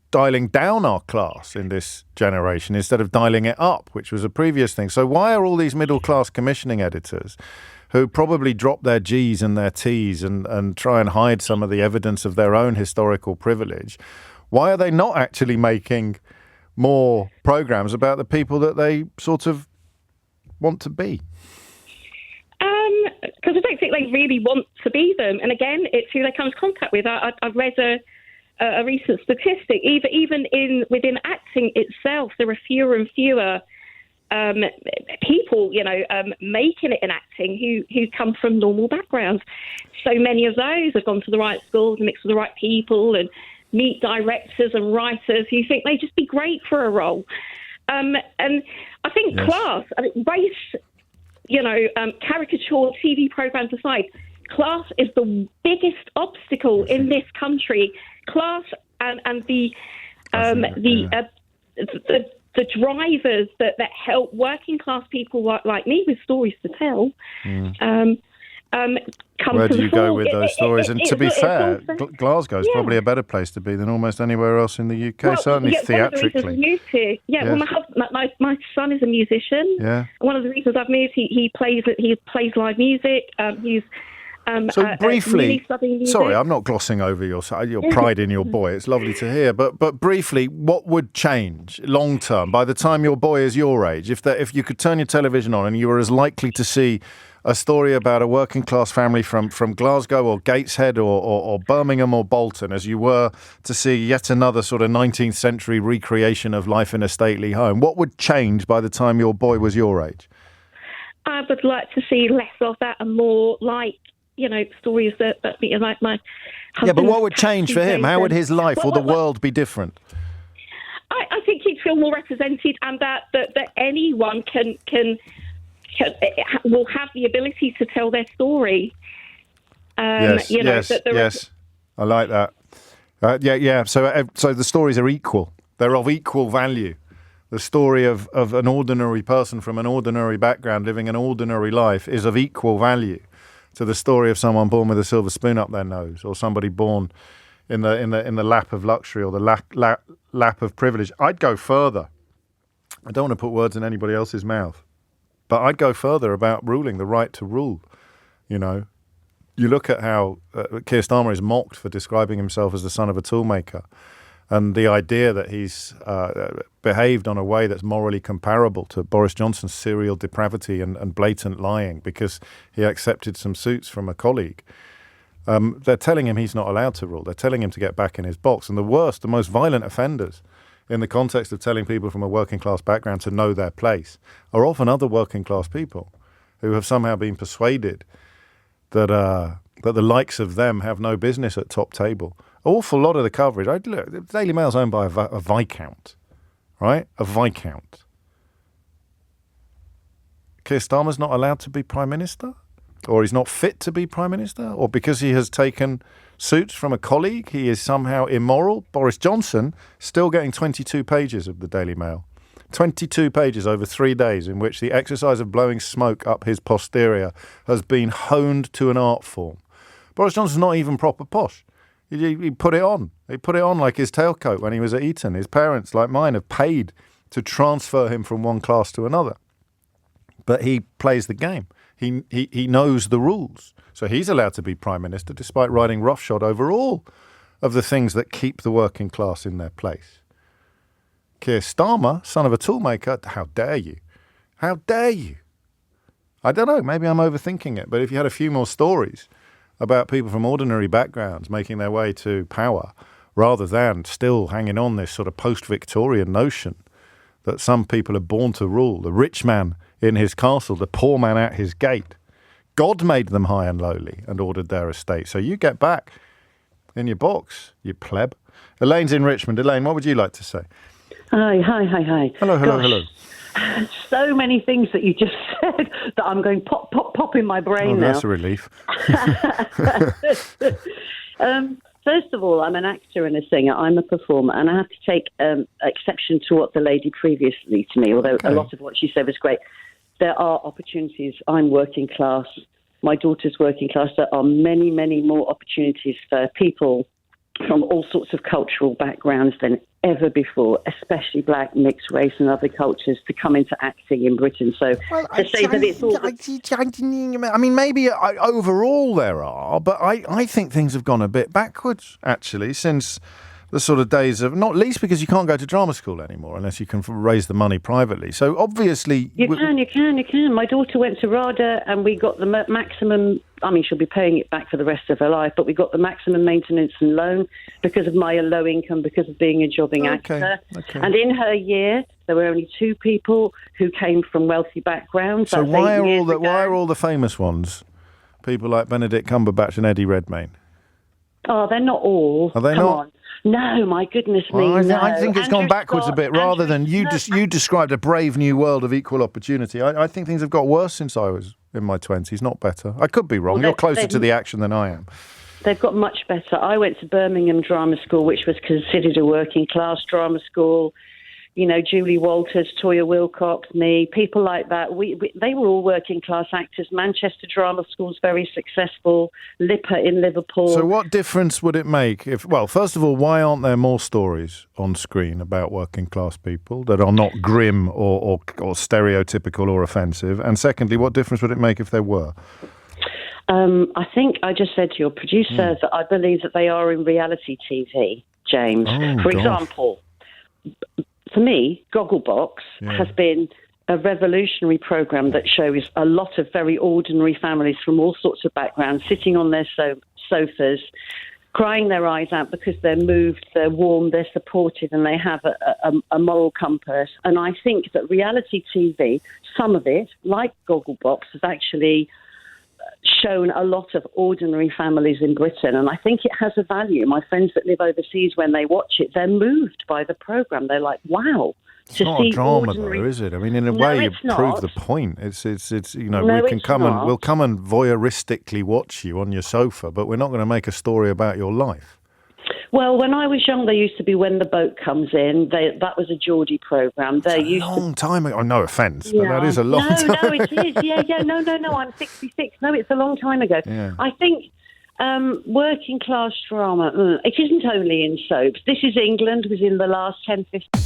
dialing down our class in this generation instead of dialing it up, which was a previous thing. So why are all these middle-class commissioning editors who probably drop their G's and their T's and try and hide some of the evidence of their own historical privilege, why are they not actually making more programmes about the people that they sort of want to be? Because I don't think they really want to be them. And again, it's who they come into contact with. I read a recent statistic. Even within acting itself, there are fewer and fewer people, making it in acting who come from normal backgrounds. So many of those have gone to the right schools and mixed with the right people and meet directors and writers who think they'd just be great for a role. And I think class, race, caricature TV programs aside, class is the biggest obstacle in this country. Class and the drivers that help working class people like me with stories to tell. Where do you go with those stories? And to be fair, Glasgow is probably a better place to be than almost anywhere else in the UK, certainly theatrically. One of the reasons I moved here, well, my son is a musician. Yeah. One of the reasons I've moved, he plays live music. He's so briefly, sorry, I'm not glossing over your pride in your boy. It's lovely to hear. But briefly, what would change long term by the time your boy is your age? If you could turn your television on and you were as likely to see a story about a working class family from Glasgow or Gateshead or Birmingham or Bolton as you were to see yet another sort of 19th century recreation of life in a stately home, what would change by the time your boy was your age? I would like to see less of that and more stories that like my husband. Yeah, but what would change for him? How would his life or the world be different? I think he'd feel more represented, and that anyone will have the ability to tell their story. Yes. I like that. So the stories are equal. They're of equal value. The story of an ordinary person from an ordinary background living an ordinary life is of equal value to the story of someone born with a silver spoon up their nose, or somebody born in the lap of luxury or the lap of privilege. I'd go further. I don't want to put words in anybody else's mouth, but I'd go further about ruling, the right to rule. You look at how Keir Starmer is mocked for describing himself as the son of a toolmaker, and the idea that he's behaved on a way that's morally comparable to Boris Johnson's serial depravity and blatant lying because he accepted some suits from a colleague. They're telling him he's not allowed to rule. They're telling him to get back in his box. And the worst, the most violent offenders in the context of telling people from a working class background to know their place are often other working class people who have somehow been persuaded that the likes of them have no business at top table. An awful lot of the coverage. The Daily Mail's owned by a Viscount, right? A Viscount. Keir Starmer's not allowed to be Prime Minister? Or he's not fit to be Prime Minister? Or because he has taken suits from a colleague, he is somehow immoral? Boris Johnson still getting 22 pages of the Daily Mail. 22 pages over 3 days in which the exercise of blowing smoke up his posterior has been honed to an art form. Boris Johnson's not even proper posh. He put it on. He put it on like his tailcoat when he was at Eton. His parents, like mine, have paid to transfer him from one class to another. But he plays the game. He knows the rules. So he's allowed to be Prime Minister despite riding roughshod over all of the things that keep the working class in their place. Keir Starmer, son of a toolmaker, how dare you? How dare you? I don't know, maybe I'm overthinking it, but if you had a few more stories about people from ordinary backgrounds making their way to power rather than still hanging on this sort of post-Victorian notion that some people are born to rule, the rich man in his castle, the poor man at his gate. God made them high and lowly and ordered their estate. So you get back in your box, you pleb. Elaine's in Richmond. Elaine, what would you like to say? Hi. Hello. So many things that you just said that I'm going pop in my brain now. That's a relief. First of all, I'm an actor and a singer. I'm a performer, and I have to take exception to what the lady previously to me, although a lot of what she said was great. There are opportunities. I'm working class. My daughter's working class. There are many, many more opportunities for people from all sorts of cultural backgrounds than ever before, especially black, mixed race and other cultures, to come into acting in Britain. So to say that it's all... I mean, maybe overall there are, but I think things have gone a bit backwards, actually, since the sort of days of, not least because you can't go to drama school anymore unless you can raise the money privately. So obviously... You can. My daughter went to RADA and we got the maximum... I mean, she'll be paying it back for the rest of her life, but we got the maximum maintenance and loan because of my low income, because of being a jobbing actor. Okay. And in her year, there were only 2 people who came from wealthy backgrounds. So why are all the famous ones people like Benedict Cumberbatch and Eddie Redmayne? Oh, they're not all. Are they Come not? On. No, my goodness me, no. I think it's gone backwards a bit, rather than you described a brave new world of equal opportunity. I think things have got worse since I was in my 20s, not better. I could be wrong. You're closer to the action than I am. They've got much better. I went to Birmingham Drama School, which was considered a working class drama school. You know, Julie Walters, Toya Wilcox, me, people like that. They were all working class actors. Manchester Drama School's very successful. Lipper in Liverpool. So what difference would it make if, well, first of all, why aren't there more stories on screen about working class people that are not grim or stereotypical or offensive? And secondly, what difference would it make if there were? I think I just said to your producer that I believe that they are in reality TV, James. For example, for me, Gogglebox has been a revolutionary programme that shows a lot of very ordinary families from all sorts of backgrounds sitting on their sofas, crying their eyes out because they're moved, they're warm, they're supported, and they have a moral compass. And I think that reality TV, some of it, like Gogglebox, has actually shown a lot of ordinary families in Britain, and I think it has a value. My friends that live overseas, when they watch it, they're moved by the programme. They're like, wow. It's not a drama, though, is it? I mean, in a way, you prove the point. It's you know, we'll come and voyeuristically watch you on your sofa, but we're not going to make a story about your life. Well, when I was young, there used to be When the Boat Comes In. That was a Geordie programme. That's a long time ago. Oh, no offence, but that is a long time ago. No, it is. Yeah. No, I'm 66. No, it's a long time ago. Yeah. I think working class drama, it isn't only in soaps. This Is England was in the last 10, 15...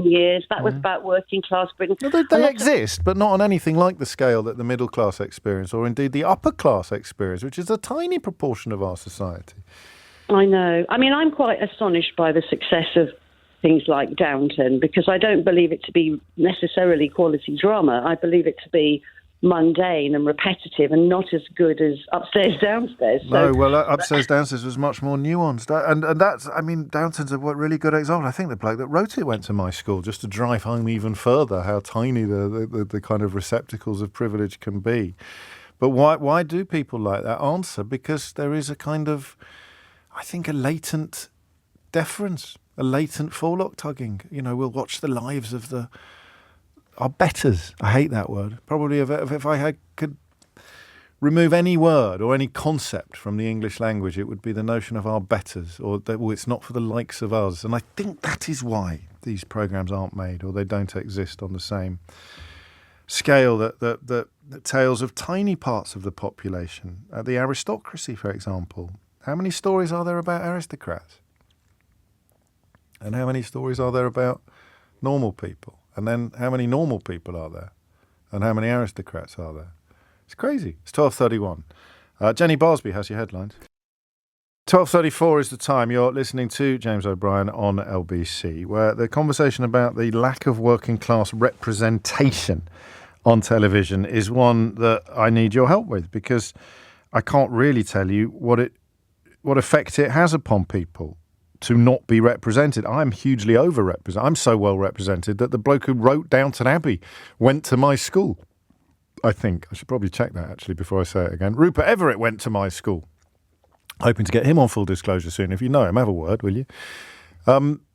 years. That was about working class Britain. Well, they exist, but not on anything like the scale that the middle class experience, or indeed the upper class experience, which is a tiny proportion of our society. I know. I mean, I'm quite astonished by the success of things like Downton, because I don't believe it to be necessarily quality drama. I believe it to be mundane and repetitive and not as good as Upstairs Downstairs. No, well, Upstairs Downstairs was much more nuanced. And that's, I mean, Downton's a really good example. I think the bloke that wrote it went to my school, just to drive home even further how tiny the kind of receptacles of privilege can be. But why do people like that answer? Because there is a kind of, I think, a latent deference, a latent forelock tugging. You know, we'll watch the lives of our betters. I hate that word. Probably if I could remove any word or any concept from the English language, it would be the notion of our betters, or that, well, it's not for the likes of us. And I think that is why these programmes aren't made, or they don't exist on the same scale that tales of tiny parts of the population. The aristocracy, for example. How many stories are there about aristocrats? And how many stories are there about normal people? And then how many normal people are there? And how many aristocrats are there? It's crazy. It's 12:31. Jenny Barsby has your headlines. 12:34 is the time. You're listening to James O'Brien on LBC, where the conversation about the lack of working class representation on television is one that I need your help with, because I can't really tell you what effect it has upon people to not be represented. I'm hugely overrepresented. I'm so well represented that the bloke who wrote Downton Abbey went to my school. I think I should probably check that actually before I say it again. Rupert Everett went to my school. Hoping to get him on full disclosure soon. If you know him, have a word, will you?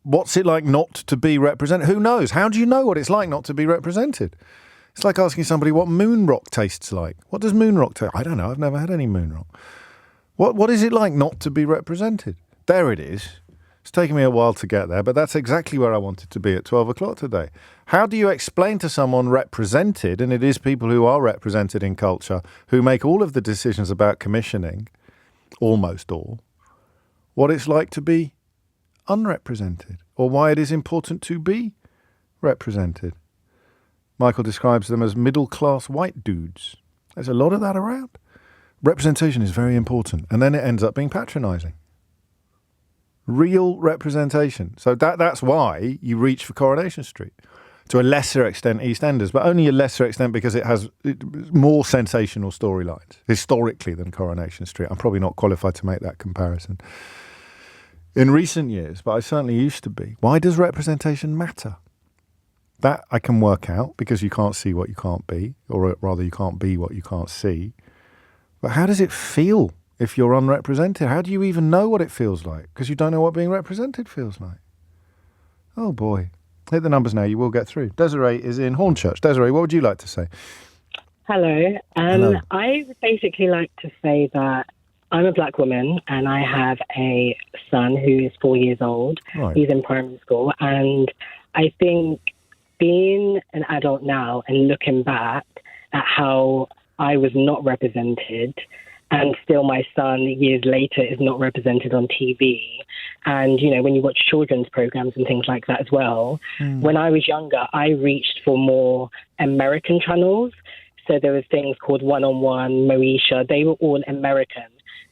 What's it like not to be represented? Who knows? How do you know what it's like not to be represented? It's like asking somebody what moon rock tastes like. What does moon rock taste? I don't know. I've never had any moon rock. What is it like not to be represented? There it is. It's taken me a while to get there, but that's exactly where I wanted to be at 12 o'clock today. How do you explain to someone represented, and it is people who are represented in culture, who make all of the decisions about commissioning, almost all, what it's like to be unrepresented, or why it is important to be represented? Michael describes them as middle-class white dudes. There's a lot of that around. Representation is very important, and then it ends up being patronising. Real representation. So that's why you reach for Coronation Street. To a lesser extent, EastEnders, but only a lesser extent because it has more sensational storylines, historically, than Coronation Street. I'm probably not qualified to make that comparison in recent years, but I certainly used to be. Why does representation matter? That I can work out, because you can't see what you can't be, or rather you can't be what you can't see. But how does it feel if you're unrepresented? How do you even know what it feels like? Because you don't know what being represented feels like. Oh boy. Hit the numbers now, you will get through. Desiree is in Hornchurch. Desiree, what would you like to say? Hello. Hello. I would basically like to say that I'm a black woman and I have a son who is 4 years old. Right. He's in primary school. And I think being an adult now and looking back at how I was not represented, and still my son years later is not represented on TV. And, you know, when you watch children's programs and things like that as well, when I was younger, I reached for more American channels. So there was things called One-on-One, Moesha. They were all American.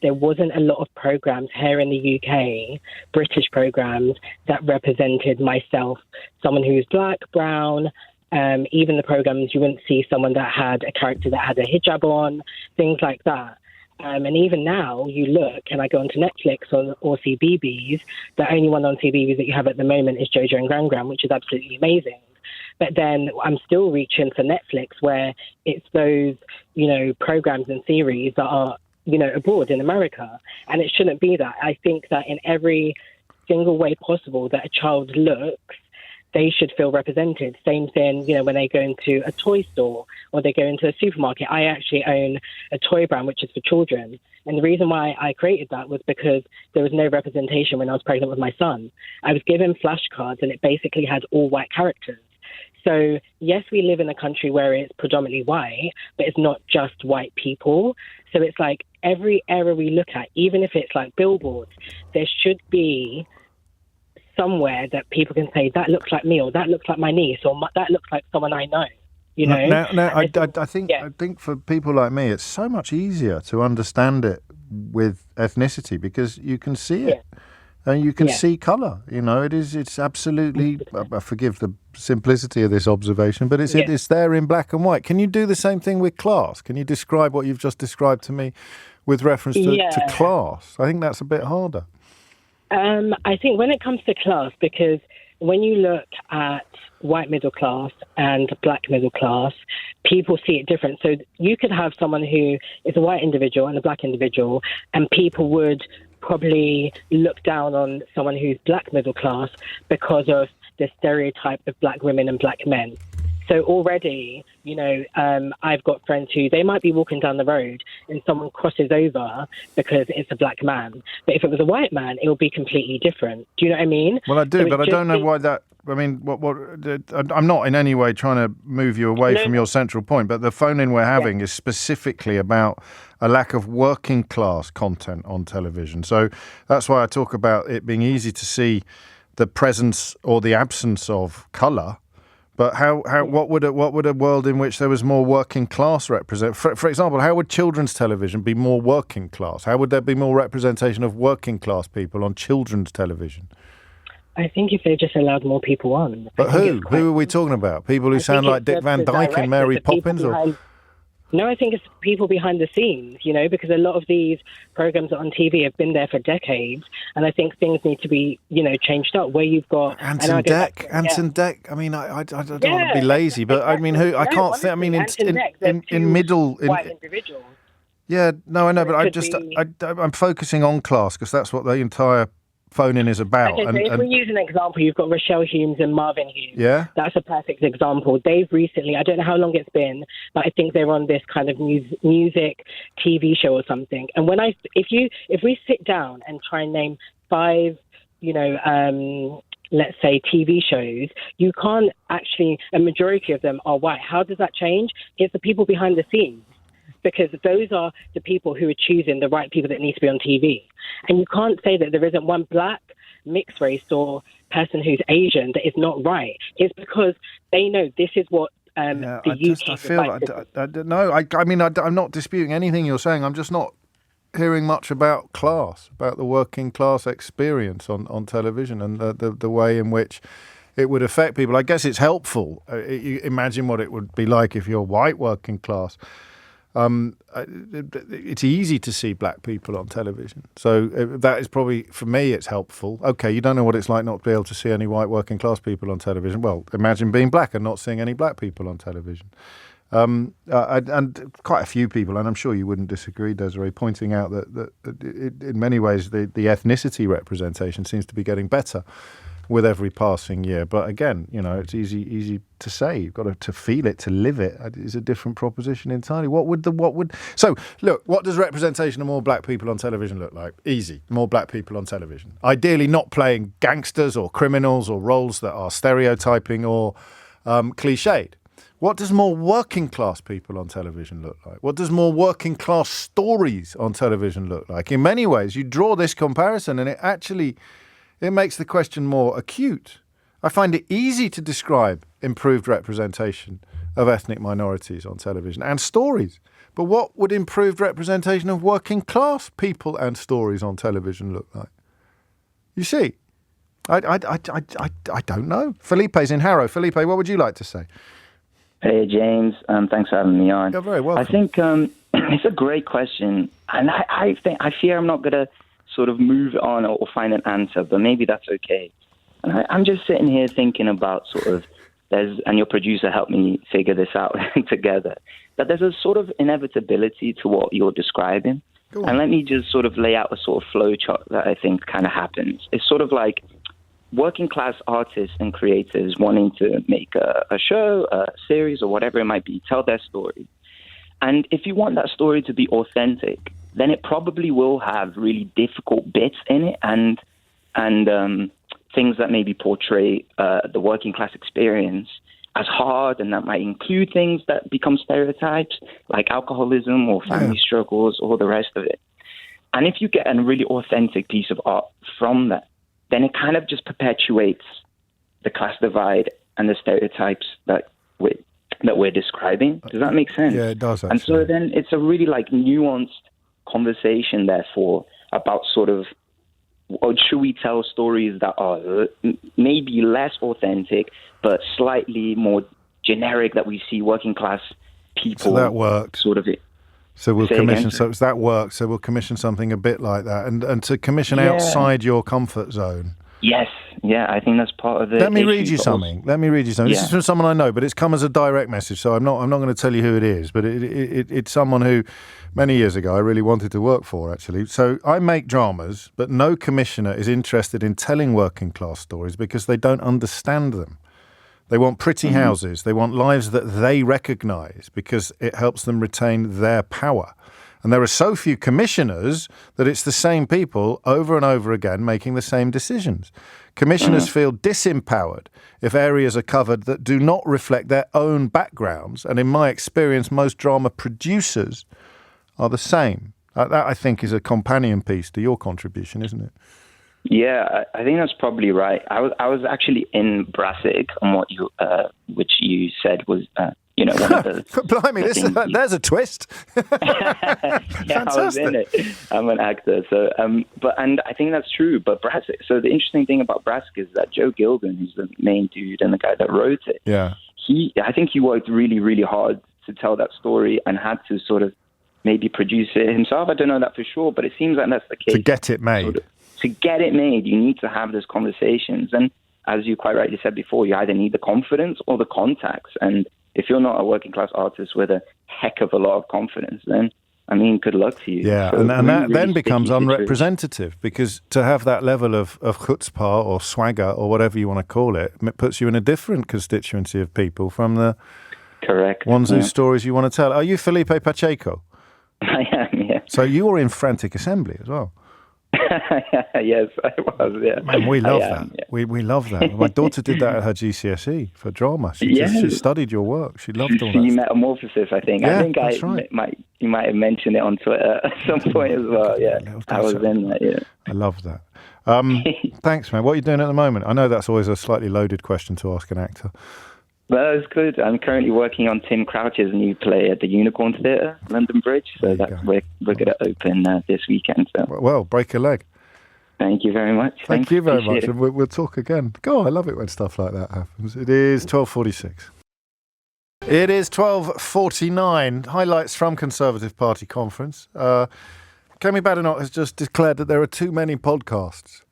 There wasn't a lot of programs here in the UK, British programs, that represented myself, someone who's black, brown. Even the programs, you wouldn't see someone that had a character that had a hijab on, things like that. And even now, you look, and I go onto Netflix or CBeebies, the only one on CBeebies that you have at the moment is Jojo and Gran Gran, which is absolutely amazing. But then I'm still reaching for Netflix, where it's those, you know, programs and series that are, you know, abroad in America. And it shouldn't be that. I think that in every single way possible that a child looks, they should feel represented. Same thing, you know, when they go into a toy store or they go into a supermarket. I actually own a toy brand which is for children. And the reason why I created that was because there was no representation when I was pregnant with my son. I was given flashcards and it basically had all white characters. So, yes, we live in a country where it's predominantly white, but it's not just white people. So it's like every era we look at, even if it's like billboards, there should be somewhere that people can say, that looks like me, or that looks like my niece, or that looks like someone I know. You know? I think for people like me, it's so much easier to understand it with ethnicity because you can see it. And you can see colour, you know. It's absolutely. I forgive the simplicity of this observation, but it's there in black and white. Can you do the same thing with class? Can you describe what you've just described to me with reference to class? I think that's a bit harder. I think when it comes to class, because when you look at white middle class and black middle class, people see it different. So you could have someone who is a white individual and a black individual, and people would probably look down on someone who's black middle class because of the stereotype of black women and black men. So already, you know, I've got friends who they might be walking down the road and someone crosses over because it's a black man. But if it was a white man, it would be completely different. Do you know what I mean? Well, I do, so but I don't know why that. I mean, I'm not in any way trying to move you away from your central point, but the phone-in we're having is specifically about a lack of working class content on television. So that's why I talk about it being easy to see the presence or the absence of colour. But what would a world in which there was more working class represent? For example, how would children's television be more working class? How would there be more representation of working class people on children's television? I think if they just allowed more people on. But who? Who are we talking about? People who sound like Dick Van Dyke and Mary Poppins? No, I think it's people behind the scenes, because a lot of these programs on TV have been there for decades, and I think things need to be, changed up. Where you've got Anton Deck. I mean, I don't want to be lazy, but I mean, who I can't think. I mean, in middle, white individuals. Yeah, no, I know, but I'm focusing on class because that's what the entire phone-in is about. Okay, so if we use an example, you've got Rochelle Humes and Marvin Humes. Yeah. That's a perfect example. They've recently, I don't know how long it's been, but I think they're on this kind of music TV show or something. And if we sit down and try and name 5, let's say TV shows, you can't actually, a majority of them are white. How does that change? It's the people behind the scenes. Because those are the people who are choosing the right people that need to be on TV. And you can't say that there isn't one black, mixed race or person who's Asian that is not right. It's because they know this is what the UK... I'm not disputing anything you're saying. I'm just not hearing much about class, about the working class experience on television and the way in which it would affect people. I guess it's helpful. You imagine what it would be like if you're white working class. It's easy to see black people on television. So that is probably, for me, it's helpful. Okay, you don't know what it's like not to be able to see any white working class people on television. Well, imagine being black and not seeing any black people on television. And quite a few people, and I'm sure you wouldn't disagree, Desiree, pointing out that in many ways the ethnicity representation seems to be getting better with every passing year. But again, it's easy to say. You've got to feel it, to live it. It's a different proposition entirely. So look, what does representation of more black people on television look like? Easy. More black people on television. Ideally not playing gangsters or criminals or roles that are stereotyping or cliched. What does more working class people on television look like? What does more working class stories on television look like? In many ways, you draw this comparison and it makes the question more acute. I find it easy to describe improved representation of ethnic minorities on television and stories. But what would improved representation of working class people and stories on television look like? You see, I don't know. Felipe's in Harrow. Felipe, what would you like to say? Hey, James. Thanks for having me on. You're very welcome. I think it's a great question. And I fear I'm not going to sort of move on or find an answer, but maybe that's okay. And I'm just sitting here thinking about and your producer helped me figure this out together, that there's a sort of inevitability to what you're describing. And let me just sort of lay out a sort of flow chart that I think kind of happens. It's sort of like working class artists and creators wanting to make a show, a series, or whatever it might be, tell their story. And if you want that story to be authentic, then it probably will have really difficult bits in it and things that maybe portray the working class experience as hard, and that might include things that become stereotypes like alcoholism or family struggles or the rest of it. And if you get a really authentic piece of art from that, then it kind of just perpetuates the class divide and the stereotypes that we're describing. Does that make sense? Yeah, it does, actually. And so then it's a really nuanced conversation, therefore, about sort of, or should we tell stories that are maybe less authentic, but slightly more generic, that we see working class people. So that works. Sort of it. So we'll commission. So that works. So we'll commission something a bit like that, and to commission outside your comfort zone. Yes, yeah, I think that's part of it. Let me read you something. Yeah. This is from someone I know, but it's come as a direct message, so I'm not going to tell you who it is. But it's someone who, many years ago, I really wanted to work for. Actually, so I make dramas, but no commissioner is interested in telling working class stories because they don't understand them. They want pretty houses. They want lives that they recognise because it helps them retain their power. And there are so few commissioners that it's the same people over and over again making the same decisions. Commissioners feel disempowered if areas are covered that do not reflect their own backgrounds. And in my experience, most drama producers are the same. That, I think, is a companion piece to your contribution, isn't it? Yeah, I think that's probably right. I was actually in Brassic on what you, which you said was, one of the. Blimey, there's a twist. Yeah, I was in it. I'm an actor, so and I think that's true. But Brassic. So the interesting thing about Brassic is that Joe Gilgun, who's the main dude and the guy that wrote it. Yeah. I think he worked really, really hard to tell that story and had to sort of maybe produce it himself. I don't know that for sure, but it seems like that's the case. To get it made. Sort of, to get it made, you need to have those conversations. And as you quite rightly said before, you either need the confidence or the contacts. And if you're not a working class artist with a heck of a lot of confidence, then, I mean, good luck to you. Yeah, So and really, that then really becomes sticky situation. unrepresentative, because to have that level of chutzpah or swagger or whatever you want to call it puts you in a different constituency of people from the correct ones whose stories you want to tell. Are you Felipe Pacheco? I am, yeah. So you were in Frantic Assembly as well. Yes, I was, yeah. Man, we love that. Yeah. We love that. My daughter did that at her GCSE for drama. She studied your work. She loved all that. Metamorphosis, I think. Yeah, I think that's right. You might have mentioned it on Twitter at some point as well. Yeah, I was in that. Yeah, I love that. Thanks, man. What are you doing at the moment? I know that's always a slightly loaded question to ask an actor. Well, it's good. I'm currently working on Tim Crouch's new play at the Unicorn Theatre, London Bridge. So we're going to open this weekend. So. Well, break a leg. Thank you very much. Thank you very much. Appreciate it. And we'll talk again. God, I love it when stuff like that happens. It is 12:46. It is 12:49. Highlights from Conservative Party conference. Kemi Badenoch has just declared that there are too many podcasts.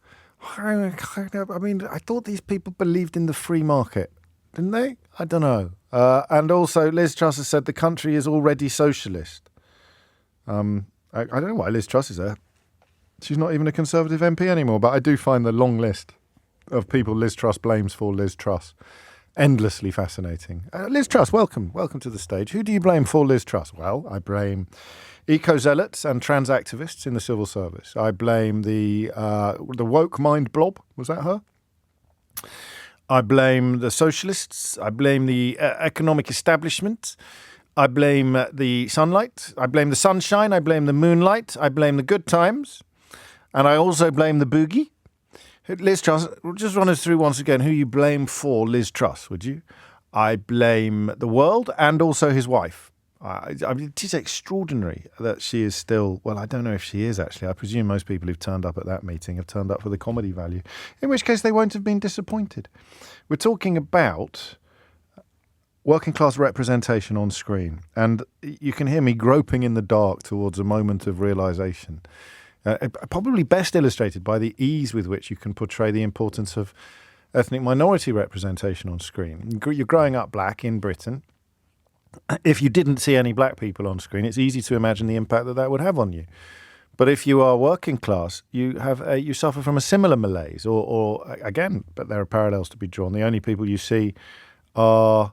I mean, I thought these people believed in the free market. Didn't they? I don't know. And also, Liz Truss has said the country is already socialist. I don't know why Liz Truss is there. She's not even a Conservative MP anymore, but I do find the long list of people Liz Truss blames for Liz Truss endlessly fascinating. Liz Truss, welcome to the stage. Who do you blame for Liz Truss? Well, I blame eco-zealots and trans activists in the civil service. I blame the woke mind blob. Was that her? I blame the socialists. I blame the economic establishment. I blame the sunlight. I blame the sunshine. I blame the moonlight. I blame the good times. And I also blame the boogie. Liz Truss, just run us through once again who you blame for Liz Truss, would you? I blame the world and also his wife. I mean, it is extraordinary that she is still, well, I don't know if she is actually. I presume most people who've turned up at that meeting have turned up for the comedy value, in which case they won't have been disappointed. We're talking about working class representation on screen, and you can hear me groping in the dark towards a moment of realisation. Probably best illustrated by the ease with which you can portray the importance of ethnic minority representation on screen. You're growing up black in Britain. If you didn't see any black people on screen, it's easy to imagine the impact that would have on you. But if you are working class, you suffer from a similar malaise, or again, but there are parallels to be drawn. The only people you see are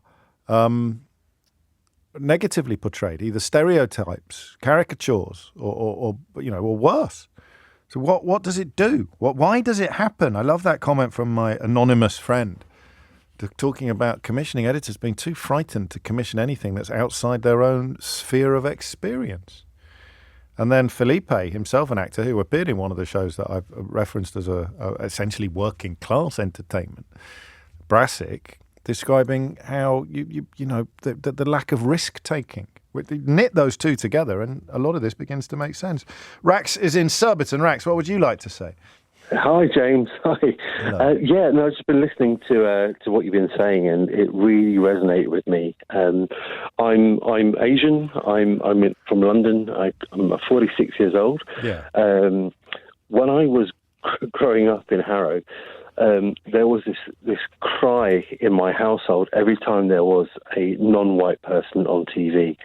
negatively portrayed, either stereotypes, caricatures, or worse. So what does it do? Why does it happen? I love that comment from my anonymous friend, talking about commissioning editors being too frightened to commission anything that's outside their own sphere of experience. And then Felipe, himself an actor who appeared in one of the shows that I've referenced as a essentially working class entertainment, Brassic, describing how the lack of risk taking. We knit those two together, and a lot of this begins to make sense. Rax is in Surbiton. Rax, what would you like to say? Hi, James. Hi. I've just been listening to what you've been saying, and it really resonated with me. I'm Asian. I'm from London. I'm 46 years old. Yeah. When I was growing up in Harrow, there was this cry in my household every time there was a non-white person on TV.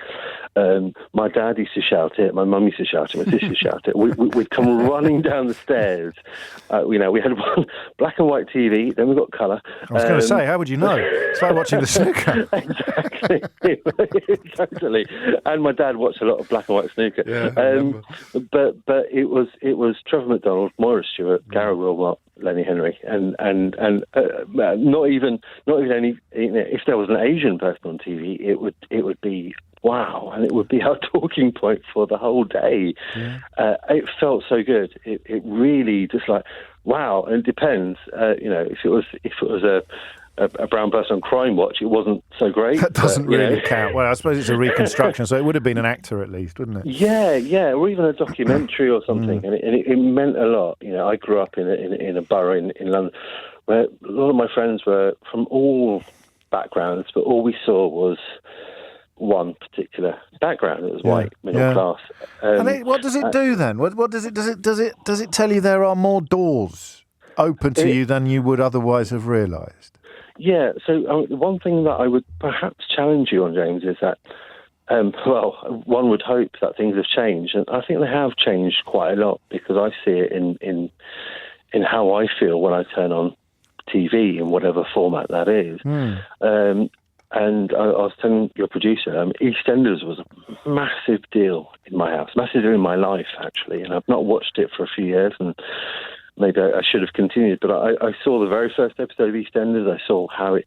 My dad used to shout it, my mum used to shout it, my sister used to shout it. We'd come running down the stairs. We had one black and white TV, then we got colour. I was going to say, how would you know? It's like watching the snooker. Exactly, totally. And my dad watched a lot of black and white snooker. Yeah, but it was Trevor McDonald, Maurice Stewart, Gary Wilmot, Lenny Henry, and not even any. If there was an Asian person on TV, it would be wow, and it would be our talking point for the whole day. Yeah. It felt so good. It really just like wow. And it depends. If it was a brown person on Crime Watch, it wasn't so great. That doesn't really count. Well, I suppose it's a reconstruction, so it would have been an actor at least, wouldn't it? Yeah, or even a documentary or something, and it meant a lot. I grew up in a borough in London where a lot of my friends were from all backgrounds, but all we saw was one particular background. It was white, middle class. And what does it do then? What does it does it tell you there are more doors open to you than you would otherwise have realised? Yeah. So one thing that I would perhaps challenge you on, James, is that one would hope that things have changed, and I think they have changed quite a lot, because I see it in how I feel when I turn on TV in whatever format that is. And I was telling your producer, EastEnders was a massive deal in my house, massive deal in my life, actually. And I've not watched it for a few years, and maybe I should have continued. But I saw the very first episode of EastEnders. I saw how it,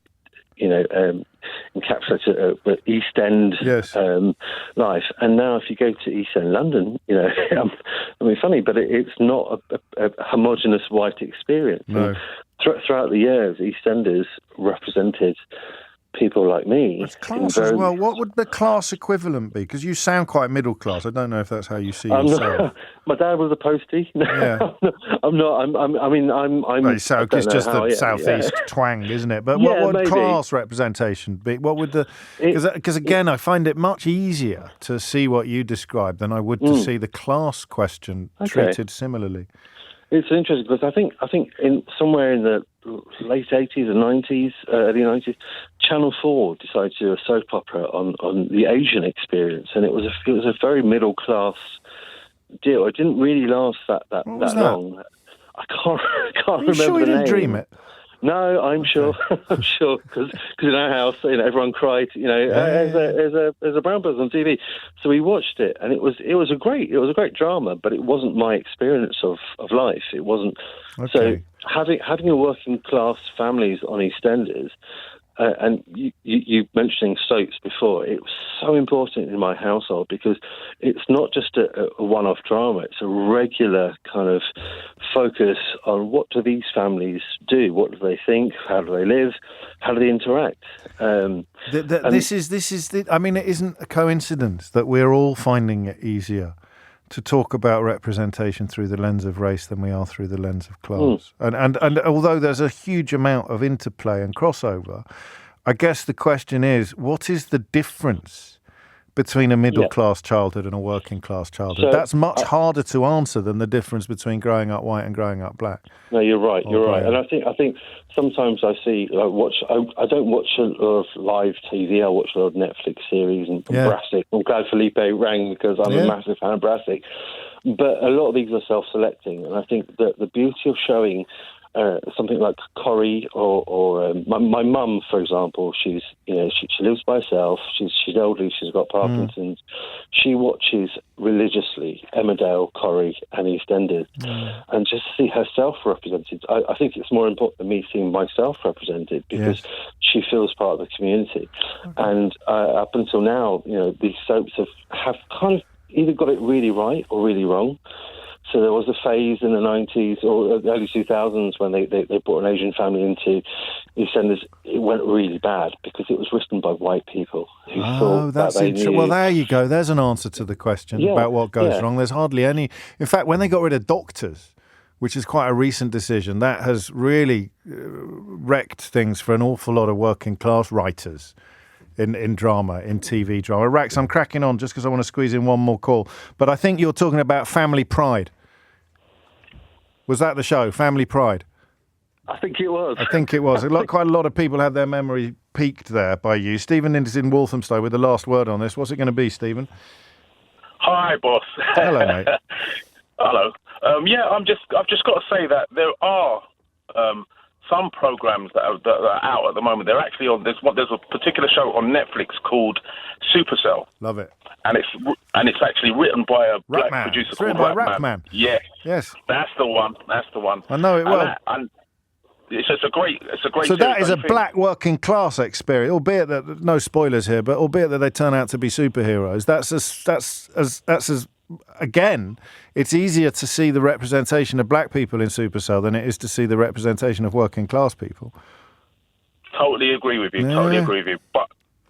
encapsulated East End life. And now if you go to East End London, funny, but it's not a homogenous white experience. No. Throughout the years, EastEnders represented people like me. It's class as well. What would the class equivalent be? Because you sound quite middle class. I don't know if that's how you see yourself. My dad was a postie. Yeah. I'm not. I'm. It's just the southeast twang, isn't it? But what would maybe class representation be? What would the? Because again, I find it much easier to see what you described than I would to see the class question treated similarly. It's interesting because I think in somewhere in the late 80s or 90s, early 90s, Channel 4 decided to do a soap opera on the Asian experience, and it was a very middle class deal. It didn't really last that long. I can't remember the name. You didn't dream it? No, I'm sure. I'm sure because in our house, everyone cried. There's a brown person on TV, so we watched it, and it was a great drama, but it wasn't my experience of life. It wasn't. Okay. So having a working class families on EastEnders, and you mentioning soaps before, it was so important in my household because it's not just a one-off drama. It's a regular kind of focus on what do these families do, what do they think, how do they live, how do they interact. This is. I mean, it isn't a coincidence that we're all finding it easier to talk about representation through the lens of race than we are through the lens of class. And although there's a huge amount of interplay and crossover, I guess the question is, what is the difference between a middle-class childhood and a working-class childhood? So, that's much harder to answer than the difference between growing up white and growing up black. No, you're right. And I think sometimes I see, I don't watch a lot of live TV. I watch a lot of Netflix series and Brassic. I'm glad Felipe rang because I'm a massive fan of Brassic. But a lot of these are self-selecting, and I think that the beauty of showing something like Corrie or my mum, for example, she lives by herself. She's elderly. She's got Parkinson's. She watches religiously Emmerdale, Corrie, and EastEnders, and just to see herself represented. I think it's more important than me seeing myself represented because she feels part of the community. Okay. And up until now, these soaps have kind of either got it really right or really wrong. So there was a phase in the 90s or early 2000s when they brought an Asian family into EastEnders. It went really bad because it was written by white people who thought that's that they interesting. knew. Well, there you go. There's an answer to the question about what goes wrong. There's hardly any. In fact, when they got rid of doctors, which is quite a recent decision, that has really wrecked things for an awful lot of working class writers. In drama, in TV drama. Rax, I'm cracking on just because I want to squeeze in one more call. But I think you're talking about Family Pride. Was that the show, Family Pride? I think it was. Quite a lot of people had their memory piqued there by you. Stephen is in Walthamstow with the last word on this. What's it going to be, Stephen? Hi, boss. Hello, mate. Hello. I've just got to say that there are some programs that are out at the moment. They're actually on. There's a particular show on Netflix called Supercell. Love it. And it's actually written by a black Rapman. producer It's called written by Rapman. Rapman. Yes. That's the one. I know it well. And it's a great. So that is a black working class experience, albeit that no spoilers here, but albeit that they turn out to be superheroes. That's as again, it's easier to see the representation of black people in Supercell than it is to see the representation of working class people. Totally agree with you. But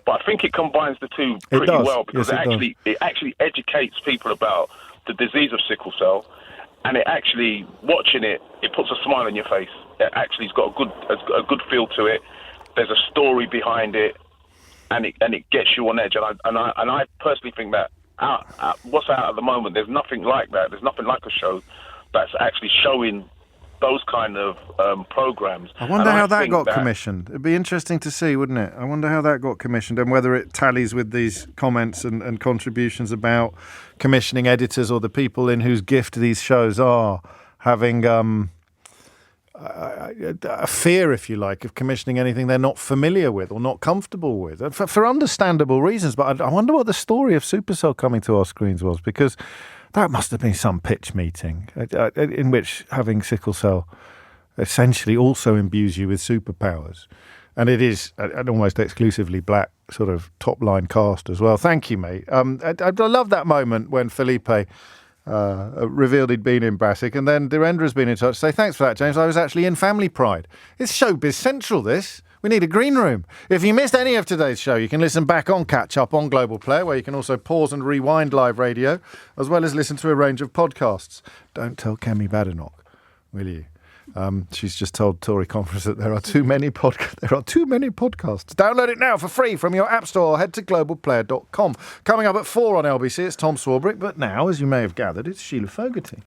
I think it combines the two pretty well because it actually educates people about the disease of sickle cell, and it actually watching it puts a smile on your face. It actually's got a good feel to it. There's a story behind it. and it gets you on edge. And I personally think that what's out at the moment, there's nothing like that. There's nothing like a show that's actually showing those kind of programs. I wonder how that got commissioned. It'd be interesting to see, wouldn't it? I wonder how that got commissioned and whether it tallies with these comments and contributions about commissioning editors or the people in whose gift these shows are having a fear, if you like, of commissioning anything they're not familiar with or not comfortable with, for understandable reasons. But I wonder what the story of Supercell coming to our screens was, because that must have been some pitch meeting in which having sickle cell essentially also imbues you with superpowers. And it is an almost exclusively black sort of top-line cast as well. Thank you, mate. I love that moment when Felipe revealed he'd been in Brassic, and then Dhirendra's been in touch to say, thanks for that, James. I was actually in Family Pride. It's Showbiz Central, this. We need a green room. If you missed any of today's show, you can listen back on Catch Up on Global Player, where you can also pause and rewind live radio, as well as listen to a range of podcasts. Don't tell Kemi Badenoch, will you? She's just told Tory Conference that there are too many podcasts. Download it now for free from your app store or head to globalplayer.com. Coming up at 4 on LBC, it's Tom Swarbrick, but now, as you may have gathered, it's Sheila Fogarty.